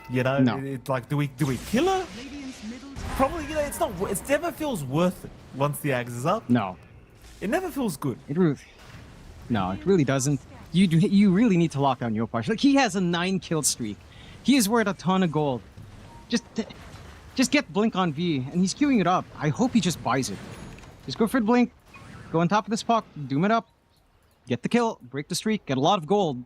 S2: You know,
S1: no.
S2: It's like, do we kill her? Probably, you know, it never feels worth it once the Ags is up.
S1: No,
S2: it never feels good.
S1: No, it really doesn't. You really need to lock down Yopaj. Like he has a 9-kill streak. He is worth a ton of gold. Just get Blink on V, and he's queuing it up. I hope he just buys it. Just go for the Blink, go on top of this puck, doom it up. Get the kill, break the streak, get a lot of gold.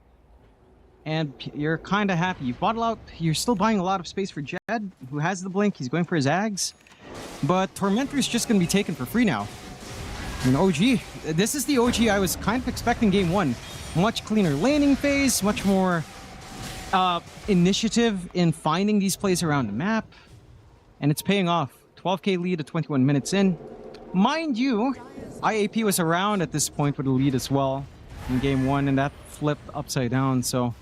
S1: and you're kind of happy. You bought a lot. You're still buying a lot of space for Jed, who has the blink. He's going for his Ags, but Tormentor's just going to be taken for free now. And OG, this is the OG I was kind of expecting game one. Much cleaner laning phase, much more initiative in finding these plays around the map, and it's paying off. 12k lead at 21 minutes in. Mind you, IAP was around at this point with a lead as well in game one, and that flipped upside down, so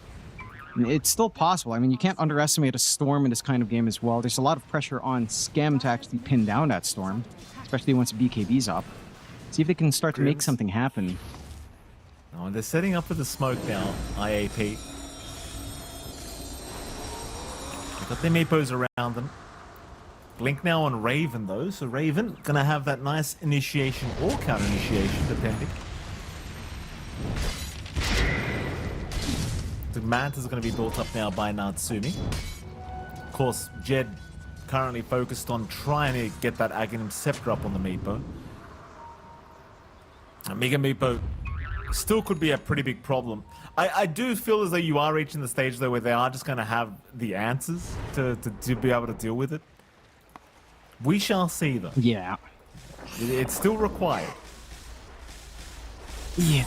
S1: it's still possible. I mean, you can't underestimate a Storm in this kind of game as well. There's a lot of pressure on Schem to actually pin down that Storm, especially once BKB's up. See if they can start to make something happen.
S2: Oh, they're setting up for the smoke now, IAP. They've got their meepos around them. Blink now on Raven though, so Raven gonna have that nice initiation or counter initiation, depending. The Manta's gonna be built up now by Natsumi. Of course, Jed currently focused on trying to get that Aghanim Scepter up on the meepo. Mega Meepo still could be a pretty big problem. I do feel as though you are reaching the stage though where they are just going to have the answers to be able to deal with it. We shall see though.
S1: Yeah.
S2: It's still required.
S1: Yeah,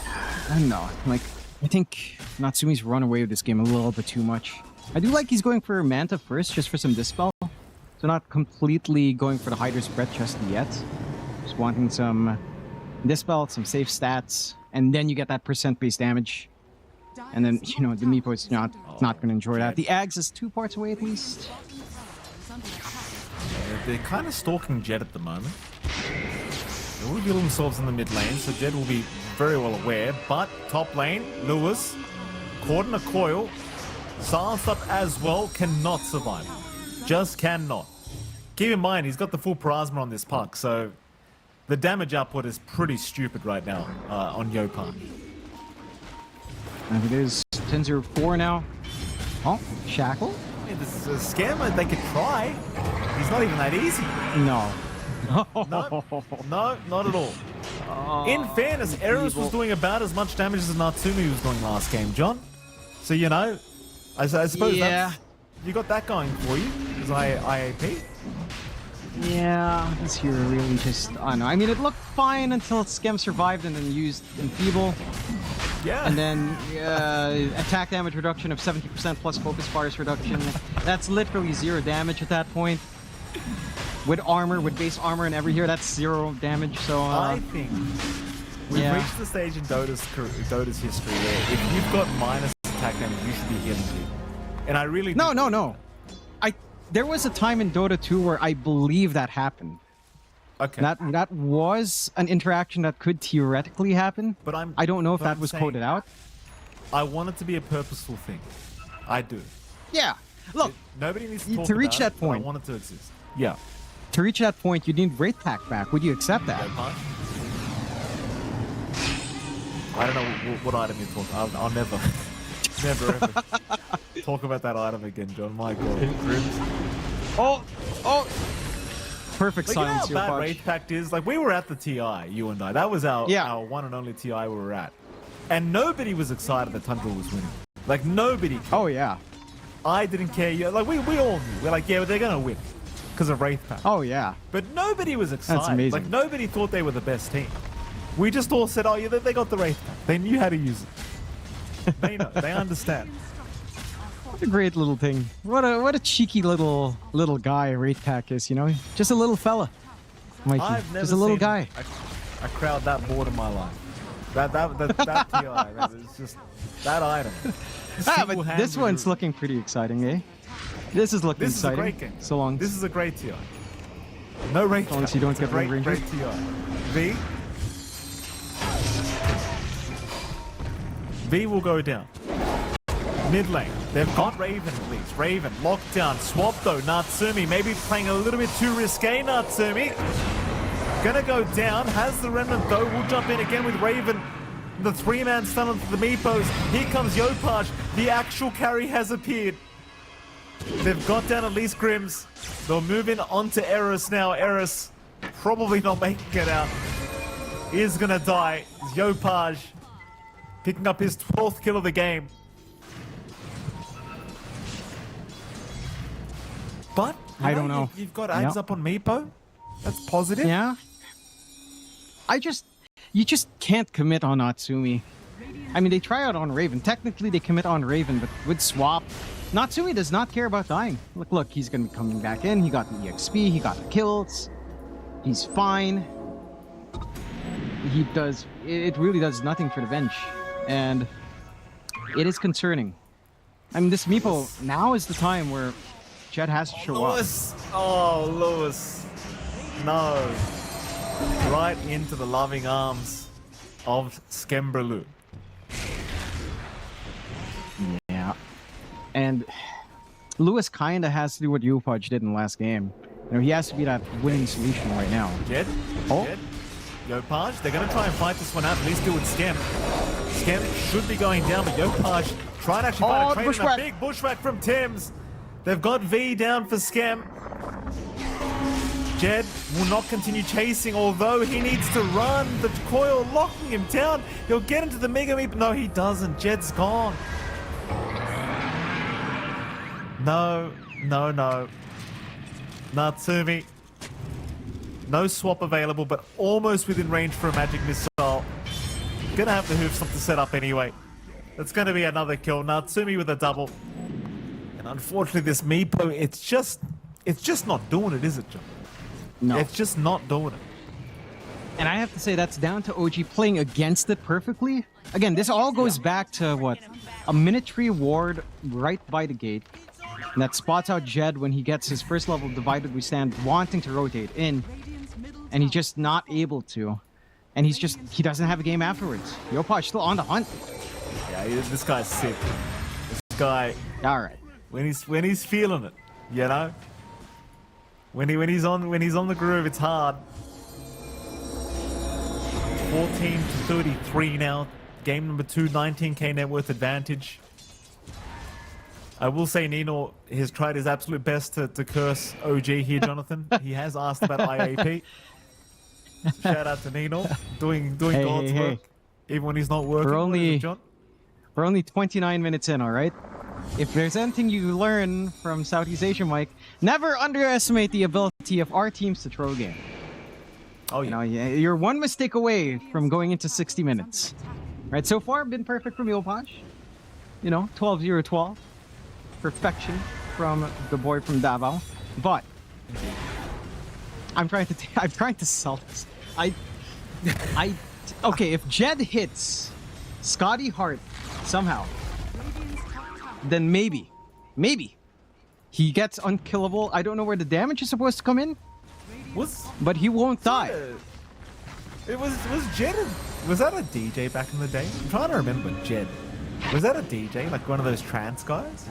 S1: I don't know. Like, I think Natsumi's run away with this game a little bit too much. I do like he's going for Manta first, just for some Dispel. So not completely going for the Hydra's Breath just yet. Just wanting some Dispel, some safe stats, and then you get that percent-based damage. And then, you know, the Meepo is not going to enjoy that. The Ags is 2 parts away at least.
S2: They're kind of stalking Jed at the moment. They'll reveal themselves in the mid lane, so Jed will be very well aware. But top lane, Lewis, caught in a coil, silenced up as well, cannot survive. Just cannot. Keep in mind, he's got the full Parasma on this puck, so the damage output is pretty stupid right now on Yopar.
S1: And it is 10-0-4 now. Oh, Shackle?
S2: I mean, this is a scammer. They could try. He's not even that easy.
S1: No.
S2: No, not at all. In fairness, Eros was doing about as much damage as Natsumi was doing last game, John. So, you know, I suppose you got that going for you, as IAP.
S1: Yeah, this hero really just, I don't know. I mean, it looked fine until Schem survived and then used Enfeeble.
S2: Yeah.
S1: And then attack damage reduction of 70% plus focus fires reduction. That's literally 0 damage at that point. With armor, with base armor and every hero, that's 0 damage. So
S2: I think we've reached the stage in Dota's history where if you've got minus attack damage, you should be healing people. And I really
S1: No. There was a time in Dota 2 where I believe that happened.
S2: Okay.
S1: That was an interaction that could theoretically happen.
S2: But
S1: I don't know if that was coded out.
S2: I want it to be a purposeful thing. I do.
S1: Yeah. Look,
S2: nobody needs to talk
S1: to reach
S2: about
S1: that
S2: it, but
S1: point.
S2: I want it to exist. Yeah.
S1: To reach that point, you need Wraith Pack back. Would you accept that?
S2: I don't know what item you're talking. I'll never, never ever talk about that item again, John. My God.
S1: Oh. Perfect
S2: Like, you know
S1: silence,
S2: how bad Wraith Pact is? Like, we were at the TI, you and I. That was our one and only TI we were at. And nobody was excited that Tundra was winning. Like, nobody cared.
S1: Oh, yeah.
S2: I didn't care. Like, we all knew. We're like, yeah, but they're going to win. Because of Wraith Pact.
S1: Oh, yeah.
S2: But nobody was excited.
S1: That's amazing.
S2: Like, nobody thought they were the best team. We just all said, oh, yeah, they got the Wraith Pact. They knew how to use it. They know. They understand.
S1: What a great little thing. What a cheeky little guy Wraith Pack is, you know? Just a little fella. Mikey.
S2: I've never
S1: Just a little
S2: seen
S1: guy.
S2: a crowd that bored in my life. That TI, man, it's just that item.
S1: But this one's looking pretty exciting, eh? This is looking exciting.
S2: This is a great game.
S1: So long.
S2: This is a great TI. No Wraith Pact.
S1: Unless you don't get
S2: great
S1: injured.
S2: TI. V will go down. Mid lane. They've got Raven at least. Raven locked down. Swap though. Natsumi maybe playing a little bit too risque. Natsumi gonna go down. Has the remnant though. We'll jump in again with Raven. The 3-man stun onto the Meepos. Here comes Yopaj. The actual carry has appeared. They've got down at least Grims. They'll move in onto Eris now. Eris probably not making it out. Is gonna die. Yopaj picking up his 12th kill of the game. But
S1: I don't know.
S2: You've got eggs up on Meepo. That's positive.
S1: Yeah. You just can't commit on Natsumi. I mean, they try out on Raven. Technically, they commit on Raven, but with swap, Natsumi does not care about dying. Look, he's gonna be coming back in. He got the EXP. He got the kills. He's fine. He does. It really does nothing for the bench, and it is concerning. I mean, this Meepo, now is the time where Jed has to show up.
S2: Lewis. Oh, Lewis. No. Right into the loving arms of Skembrelu.
S1: Yeah. And Lewis kind of has to do what Yopaj did in the last game. You know, he has to be that winning solution right now.
S2: Jed?
S1: Oh.
S2: Jed? Yopaj? They're going to try and fight this one out, at least do it Skem. Skem should be going down, but Yopaj trying to actually find a trade in a big bushwhack from Tim's. They've got V down for Skem. Jed will not continue chasing, although he needs to run. The coil locking him down. He'll get into the Mega Meep. No, he doesn't. Jed's gone. No. Natsumi. No swap available, but almost within range for a magic missile. Gonna have the hoof to set up anyway. That's gonna be another kill. Natsumi with a double. And unfortunately, this Meepo, it's just not doing it, is it, John?
S1: No.
S2: It's just not doing it.
S1: And I have to say that's down to OG playing against it perfectly. Again, this all goes back to what? A Minute ward right by the gate. And that spots out Jed when he gets his first level divided we stand wanting to rotate in. And he's just not able to. And he doesn't have a game afterwards. Yopaj still on the hunt.
S2: Yeah, this guy's sick. This guy,
S1: Alright.
S2: when he's feeling it, you know? When he's on the groove, it's hard. 14 to 33 now. Game number 2, 19k net worth advantage. I will say Nino has tried his absolute best to curse OG here, Jonathan. He has asked about IAP. So shout out to Nino, doing God's work, even when he's not working.
S1: We're only 29 minutes in, alright? If there's anything you learn from Southeast Asia, Mike, never underestimate the ability of our teams to throw game.
S2: Oh, yeah.
S1: You know, you're one mistake away from going into 60 minutes. Right, so far, been perfect from Yopaj. You know, 12-0-12. Perfection from the boy from Davao. But I'm trying to sell this. Okay, if Jed hits Scotty Hart somehow, then maybe he gets unkillable. I don't know where the damage is supposed to come in, but he won't die.
S2: It was Jed. Was that a DJ back in the day? I'm trying to remember. Jed. Was that a DJ, like one of those trance guys?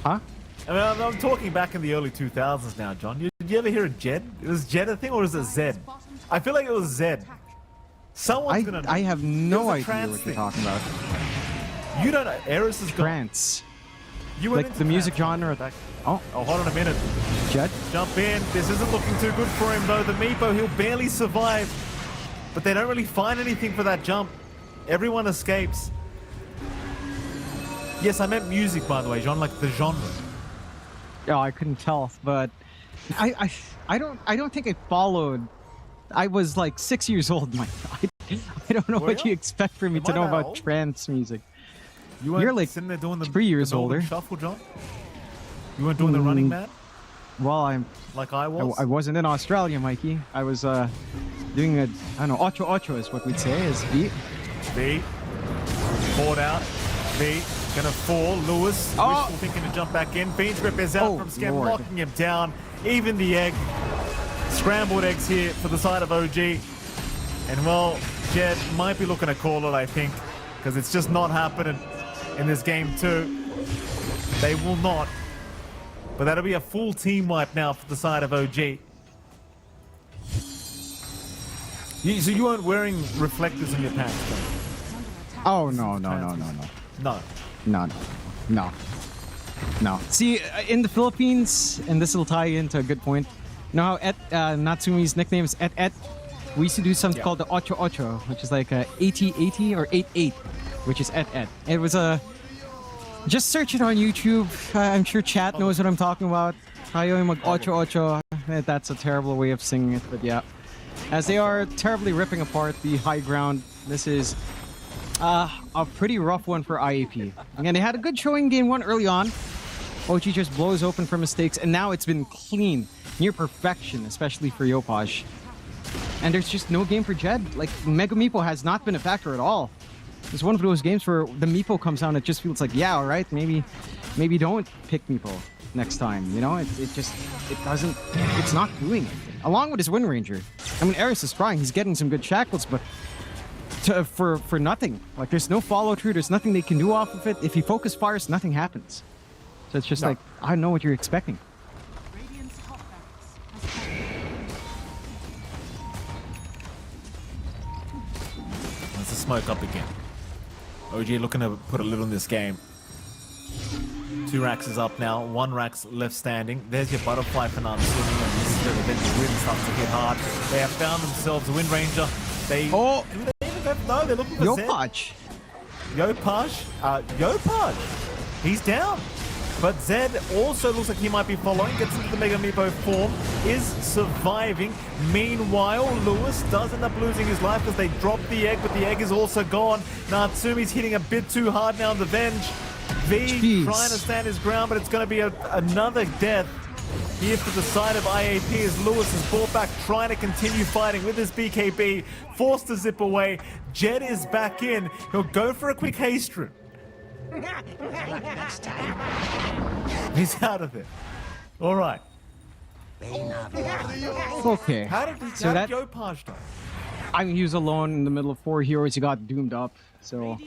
S1: Huh?
S2: I mean, I'm talking back in the early 2000s now, John. Did you ever hear of Jed? Was Jed a thing, or was it Zed? I feel like it was Zed. Someone's gonna know.
S1: I have no idea what you're talking about.
S2: You don't know. Eris is
S1: Trance.
S2: You were
S1: Like the music genre. Oh,
S2: hold on a minute.
S1: Jed?
S2: Jump in. This isn't looking too good for him, though. The Meepo, he'll barely survive. But they don't really find anything for that jump. Everyone escapes. Yes, I meant music, by the way, John, like the genre.
S1: Oh, I couldn't tell, but I don't think I followed. I was like 6 years old, Mike. I don't know what you expect from me to know about trance music. You're like
S2: sitting there doing the
S1: 3 years older.
S2: Shuffle, John. You weren't doing the Running Man?
S1: Well, I'm.
S2: Like I was.
S1: I wasn't in Australia, Mikey. I was doing a, I don't know, ocho is what we'd say is beat.
S2: V. Caught out. V. Gonna fall. Lewis.
S1: Oh.
S2: Wishful thinking to jump back in. Fiend's Grip is out from Skem,
S1: Lord.
S2: locking him down. Even the egg. Scrambled eggs here for the side of OG. And well, Jed might be looking to call it, I think. Because it's just not happening in this game too. They will not. But that'll be a full team wipe now for the side of OG. So you weren't wearing reflectors in your pants, though?
S1: Oh, no. See, in the Philippines, and this will tie into a good point, you know how Natsumi's nickname is Et, we used to do something called the Ocho Ocho, which is like a 80-80 or 8-8, which is Et. It was a... Just search it on YouTube. I'm sure chat knows what I'm talking about. Tayo mag 8-8. That's a terrible way of singing it, but yeah. As they are terribly ripping apart the high ground, this is a pretty rough one for IAP. Again, they had a good showing game one early on. OG just blows open for mistakes, and now it's been clean, near perfection, especially for Yopaj. And there's just no game for Jed. Like, Mega Meepo has not been a factor at all. It's one of those games where the Meepo comes out, it just feels like, yeah, all right, maybe don't pick Meepo next time, you know? It doesn't, it's not doing it. Along with his Wind Ranger. I mean, Eris is trying, he's getting some good shackles, but for nothing. Like, there's no follow through, there's nothing they can do off of it. If you focus fires, nothing happens. So it's just like, I don't know what you're expecting.
S3: Radiant's top barracks has fallen.
S2: There's a smoke up again. OG looking to put a lid on this game. 2 racks is up now. 1 rack's left standing. There's your butterfly for Natsumi, and this is where the wind starts to hit hard. They have found themselves a Wind Ranger. They do they even go? No, they're looking for
S1: Yopaj.
S2: Yopaj. He's down. But Zed also looks like he might be following, gets into the Mega Meepo form, is surviving. Meanwhile, Lewis does end up losing his life because they dropped the egg, but the egg is also gone. Natsumi's hitting a bit too hard now on the Venge. V trying to stand his ground, but it's going to be another death here for the side of IAP as Lewis is brought back, trying to continue fighting with his BKB, forced to zip away. Jed is back in. He'll go for a quick haste rune. He's out of it. All right.
S1: Okay.
S2: How did Yopaj die?
S1: I mean, he was alone in the middle of 4 heroes. He got doomed up. So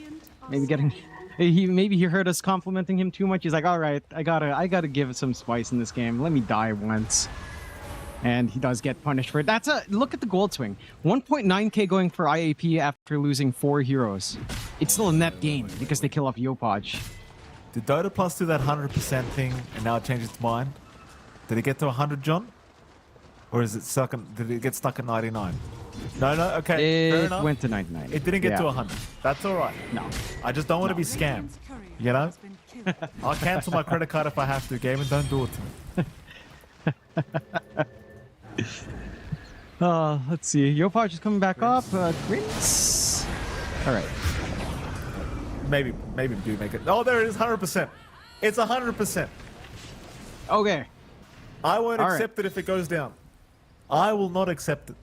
S1: maybe he heard us complimenting him too much. He's like, all right, I gotta give it some spice in this game. Let me die once. And he does get punished for it. Look at the gold swing. 1.9k going for IAP after losing 4 heroes. It's still a net gain because they kill off Yopaj.
S2: Did Dota Plus do that 100% thing and now it changed its mind? Did it get to 100, John? Or is it did it get stuck at 99? No, okay, fair enough.
S1: It went to 99.
S2: It didn't get to 100. That's all right.
S1: No.
S2: I just don't want to be scammed. You know? I'll cancel my credit card if I have to, game, and don't do it to me.
S1: Let's see. Yopaj is coming back up. Prince. All right.
S2: Maybe do make it. Oh, there it is, 100%. It's 100%.
S1: Okay.
S2: I won't accept it if it goes down. I will not accept it.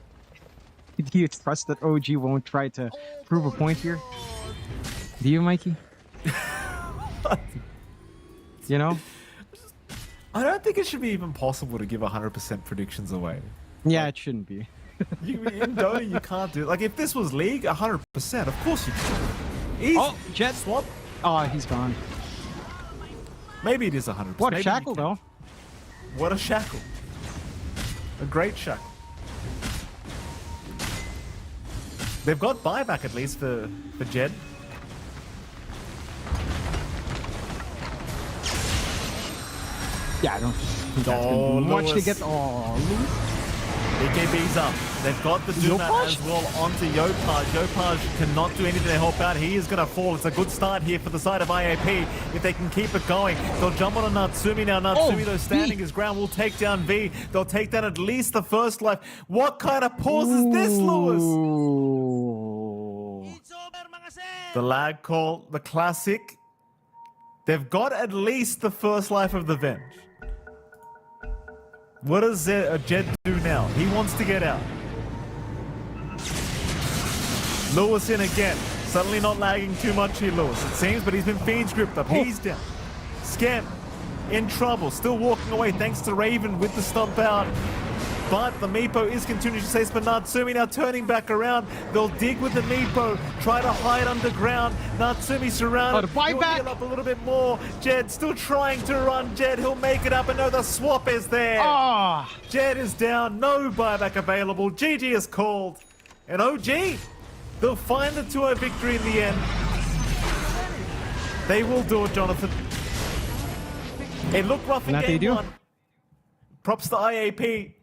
S1: Do you trust that OG won't try to prove a point here? Do you, Mikey? You know?
S2: I don't think it should be even possible to give 100% predictions away.
S1: Yeah, it shouldn't be.
S2: In Dota, you can't do it. Like, if this was League, 100%, of course you could. Easy.
S1: Oh, Jet
S2: swap.
S1: Oh, he's gone.
S2: Maybe it is 100%.
S1: What a
S2: Maybe
S1: shackle, though.
S2: What a shackle. A great shackle. They've got buyback at least for Jed.
S1: Yeah, I don't think that's gonna be much to get. Oh,
S2: BKB's up. They've got the Doomnat as well onto Yopaj. Yopaj cannot do anything to help out. He is going to fall. It's a good start here for the side of IAP. If they can keep it going, they'll jump on a Natsumi now. Natsumi, though, standing his ground, will take down V. They'll take down at least the first life. What kind of pause is this, Lewis? The lag call, the classic. They've got at least the first life of the Venge. What does Jed do now? He wants to get out. Lewis in again. Suddenly not lagging too much here, Lewis, it seems, but he's been Fiend's gripped up. He's down. Scam in trouble. Still walking away thanks to Raven with the stomp out. But the Meepo is continuing to chase, but Natsumi now turning back around. They'll dig with the Meepo, try to hide underground. Natsumi surrounded.
S1: He'll
S2: heal up a little bit more. Jed still trying to run. Jed, he'll make it up, and no, the swap is there. Jed is down. No buyback available. GG is called. And OG, they'll find the 2-0 victory in the end. They will do it, Jonathan. It looked rough in game one. Props to IAP.